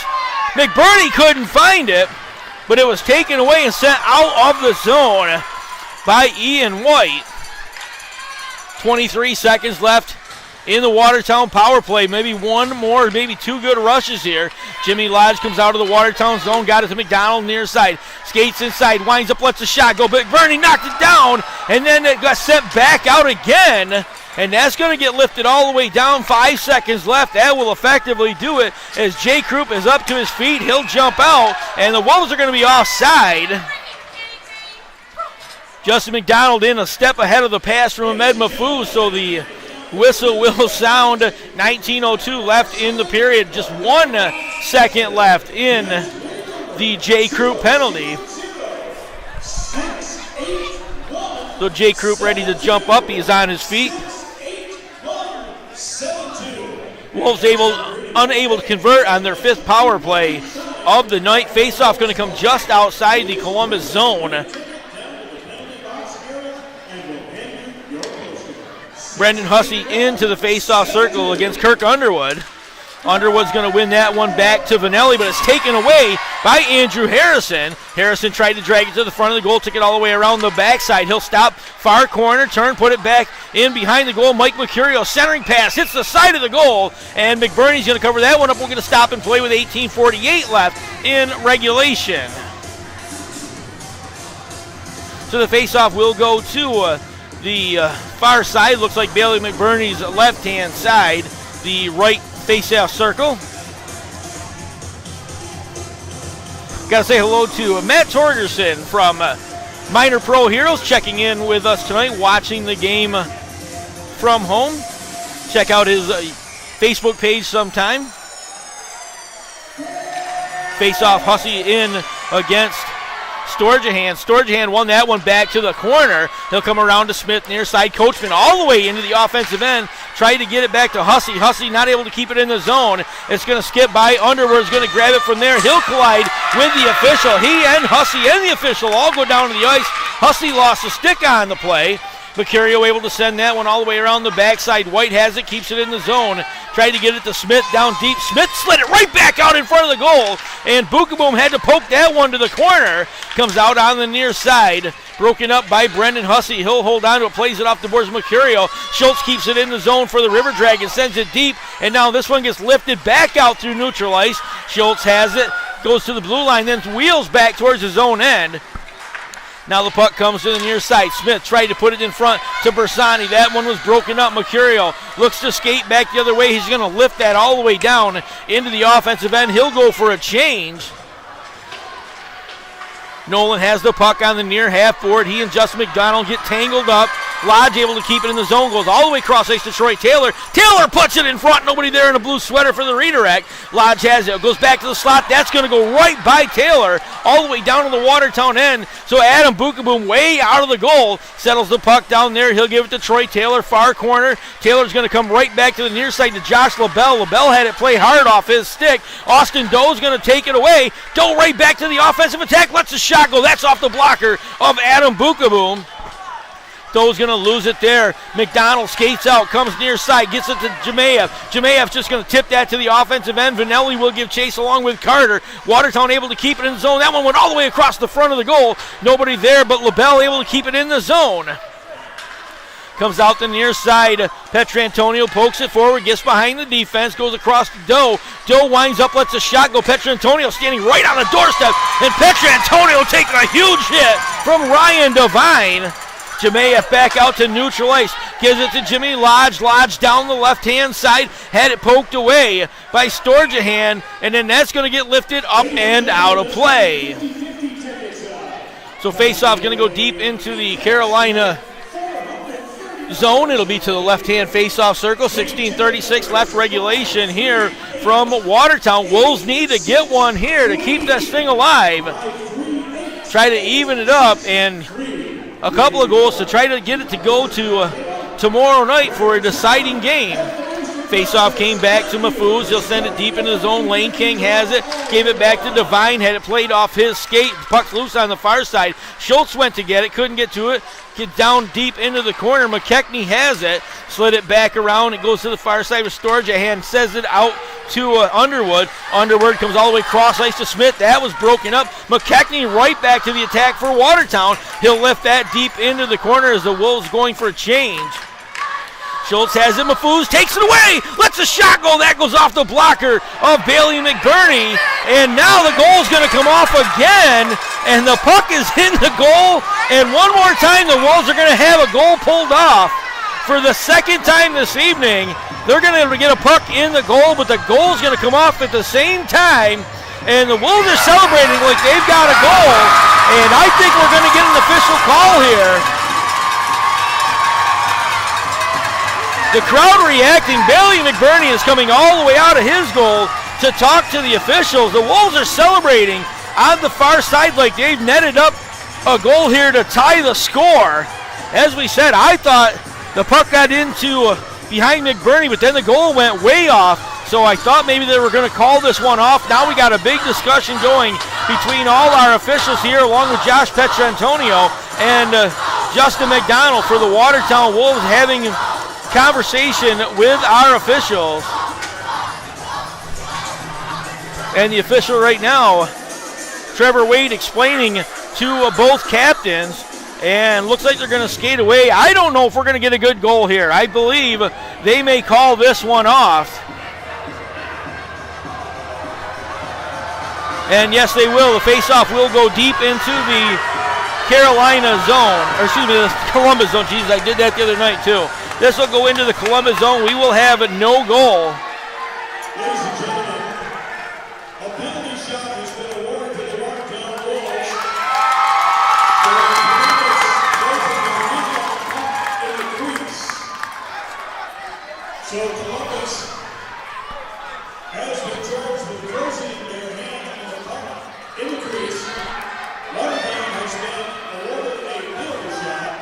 McBurney couldn't find it, but it was taken away and sent out of the zone by Ian White. 23 seconds left in the Watertown power play. Maybe one more, maybe 2 good rushes here. Jimmy Lodge comes out of the Watertown zone, got it to McDonald near side. Skates inside, winds up, lets a shot go. But Bernie knocked it down, and then it got sent back out again. And that's going to get lifted all the way down. 5 seconds left. That will effectively do it as Jay Krupp is up to his feet. He'll jump out, and the Wolves are going to be offside. Justin McDonald in a step ahead of the pass from Ahmed Mahfouz, so the whistle will sound. 19:02 left in the period. Just 1 second left in the Jay Krupp penalty. So Jay Krupp ready to jump up. He's on his feet. Wolves unable to convert on their 5th power play of the night. Face-off going to come just outside the Columbus zone. Brendan Hussey into the face-off circle against Kirk Underwood. Underwood's going to win that one back to Vanelli, but it's taken away by Andrew Harrison. Harrison tried to drag it to the front of the goal, took it all the way around the backside. He'll stop, far corner, turn, put it back in behind the goal. Mike Mercurio, centering pass, hits the side of the goal, and McBurney's going to cover that one up. We're going to stop and play with 18:48 left in regulation. So the face-off will go to the far side. Looks like Bailey McBurney's left-hand side, the right face-off circle. Got to say hello to Matt Torgerson from Minor Pro Heroes, checking in with us tonight, watching the game from home. Check out his Facebook page sometime. Face-off, Hussey in against Storjahan won that one back to the corner. He'll come around to Smith, near side. Coachman all the way into the offensive end. Tried to get it back to Hussey. Hussey not able to keep it in the zone. It's going to skip by. Underwood's going to grab it from there. He'll collide with the official. He and Hussey and the official all go down to the ice. Hussey lost a stick on the play. Mercurio able to send that one all the way around the backside. White has it, keeps it in the zone. Tried to get it to Smith down deep. Smith slid it right back out in front of the goal, and Bookaboom had to poke that one to the corner. Comes out on the near side. Broken up by Brendan Hussey. He'll hold on to it, plays it off the boards of Mercurio. Schultz keeps it in the zone for the River Dragons, sends it deep, and now this one gets lifted back out through neutral ice. Schultz has it, goes to the blue line, then wheels back towards his own end. Now the puck comes to the near side. Smith tried to put it in front to Bersani. That one was broken up. Mercurio looks to skate back the other way. He's going to lift that all the way down into the offensive end. He'll go for a change. Nolan has the puck on the near half board. He and Justin McDonald get tangled up. Lodge able to keep it in the zone, goes all the way across ice to Troy Taylor. Taylor puts it in front, nobody there in a blue sweater for the redirect. Lodge has it, goes back to the slot. That's going to go right by Taylor, all the way down to the Watertown end. So Adam Bookaboom way out of the goal, settles the puck down there. He'll give it to Troy Taylor, far corner. Taylor's going to come right back to the near side to Josh LaBelle. LaBelle had it play hard off his stick. Austin Doe's going to take it away. Doe right back to the offensive attack, lets the shot go. That's off the blocker of Adam Bookaboom. Doe's going to lose it there. McDonald skates out, comes near side, gets it to Jemayev. Jemaev's just going to tip that to the offensive end. Vanelli will give chase along with Carter. Watertown able to keep it in the zone. That one went all the way across the front of the goal. Nobody there, but LaBelle able to keep it in the zone. Comes out the near side. Petrantonio pokes it forward, gets behind the defense, goes across to Doe. Doe winds up, lets a shot go. Petrantonio standing right on the doorstep, and Petrantonio taking a huge hit from Ryan Devine. Jemayev back out to neutral ice. Gives it to Jimmy Lodge. Lodge down the left-hand side. Had it poked away by Storjahan. And then that's going to get lifted up and out of play. So face-off going to go deep into the Carolina zone. It'll be to the left-hand face-off circle. 16:36 left regulation here from Watertown. Wolves need to get one here to keep this thing alive. Try to even it up, and a couple of goals to try to get it to go to tomorrow night for a deciding game. Faceoff came back to Mahfouz. He'll send it deep into his own lane. King has it. Gave it back to Devine. Had it played off his skate. Puck's loose on the far side. Schultz went to get it. Couldn't get to it. Get down deep into the corner. McKechnie has it. Slid it back around. It goes to the far side with Storjahan. Says it out to Underwood. Underwood comes all the way cross ice to Smith. That was broken up. McKechnie right back to the attack for Watertown. He'll lift that deep into the corner as the Wolves going for a change. Schultz has it. Mahfouz takes it away. Lets a shot go. That goes off the blocker of Bailey McBurney. And now the goal's going to come off again. And the puck is in the goal. And one more time the Wolves are going to have a goal pulled off. For the second time this evening, they're going to get a puck in the goal, but the goal's going to come off at the same time. And the Wolves are celebrating like they've got a goal. And I think we're going to get an official call here. The crowd reacting. Bailey McBurney is coming all the way out of his goal to talk to the officials. The Wolves are celebrating on the far side like they've netted up a goal here to tie the score. As we said, I thought the puck got into behind McBurney, but then the goal went way off. So I thought maybe they were going to call this one off. Now we got a big discussion going between all our officials here, along with Josh Petrantonio and Justin McDonald for the Watertown Wolves, having conversation with our officials. And the official right now, Trevor Wade, explaining to both captains, and looks like they're going to skate away. I don't know if we're going to get a good goal here. I believe they may call this one off. And yes, they will. The face-off will go deep into the Carolina zone, or excuse me, the Columbus zone. Jesus, I did that the other night too. This will go into the Columbus zone. We will have a no goal. Ladies and gentlemen, a penalty shot has been awarded to the Watertown Wolves. In the crease. So Columbus has been charged with closing their hand in the puck in the crease. Watertown been awarded a penalty shot.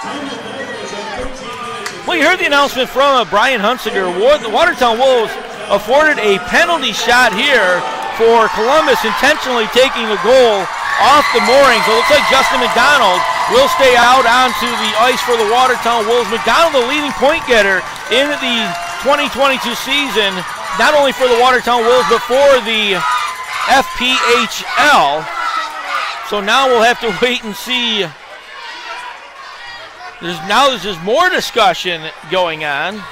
Time of beverage at 13 minutes. Well, you heard the announcement from Brian Hunsinger. The Watertown Wolves afforded a penalty shot here for Columbus intentionally taking the goal off the moorings. It looks like Justin McDonald will stay out onto the ice for the Watertown Wolves. McDonald, the leading point getter in the 2022 season, not only for the Watertown Wolves, but for the FPHL. So now we'll have to wait and see. There's more discussion going on.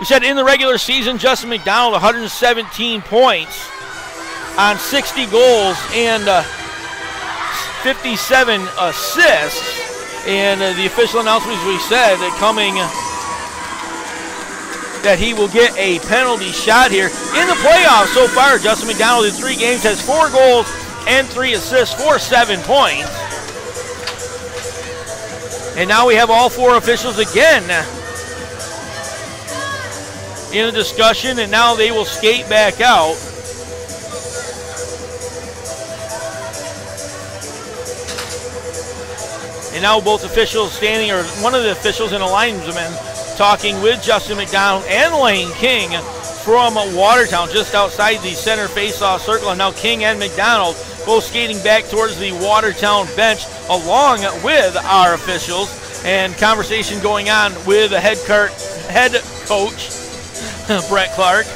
We said in the regular season, Justin McDonald, 117 points on 60 goals and 57 assists. And the official announcement, as we said, that he will get a penalty shot here. In the playoffs so far, Justin McDonald in 3 games has 4 goals and 3 assists for 7 points. And now we have all 4 officials again in a discussion, and now they will skate back out. And now both officials standing, or one of the officials and a linesman talking with Justin McDonald and Lane King from Watertown just outside the center face-off circle. And now King and McDonald both skating back towards the Watertown bench along with our officials. And conversation going on with the head coach, Brett Clark.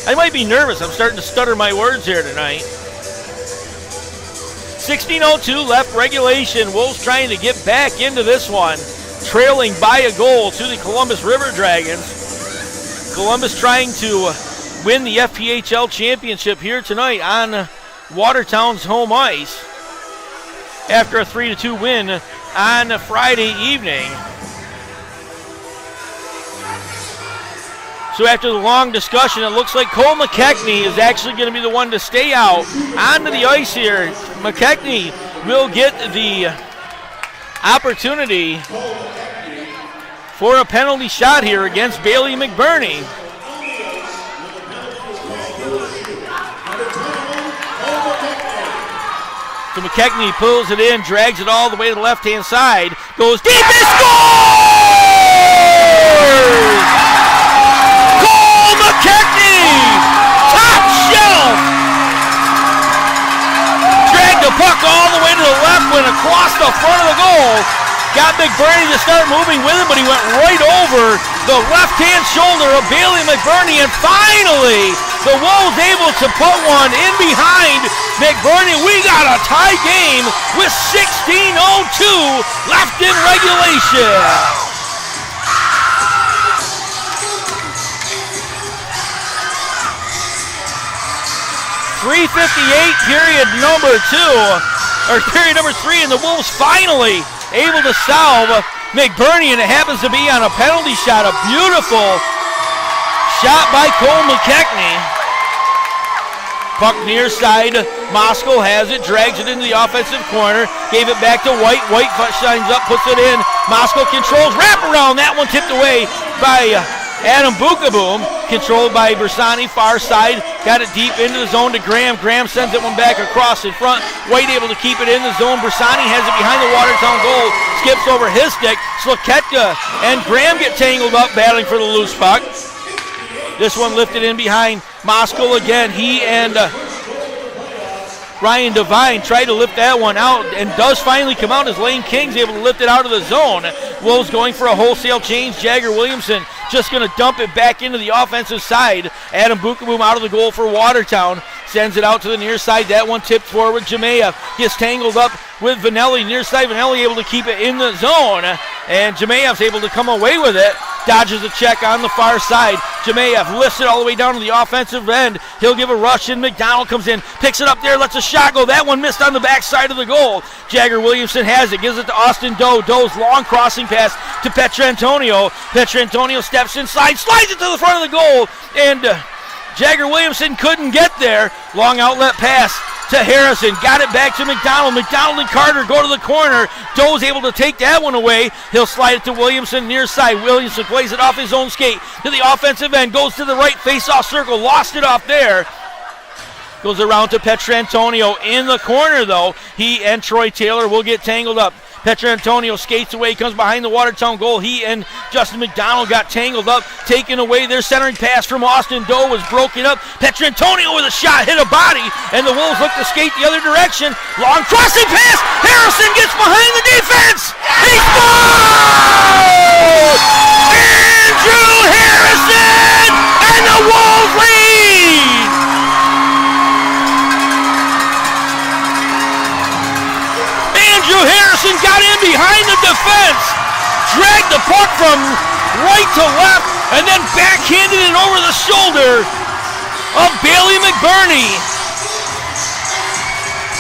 I might be nervous. I'm starting to stutter my words here tonight. 16:02 left regulation. Wolves trying to get back into this one, trailing by a goal to the Columbus RiverDragons. Columbus trying to win the FPHL championship here tonight on Watertown's home ice after a 3-2 win on Friday evening. So after the long discussion, it looks like Cole McKechnie is actually going to be the one to stay out onto the ice here. McKechnie will get the opportunity for a penalty shot here against Bailey McBurney. So McKechnie pulls it in, drags it all the way to the left-hand side, goes deep and scores! Cole McKechnie! Top shelf! Dragged the puck all the way to the left, went across the front of the goal. Got McBurney to start moving with him, but he went right over the left-hand shoulder of Bailey McBurney, and finally the Wolves able to put one in behind McBurney. We got a tie game with 16:02 left in regulation. .358 period number 3, and the Wolves finally able to solve McBurney, and it happens to be on a penalty shot. A beautiful shot by Cole McKechnie. Puck near side. Moskal has it, drags it into the offensive corner, gave it back to White. White shines up, puts it in. Moskal controls, wrap around. That one tipped away by Adam Bukaboom, controlled by Bersani, far side. Got it deep into the zone to Graham. Graham sends it one back across in front. White able to keep it in the zone. Bersani has it behind the Watertown goal. Skips over his stick. Slaketka and Graham get tangled up battling for the loose puck. This one lifted in behind Moskal again. He and Ryan Devine tried to lift that one out and does finally come out as Lane King's able to lift it out of the zone. Wolves going for a wholesale change. Jagger Williamson just going to dump it back into the offensive side. Adam Bukaboom out of the goal for Watertown. Sends it out to the near side. That one tipped forward. Jemayev gets tangled up with Vanelli. Near side, Vanelli able to keep it in the zone. And Jemeyev's able to come away with it. Dodges a check on the far side. Jemayev lifts it all the way down to the offensive end. He'll give a rush in. McDonald comes in, picks it up there, lets a shot go. That one missed on the backside of the goal. Jagger Williamson has it, gives it to Austin Doe. Doe's long crossing pass to Petrantonio. Petrantonio steps inside, slides it to the front of the goal, and Jagger Williamson couldn't get there. Long outlet pass to Harrison. Got it back to McDonald. McDonald and Carter go to the corner. Doe's able to take that one away. He'll slide it to Williamson near side. Williamson plays it off his own skate to the offensive end. Goes to the right face-off circle. Lost it off there. Goes around to Petrantonio in the corner, though. He and Troy Taylor will get tangled up. Petrantonio skates away, comes behind the Watertown goal. He and Justin McDonald got tangled up, taken away. Their centering pass from Austin Doe was broken up. Petrantonio with a shot, hit a body, and the Wolves look to skate the other direction. Long crossing pass. Harrison gets behind the defense. He scores! Andrew Harrison, and the Wolves lead! Andrew Harrison got in behind the defense, dragged the puck from right to left, and then backhanded it over the shoulder of Bailey McBurney.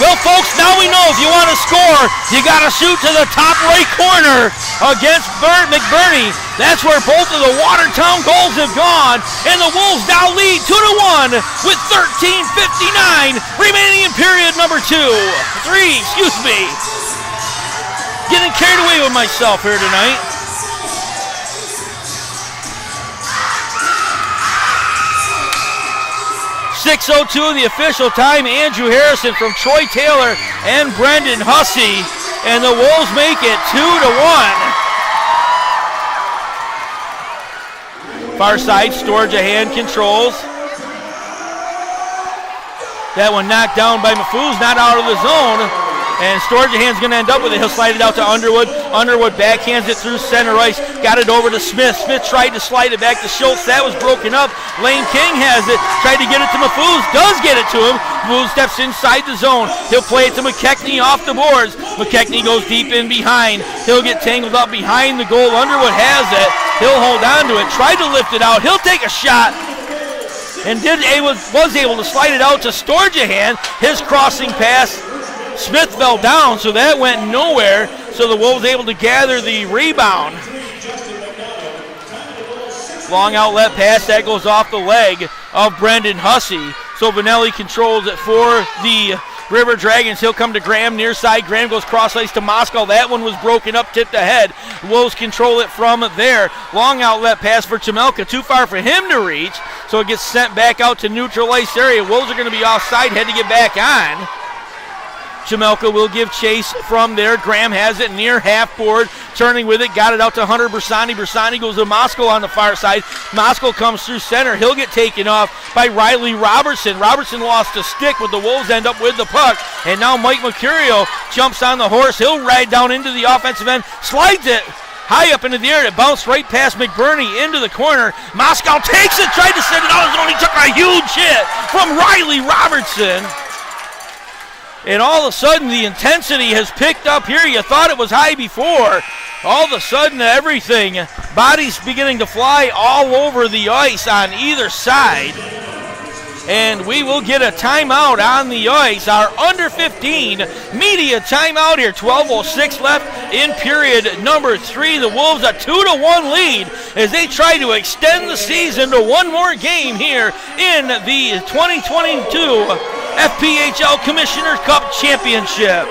Well, folks, now we know if you want to score, you got to shoot to the top right corner against McBurney. That's where both of the Watertown goals have gone, and the Wolves now lead 2-1 with 13:59 remaining in period number 3. Getting carried away with myself here tonight. .6:02 the official time. Andrew Harrison from Troy Taylor and Brendan Hussey, and the Wolves make it 2-1. Far side, Storjahan controls. That one knocked down by Mafuz, not out of the zone. And Storjahan's going to end up with it. He'll slide it out to Underwood. Underwood backhands it through center ice. Got it over to Smith. Smith tried to slide it back to Schultz. That was broken up. Lane King has it. Tried to get it to Mafuz. Does get it to him. Mafuz steps inside the zone. He'll play it to McKechnie off the boards. McKechnie goes deep in behind. He'll get tangled up behind the goal. Underwood has it. He'll hold on to it. Tried to lift it out. He'll take a shot. And was able to slide it out to Storjahan. His crossing pass. Smith fell down, so that went nowhere. So the Wolves able to gather the rebound. Long outlet pass, that goes off the leg of Brendan Hussey. So Vanelli controls it for the River Dragons. He'll come to Graham near side. Graham goes cross ice to Moscow. That one was broken up, tipped ahead. Wolves control it from there. Long outlet pass for Chamelka. Too far for him to reach. So it gets sent back out to neutral ice area. Wolves are going to be offside, had to get back on. Chamelka will give chase from there. Graham has it near half board, turning with it, got it out to Hunter Bersani. Bersani goes to Moscow on the far side. Moscow comes through center. He'll get taken off by Riley Robertson. Robertson lost a stick, but the Wolves end up with the puck. And now Mike Mercurio jumps on the horse. He'll ride down into the offensive end, slides it high up into the air. It bounced right past McBurney into the corner. Moscow takes it, tried to send it out of zone. He took a huge hit from Riley Robertson. And all of a sudden, the intensity has picked up here. You thought it was high before. All of a sudden, everything, bodies beginning to fly all over the ice on either side. And we will get a timeout on the ice. Our under 15 media timeout here. 12:06 left in period number 3. The Wolves a 2-1 lead as they try to extend the season to one more game here in the 2022 FPHL Commissioner's Cup Championship.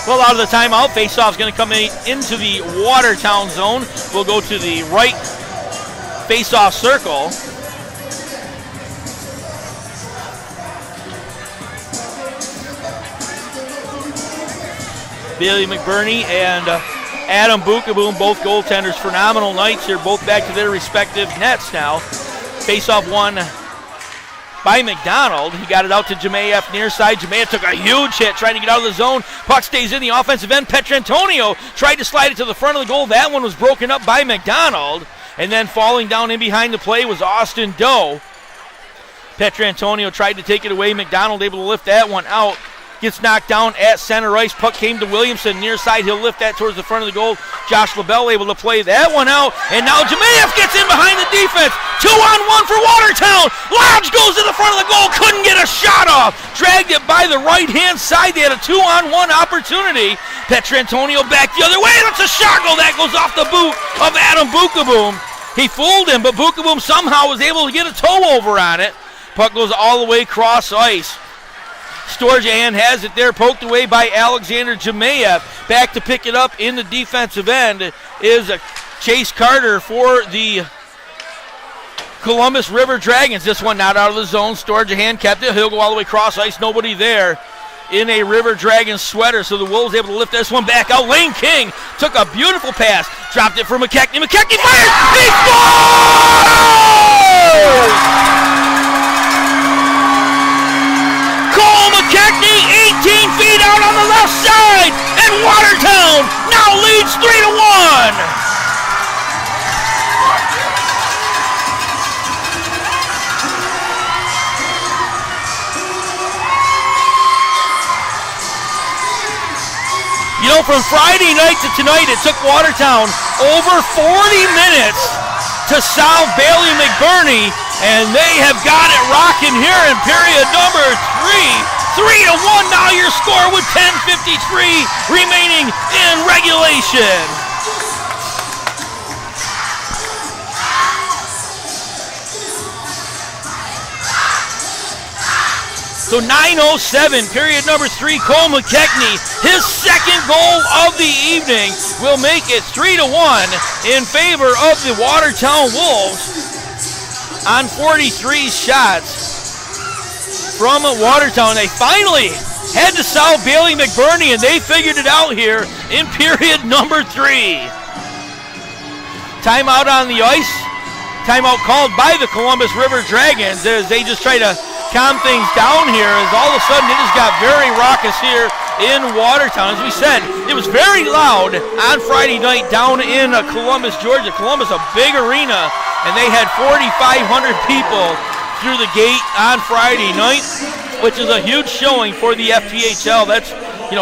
Well, out of the timeout, face-off is going to come into the Watertown zone. We'll go to the right face-off circle. Billy McBurney and Adam Bukaboom, both goaltenders, phenomenal nights here, both back to their respective nets now. Face-off won by McDonald. He got it out to Jemayev near side. Jemayev took a huge hit trying to get out of the zone. Puck stays in the offensive end. Petrantonio tried to slide it to the front of the goal. That one was broken up by McDonald. And then falling down in behind the play was Austin Doe. Petrantonio tried to take it away. McDonald able to lift that one out. Gets knocked down at center ice. Puck came to Williamson near side. He'll lift that towards the front of the goal. Josh LaBelle able to play that one out. And now Jemayev gets in behind the defense. 2-on-1 for Watertown. Lodge goes to the front of the goal. Couldn't get a shot off. Dragged it by the right-hand side. They had a 2-on-1 opportunity. Petrantonio back the other way. That's a shot goal. That goes off the boot Bookaboom. He fooled him, but Bookaboom somehow was able to get a toe over on it. Puck goes all the way cross ice. Storjahan has it there, poked away by Alexander Jemayev. Back to pick it up in the defensive end is Chase Carter for the Columbus River Dragons. This one not out of the zone. Storjahan kept it. He'll go all the way cross ice. Nobody there in a River Dragons sweater. So the Wolves able to lift this one back out. Lane King took a beautiful pass. Dropped it for McKechnie. McKechnie fires. He scores! Cole McKechnie, 18 feet out on the left side. And Watertown now leads 3-1. You know, from Friday night to tonight, it took Watertown over 40 minutes to solve Bailey McBurney, and they have got it rocking here in period number 3. 3-1 now your score with 10:53 remaining in regulation. So 9:07, period number 3, Cole McKechnie, his second goal of the evening, will make it 3-1 in favor of the Watertown Wolves on 43 shots from Watertown. They finally had to solve Bailey McBurney, and they figured it out here in period number 3. Timeout on the ice. Timeout called by the Columbus River Dragons as they just try to calm things down here, as all of a sudden it just got very raucous here in Watertown. As we said, it was very loud on Friday night down in Columbus, Georgia. Columbus, a big arena, and they had 4,500 people through the gate on Friday night, which is a huge showing for the FPHL. That's,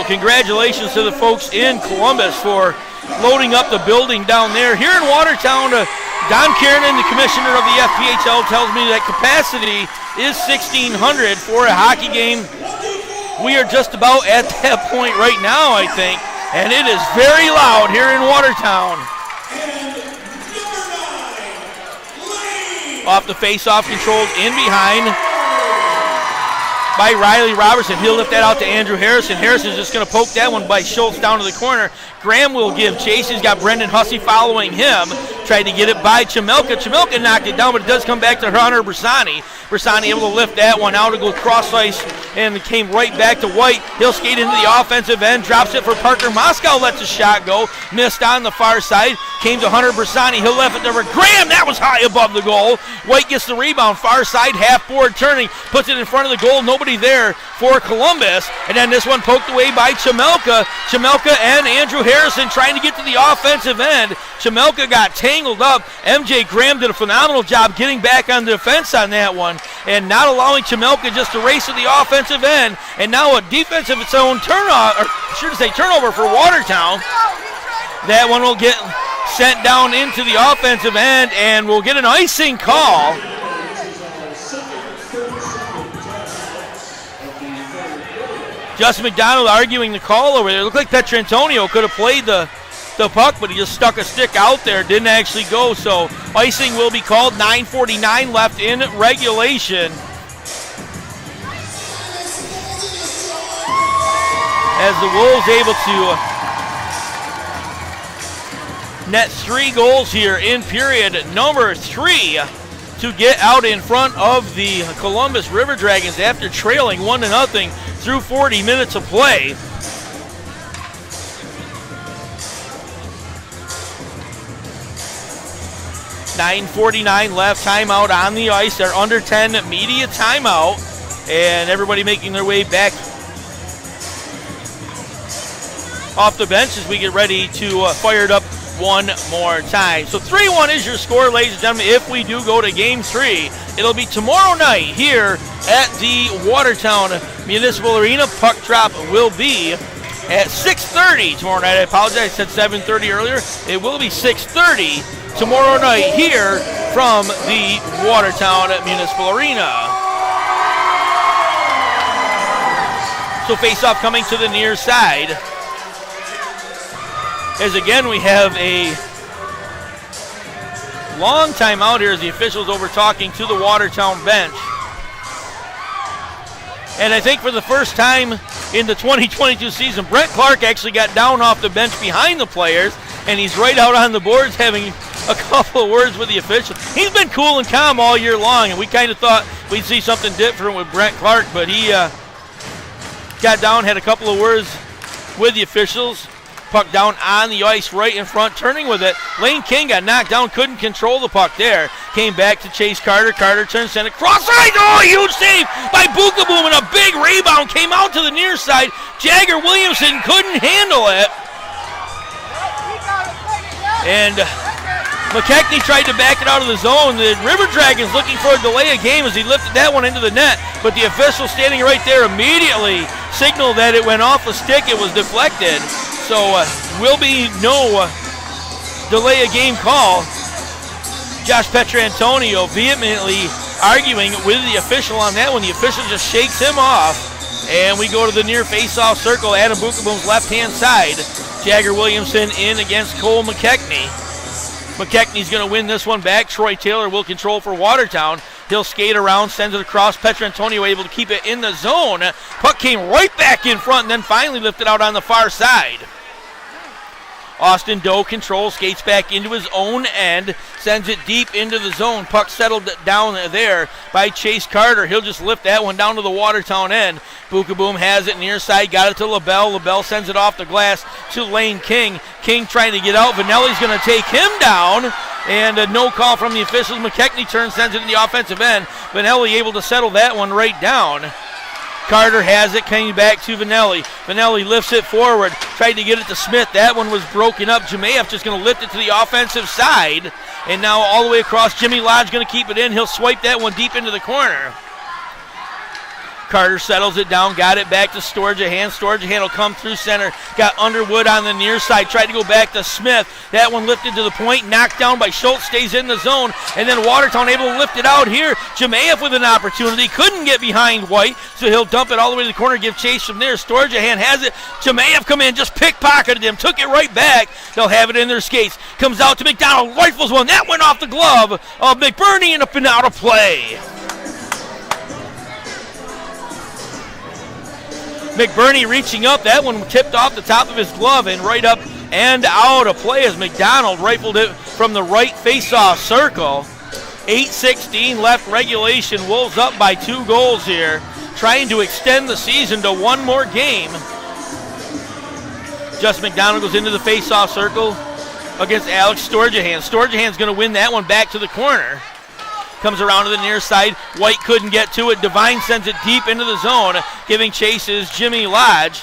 congratulations to the folks in Columbus for loading up the building down there. Here in Watertown, Don Kiernan, the commissioner of the FPHL, tells me that capacity is 1,600 for a hockey game. We are just about at that point right now, I think, and it is very loud here in Watertown. Off the face-off, controlled in behind by Riley Robertson. He'll lift that out to Andrew Harrison. Harrison's just going to poke that one by Schultz down to the corner. Graham will give chase. He's got Brendan Hussey following him. Tried to get it by Chamelka. Chamelka knocked it down, but it does come back to Hunter Bersani. Bersani able to lift that one out to go cross ice, and it came right back to White. He'll skate into the offensive end, drops it for Parker. Moscow lets a shot go. Missed on the far side. Came to Hunter Bersani. He'll left it there for Graham. That was high above the goal. White gets the rebound. Far side, half board turning. Puts it in front of the goal. Nobody there for Columbus. And then this one poked away by Chamelka. Chamelka and Andrew Harrison trying to get to the offensive end. Chamelka got tangled up. MJ Graham did a phenomenal job getting back on the defense on that one and not allowing Chamelka just to race to the offensive end. And now a defense of its own turnover for Watertown. That one will get sent down into the offensive end, and we'll get an icing call. Justin McDonald arguing the call over there. It looked like Petrantonio could have played the puck, but he just stuck a stick out there. Didn't actually go, so icing will be called. 9:49 left in regulation. As the Wolves able to net 3 goals here in period number 3 to get out in front of the Columbus River Dragons after trailing 1-0 through 40 minutes of play. $9:49 left. Timeout on the ice. They're under 10 media timeout, and everybody making their way back off the bench as we get ready to fire it up one more time. So 3-1 is your score, ladies and gentlemen. If we do go to game 3, it'll be tomorrow night here at the Watertown Municipal Arena. Puck drop will be at 6:30 tomorrow night. I apologize, I said 7:30 earlier. It will be 6:30 tomorrow night here from the Watertown Municipal Arena. So face-off coming to the near side. As again we have a Long time out here as the officials over talking to the Watertown bench. And I think for the first time in the 2022 season, Brent Clark actually got down off the bench behind the players, and he's right out on the boards having a couple of words with the officials. He's been cool and calm all year long, and we kind of thought we'd see something different with Brent Clark, but he got down, had a couple of words with the officials. Puck down on the ice right in front, turning with it. Lane King got knocked down, couldn't control the puck there. Came back to chase Carter. Carter turns, sent it cross ice. Oh, huge save by Bukaboom, and a big rebound came out to the near side. Jagger Williamson couldn't handle it. And McKechnie tried to back it out of the zone. The RiverDragons looking for a delay of game as he lifted that one into the net, but the official standing right there immediately signaled that it went off the stick. It was deflected. So will be no delay of game call. Josh Petrantonio vehemently arguing with the official on that one. The official just shakes him off. And we go to the near face-off circle. Adam Bukaboom's left-hand side. Jagger Williamson in against Cole McKechnie. McKechnie's going to win this one back. Troy Taylor will control for Watertown. He'll skate around, sends it across. Petrantonio able to keep it in the zone. Puck came right back in front and then finally lifted out on the far side. Austin Doe controls, skates back into his own end, sends it deep into the zone. Puck settled down there by Chase Carter. He'll just lift that one down to the Watertown end. Bukaboom has it near side, got it to LaBelle. LaBelle sends it off the glass to Lane King. King trying to get out. Vanelli's going to take him down. And a no call from the officials. McKechnie turns, sends it in the offensive end. Vanelli able to settle that one right down. Carter has it, coming back to Vanelli. Vanelli lifts it forward, tried to get it to Smith. That one was broken up. Jemayev just going to lift it to the offensive side. And now all the way across, Jimmy Lodge going to keep it in. He'll swipe that one deep into the corner. Carter settles it down, got it back to Storjahan. Storjahan will come through center. Got Underwood on the near side, tried to go back to Smith. That one lifted to the point, knocked down by Schultz, stays in the zone. And then Watertown able to lift it out here. Jemayev with an opportunity, couldn't get behind White, so he'll dump it all the way to the corner, give chase from there. Storjahan has it. Jemayev come in, just pickpocketed him, took it right back. They'll have it in their skates. Comes out to McDonald, rifles one. That went off the glove of McBurney and up and out of play. McBurney reaching up, that one tipped off the top of his glove and right up and out of play as McDonald rifled it from the right face-off circle. 8:16 left regulation. Wolves up by 2 goals here, trying to extend the season to one more game. Just McDonald goes into the face-off circle against Alex Storjahan. Storjahan's going to win that one back to the corner. Comes around to the near side. White couldn't get to it. Devine sends it deep into the zone. Giving chase is Jimmy Lodge.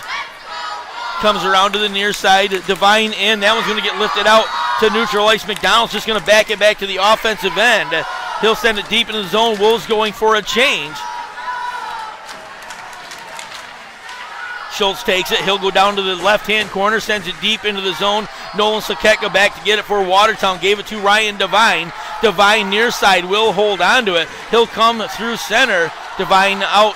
Comes around to the near side. Devine in. That one's going to get lifted out to neutral ice. McDonald's just going to back it back to the offensive end. He'll send it deep into the zone. Wolves going for a change. Schultz takes it. He'll go down to the left-hand corner, sends it deep into the zone. Nolan Sakeka back to get it for Watertown. Gave it to Ryan Devine. Devine near side will hold on to it. He'll come through center. Devine out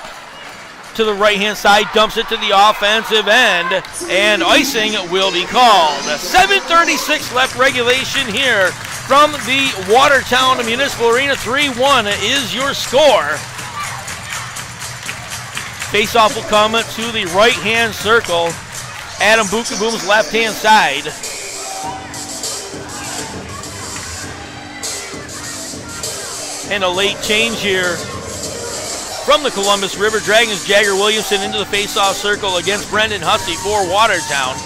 to the right-hand side, dumps it to the offensive end, and icing will be called. 7:36 left regulation here from the Watertown Municipal Arena. 3-1 is your score. Face-off will come to the right-hand circle. Adam Bukaboom's left-hand side. And a late change here from the Columbus RiverDragons. Jagger Williamson into the face-off circle against Brendan Hussey for Watertown.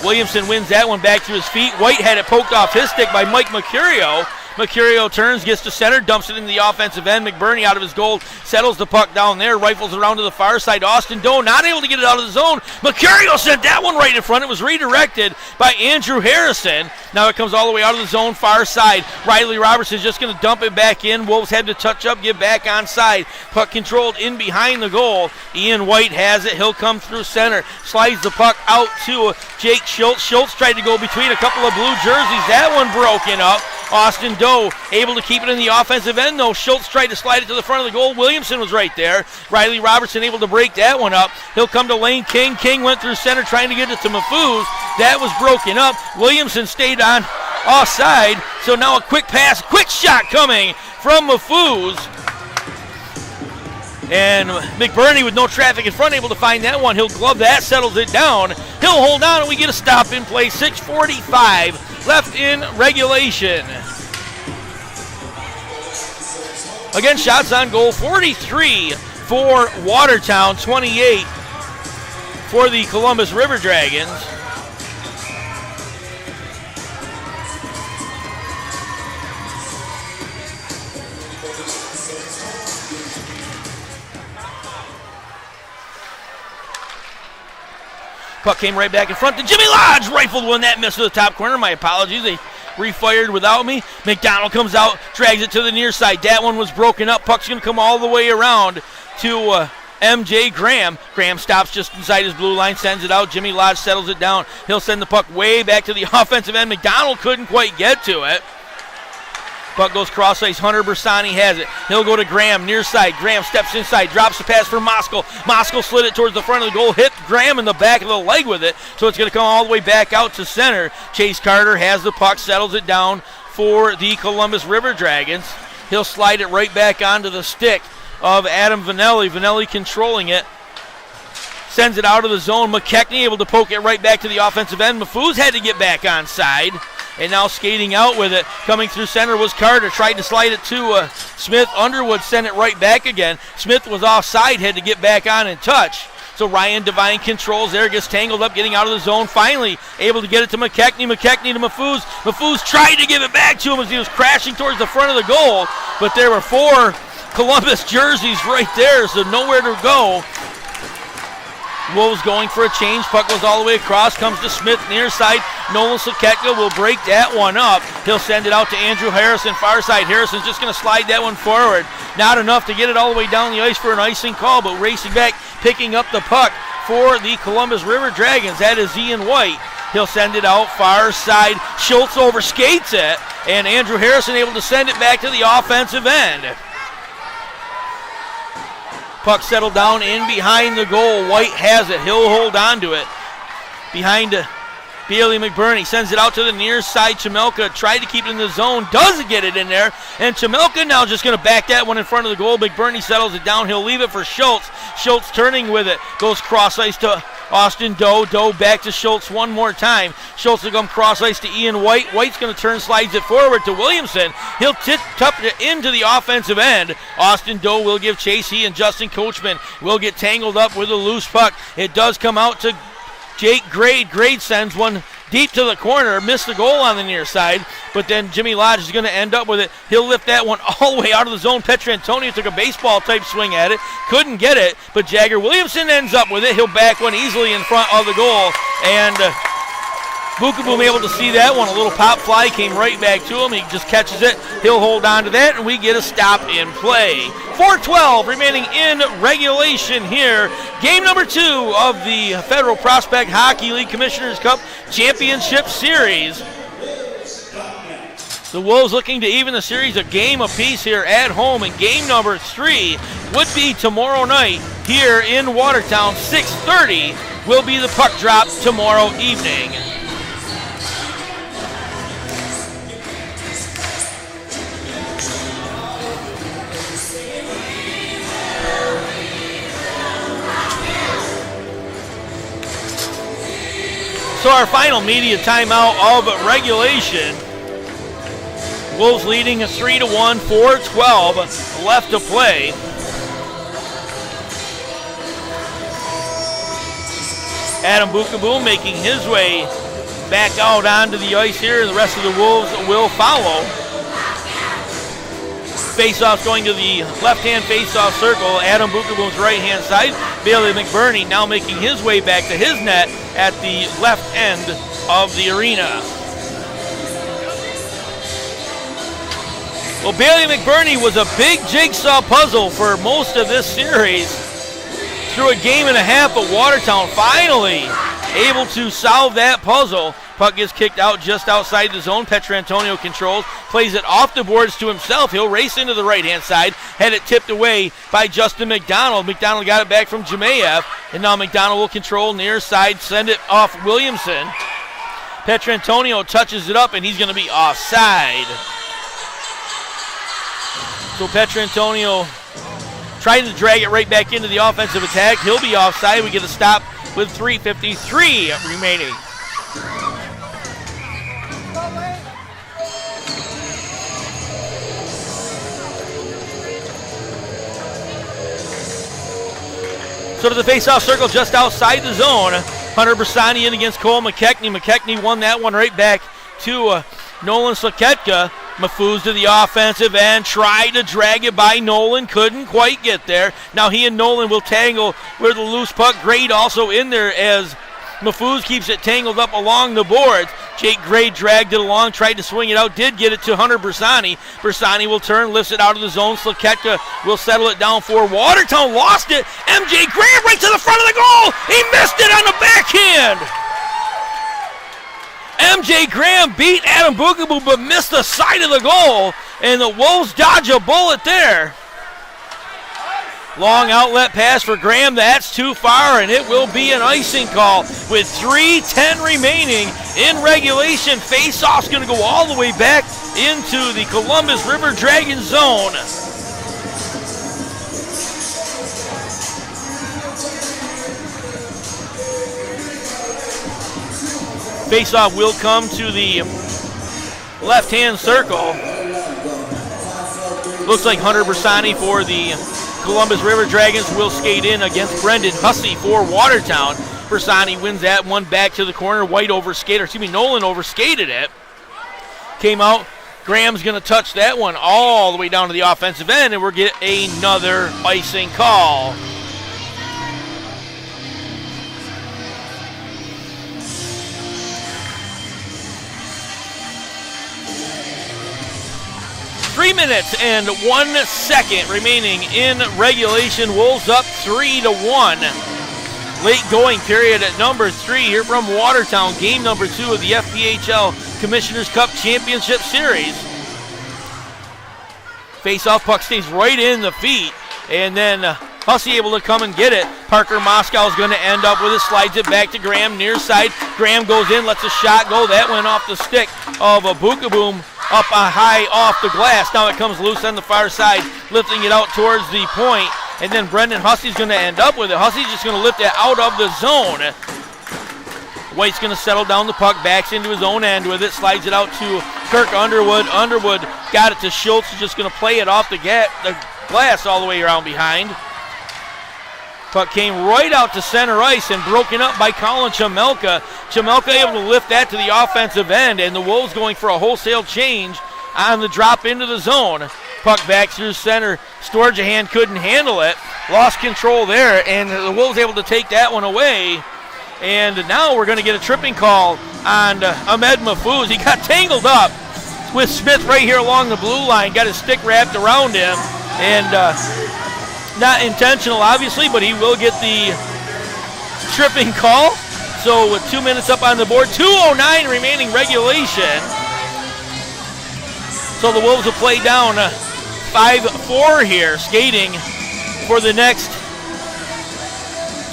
Williamson wins that one back to his feet. White had it poked off his stick by Mike Mercurio. Mercurio turns, gets to center, dumps it in the offensive end. McBurney out of his goal, settles the puck down there, rifles around to the far side. Austin Doe not able to get it out of the zone. Mercurio sent that one right in front. It was redirected by Andrew Harrison. Now it comes all the way out of the zone, far side. Riley Robertson's just going to dump it back in. Wolves had to touch up, get back on side. Puck controlled in behind the goal. Ian White has it. He'll come through center. Slides the puck out to Jake Schultz. Schultz tried to go between a couple of blue jerseys. That one broken up. Austin Doe able to keep it in the offensive end, though. Schultz tried to slide it to the front of the goal. Williamson was right there. Riley Robertson able to break that one up. He'll come to Lane King. King went through center trying to get it to Mafuz. That was broken up. Williamson stayed on offside, so now a quick pass, quick shot coming from Mafuz. And McBurney with no traffic in front able to find that one. He'll glove that, settles it down. He'll hold on and we get a stop in play. 6:45 left in regulation. Again, shots on goal, 43 for Watertown, 28 for the Columbus RiverDragons. Puck came right back in front to Jimmy Lodge. Rifled one, that missed to the top corner. My apologies. They refired without me. McDonald comes out, drags it to the near side. That one was broken up. Puck's going to come all the way around to MJ Graham. Graham stops just inside his blue line, sends it out. Jimmy Lodge settles it down. He'll send the puck way back to the offensive end. McDonald couldn't quite get to it. Puck goes cross ice. Hunter Bersani has it. He'll go to Graham, near side. Graham steps inside, drops the pass for Moskal. Moskal slid it towards the front of the goal, hit Graham in the back of the leg with it, so it's going to come all the way back out to center. Chase Carter has the puck, settles it down for the Columbus RiverDragons. He'll slide it right back onto the stick of Adam Vanelli. Vanelli controlling it. Sends it out of the zone. McKechnie able to poke it right back to the offensive end. Mafuz had to get back on side. And now skating out with it, coming through center was Carter. Tried to slide it to Smith. Underwood sent it right back again. Smith was offside, had to get back on and touch. So Ryan Devine controls there, gets tangled up, getting out of the zone. Finally able to get it to McKechnie. McKechnie to Mafuz. Mafuz tried to give it back to him as he was crashing towards the front of the goal. But there were 4 Columbus jerseys right there, so nowhere to go. Wolves going for a change. Puck goes all the way across. Comes to Smith near side. Nolan Saketka will break that one up. He'll send it out to Andrew Harrison, far side. Harrison's just going to slide that one forward. Not enough to get it all the way down the ice for an icing call, but racing back, picking up the puck for the Columbus RiverDragons. That is Ian White. He'll send it out far side. Schultz overskates it, and Andrew Harrison able to send it back to the offensive end. Puck settled down in behind the goal. White has it. He'll hold on to it. Behind Bailey McBurney. Sends it out to the near side. Chamelka tried to keep it in the zone. Doesn't get it in there. And Chamelka now just going to back that one in front of the goal. McBurney settles it down. He'll leave it for Schultz. Schultz turning with it. Goes cross ice to Austin Doe. Doe back to Schultz one more time. Schultz will come cross ice to Ian White. White's going to turn, slides it forward to Williamson. He'll tuck it into the offensive end. Austin Doe will give chase. He and Justin Coachman will get tangled up with a loose puck. It does come out to Jake Grade. Grade sends one deep to the corner, missed the goal on the near side, but then Jimmy Lodge is going to end up with it. He'll lift that one all the way out of the zone. Petrantonio took a baseball-type swing at it, couldn't get it, but Jagger Williamson ends up with it. He'll back one easily in front of the goal, and Bukaboom able to see that one. A little pop fly came right back to him. He just catches it. He'll hold on to that, and we get a stop in play. 4:12 remaining in regulation here. Game number 2 of the Federal Prospect Hockey League Commissioners Cup Championship Series. The Wolves looking to even the series a game apiece here at home, and game number 3 would be tomorrow night here in Watertown. 6:30 will be the puck drop tomorrow evening. So our final media timeout of regulation. Wolves leading 3-1, 4:12 left to play. Adam Bukaboom making his way back out onto the ice here. The rest of the Wolves will follow. Face-off going to the left-hand face-off circle. Adam Bukaboom's right-hand side. Bailey McBurney now making his way back to his net at the left end of the arena. Well, Bailey McBurney was a big jigsaw puzzle for most of this series. Through a game and a half, but Watertown finally able to solve that puzzle Puck gets kicked out just outside the zone. Petrantonio controls, plays it off the boards to himself. He'll race into the right-hand side, had it tipped away by Justin McDonald. McDonald got it back from Jemayev, and now McDonald will control near side, send it off Williamson. Petrantonio touches it up, and he's going to be offside. So Petrantonio trying to drag it right back into the offensive attack. He'll be offside. We get a stop with 3:53 remaining. So to the face-off circle just outside the zone. Hunter Bersani in against Cole McKechnie. McKechnie won that one right back to Nolan Slaketka. Mafuz to the offensive end, tried to drag it by Nolan, couldn't quite get there. Now he and Nolan will tangle with the loose puck. Grade also in there as Mafuz keeps it tangled up along the boards. Jake Gray dragged it along, tried to swing it out, did get it to Hunter Bersani. Bersani will turn, lifts it out of the zone. Slaketka will settle it down for Watertown, lost it. MJ Graham right to the front of the goal. He missed it on the backhand. MJ Graham beat Adam Bookaboo but missed the side of the goal, and the Wolves dodge a bullet there. Long outlet pass for Graham. That's too far, and it will be an icing call with 3:10 remaining in regulation. Face-off's going to go all the way back into the Columbus River Dragons zone. Face-off will come to the left-hand circle. Looks like Hunter Bersani for the Columbus River Dragons will skate in against Brendan Hussey for Watertown. Bersani wins that one back to the corner. Nolan overskated it. Came out. Graham's going to touch that one all the way down to the offensive end, and we'll get another icing call. Three minutes and 1 second remaining in regulation. Wolves up 3-1. Late going period at number 3 here from Watertown. Game number 2 of the FPHL Commissioners Cup Championship Series. Face-off puck stays right in the feet, and then Hussey able to come and get it. Parker Moscow is going to end up with it, slides it back to Graham near side. Graham goes in, lets a shot go. That went off the stick of a Bookaboom up high off the glass. Now it comes loose on the far side, lifting it out towards the point, and then Brendan Hussey's going to end up with it. Hussey's just going to lift it out of the zone. White's going to settle down the puck, backs into his own end with it, slides it out to Kirk Underwood. Underwood got it to Schultz, just going to play it off the glass all the way around behind. Puck came right out to center ice and broken up by Colin Chamelka. Chamelka able to lift that to the offensive end, and the Wolves going for a wholesale change on the drop into the zone. Puck back through center. Storjahan couldn't handle it. Lost control there, and the Wolves able to take that one away. And now we're going to get a tripping call on Ahmed Mafuz. He got tangled up with Smith right here along the blue line. Got his stick wrapped around him, and not intentional, obviously, but he will get the tripping call. So with 2 minutes up on the board, 2:09 remaining regulation. So the Wolves will play down 5-4 here, skating for the next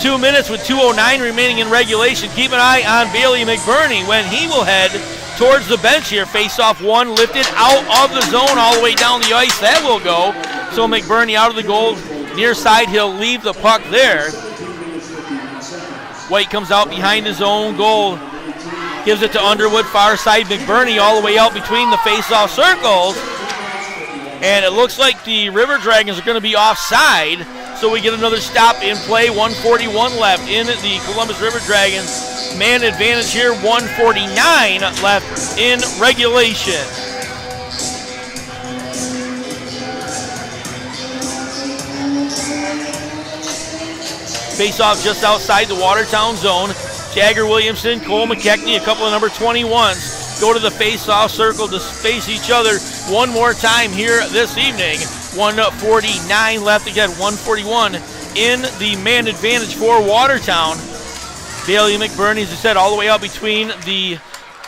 2 minutes with 2:09 remaining in regulation. Keep an eye on Bailey McBurney when he will head towards the bench here. Face-off one, lifted out of the zone all the way down the ice. That will go. So McBurney out of the goal. Near side, he'll leave the puck there. White comes out behind his own goal. Gives it to Underwood, far side. McBurney all the way out between the face-off circles. And it looks like the River Dragons are going to be offside. So we get another stop in play. 1:41 left in the Columbus River Dragons. Man advantage here, 1:49 left in regulation. Face-off just outside the Watertown zone. Jagger Williamson, Cole McKechnie, a couple of number 21s go to the face-off circle to face each other one more time here this evening. 1:49 left again, 1:41 in the man advantage for Watertown. Bailey McBurney, as I said, all the way out between the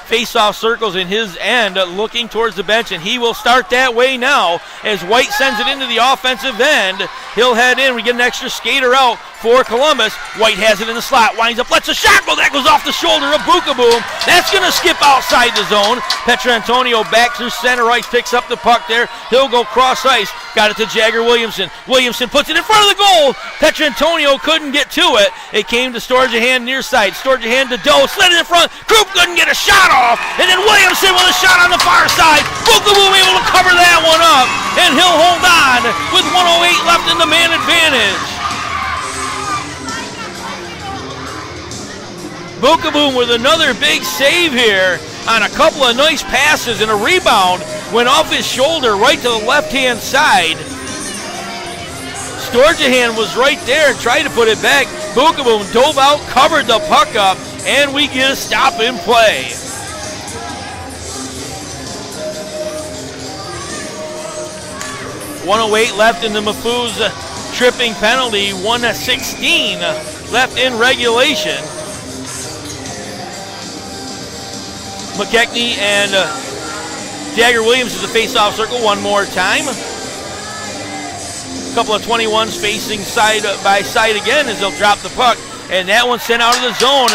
face-off circles in his end, looking towards the bench, and he will start that way now as White sends it into the offensive end. He'll head in. We get an extra skater out for Columbus. White has it in the slot, winds up, lets a shot go. That goes off the shoulder of Bukaboom. That's going to skip outside the zone. Petrantonio back through center ice, picks up the puck there. He'll go cross ice. Got it to Jagger Williamson. Williamson puts it in front of the goal. Petrantonio couldn't get to it. It came to Storjahan near side. Storjahan to Doe, slid it in front. Krupp couldn't get a shot off. And then Williamson with a shot on the far side. Bukaboom able to cover that one up. And he'll hold on with 1:08 left in the man advantage. Bukaboom with another big save here on a couple of nice passes, and a rebound went off his shoulder right to the left-hand side. Storjahan was right there and tried to put it back. Bukaboom dove out, covered the puck up, and we get a stop in play. .108 left in the Mafuz tripping penalty, 1:16 left in regulation. McKechnie and Jagger Williams is the face-off circle one more time. A couple of 21s facing side by side again as they'll drop the puck. And that one's sent out of the zone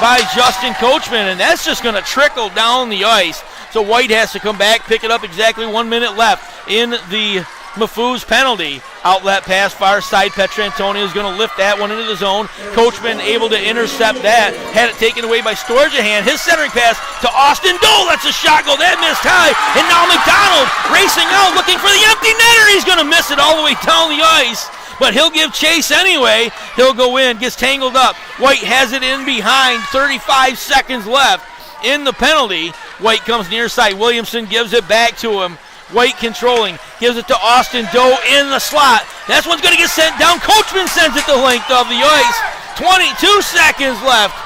by Justin Coachman. And that's just going to trickle down the ice. So White has to come back, pick it up, exactly 1 minute left in the Mafuz penalty. Outlet pass, far side. Petrantonio is going to lift that one into the zone. Coachman able to intercept that. Had it taken away by Storjahan. His centering pass to Austin Doe. That's a shot goal. That missed high. And now McDonald racing out, looking for the empty netter. He's going to miss it all the way down the ice. But he'll give chase anyway. He'll go in, gets tangled up. White has it in behind. 35 seconds left in the penalty. White comes near side. Williamson gives it back to him. White controlling, gives it to Austin Doe in the slot. That's one's going to get sent down. Coachman sends it the length of the ice. 22 seconds left.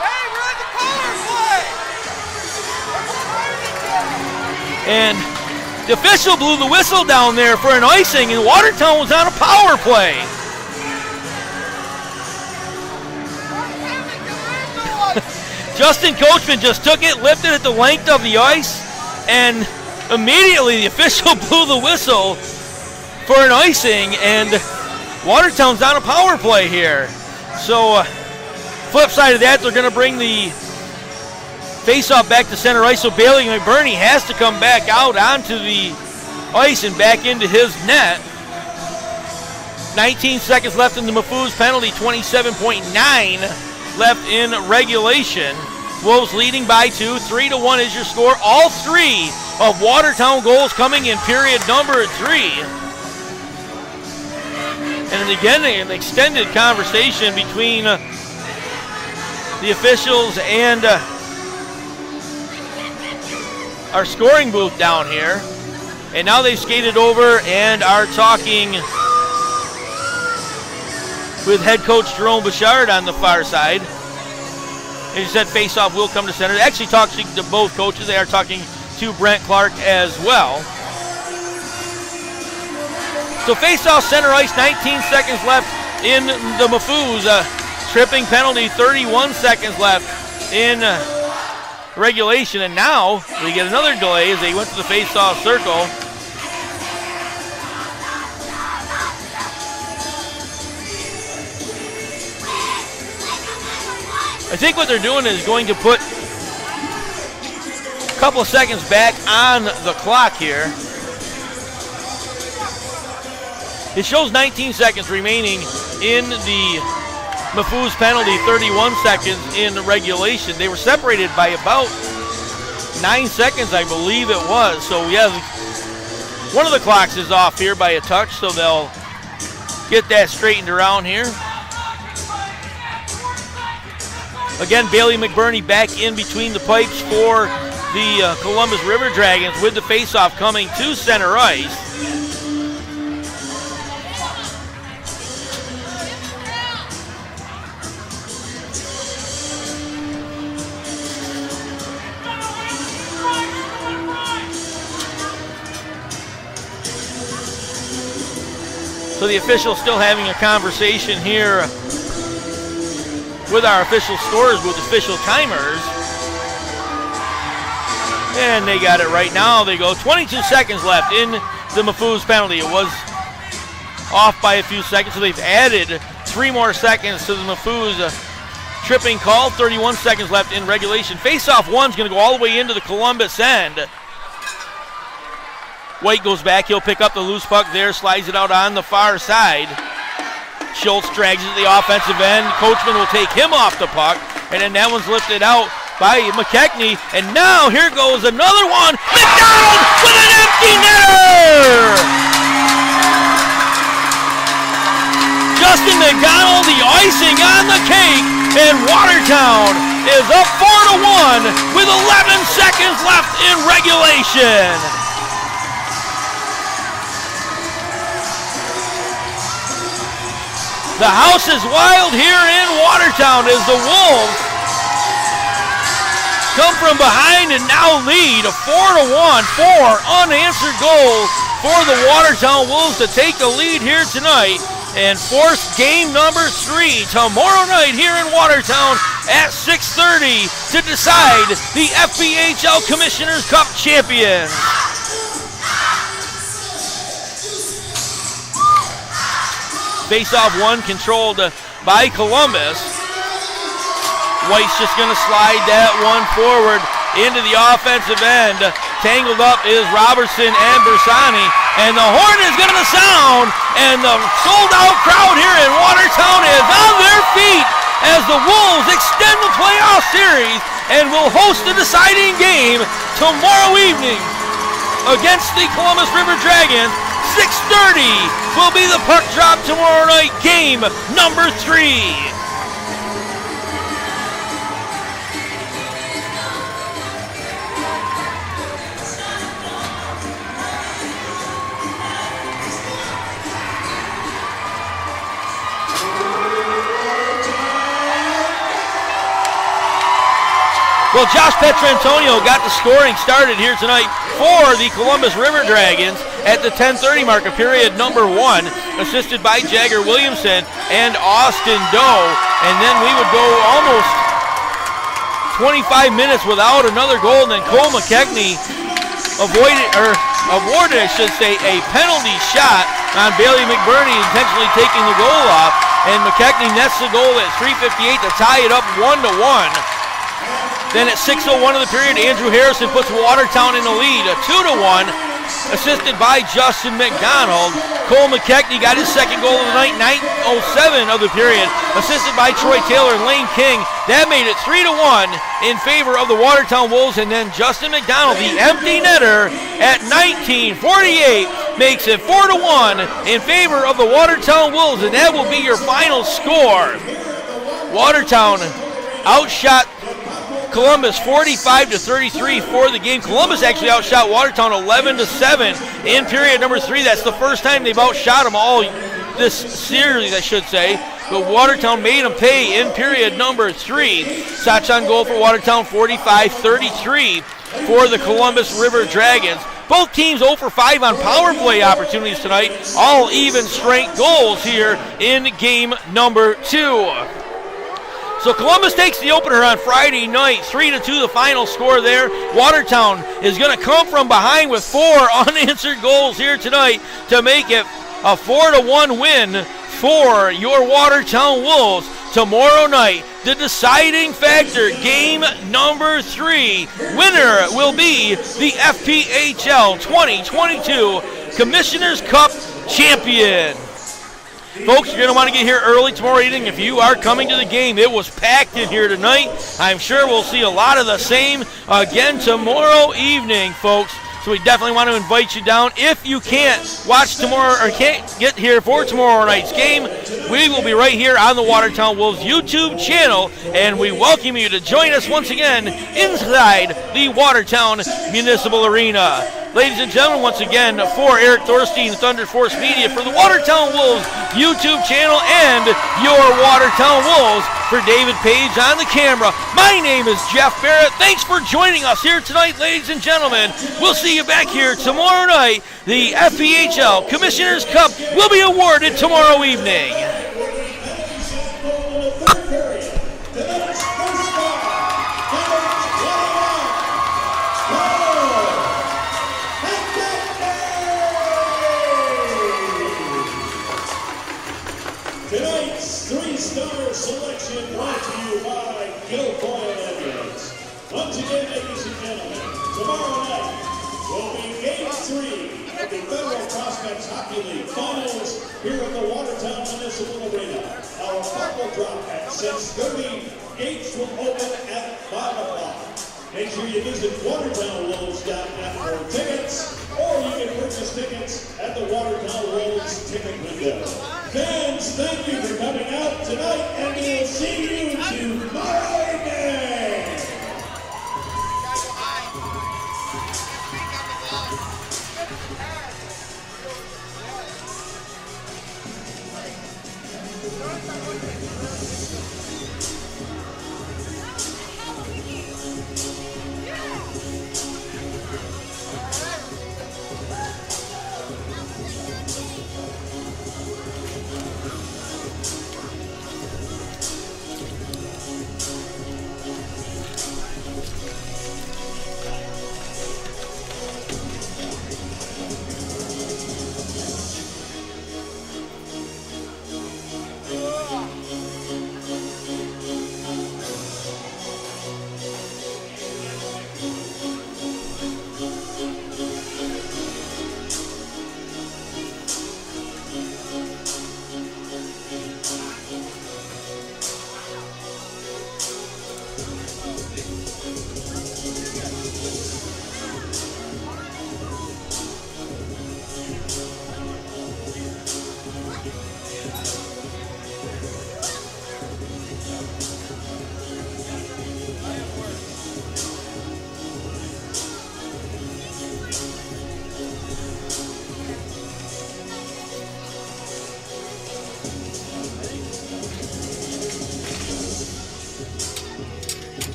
And the official blew the whistle down there for an icing, and Watertown was on a power play. Justin Coachman just took it, lifted it the length of the ice, and immediately the official blew the whistle for an icing, and Watertown's on a power play here. So flip side of that, they're going to bring the face-off back to center ice, so Bailey McBurney has to come back out onto the ice and back into his net. 19 seconds left in the Mafuz penalty, 27.9 left in regulation. Wolves leading by 2, 3-1 is your score. All three of Watertown goals coming in period number 3. And again, an extended conversation between the officials and our scoring booth down here. And now they've skated over and are talking with head coach Jerome Bouchard on the far side. As you said, face-off will come to center. They actually talking to both coaches. They are talking to Brent Clark as well. So face-off center ice, 19 seconds left in the Mafuz. Tripping penalty, 31 seconds left in regulation. And now we get another delay as they went to the face-off circle. I think what they're doing is going to put a couple of seconds back on the clock here. It shows 19 seconds remaining in the Mafuz penalty, 31 seconds in the regulation. They were separated by about 9 seconds, I believe it was. So yeah, one of the clocks is off here by a touch, so they'll get that straightened around here. Again, Bailey McBurney back in between the pipes for the Columbus RiverDragons with the faceoff coming to center ice. So the official still having a conversation here with our official scorers, with official timers. And they got it right now. They go 22 seconds left in the Mafuz penalty. It was off by a few seconds, so they've added 3 more seconds to the Mafuz tripping call. 31 seconds left in regulation. Face-off one's going to go all the way into the Columbus end. White goes back. He'll pick up the loose puck there, slides it out on the far side. Schultz drags it to the offensive end. Coachman will take him off the puck, and then that one's lifted out by McKechnie. And now here goes another one. McDonald with an empty netter! Justin McDonald, the icing on the cake, and Watertown is up 4-1 with 11 seconds left in regulation. The house is wild here in Watertown as the Wolves come from behind and now lead 4-1. 4 unanswered goals for the Watertown Wolves to take the lead here tonight and force game number 3 tomorrow night here in Watertown at 6:30 to decide the FPHL Commissioners Cup champions. Face-off one controlled by Columbus. White's just going to slide that one forward into the offensive end. Tangled up is Robertson and Bersani. And the horn is going to sound. And the sold-out crowd here in Watertown is on their feet as the Wolves extend the playoff series and will host the deciding game tomorrow evening against the Columbus RiverDragons. 6:30 will be the puck drop tomorrow night, game number 3. Well, Josh Petrantonio got the scoring started here tonight for the Columbus RiverDragons at the 10:30 mark of period number 1, assisted by Jagger Williamson and Austin Doe. And then we would go almost 25 minutes without another goal, and then Cole McKechnie awarded a penalty shot on Bailey McBurney, intentionally taking the goal off. And McKechnie nets the goal at 3:58 to tie it up 1-1. Then at 6:01 of the period, Andrew Harrison puts Watertown in the lead, 2-1, assisted by Justin McDonald. Cole McKechnie got his second goal of the night, 9:07 of the period, assisted by Troy Taylor and Lane King. That made it 3-1 in favor of the Watertown Wolves, and then Justin McDonald, the empty netter, at 19:48 makes it 4-1 in favor of the Watertown Wolves, and that will be your final score. Watertown outshot Columbus 45-33 for the game. Columbus actually outshot Watertown 11-7 in period number 3. That's the first time they've outshot them all this series, I should say. But Watertown made them pay in period number 3. Shots on goal for Watertown, 45-33 for the Columbus RiverDragons. Both teams 0 for 5 on power play opportunities tonight. All even strength goals here in game number 2. So Columbus takes the opener on Friday night, 3-2 the final score there. Watertown is going to come from behind with 4 unanswered goals here tonight to make it a 4-1 win for your Watertown Wolves. Tomorrow night, the deciding factor, game number 3. Winner will be the FPHL 2022 Commissioners Cup champion. Folks, you're going to want to get here early tomorrow evening if you are coming to the game. It was packed in here tonight. I'm sure we'll see a lot of the same again tomorrow evening, folks. So we definitely want to invite you down. If you can't watch tomorrow or can't get here for tomorrow night's game, we will be right here on the Watertown Wolves YouTube channel, and we welcome you to join us once again inside the Watertown Municipal Arena. Ladies and gentlemen, once again, for Eric Thorstein, Thunder Force Media, for the Watertown Wolves YouTube channel and your Watertown Wolves, for David Page on the camera, my name is Jeff Barrett. Thanks for joining us here tonight, ladies and gentlemen. We'll see you back here tomorrow night. The FPHL Commissioners Cup will be awarded tomorrow evening. The Hockey League Finals here at the Watertown Municipal Arena. Our puck will drop at 6:30. Gates will open at 5 o'clock. Make sure you visit WatertownWolves.net for tickets, or you can purchase tickets at the Watertown Wolves ticket window. Fans, thank you for coming out tonight, and we'll see you tomorrow.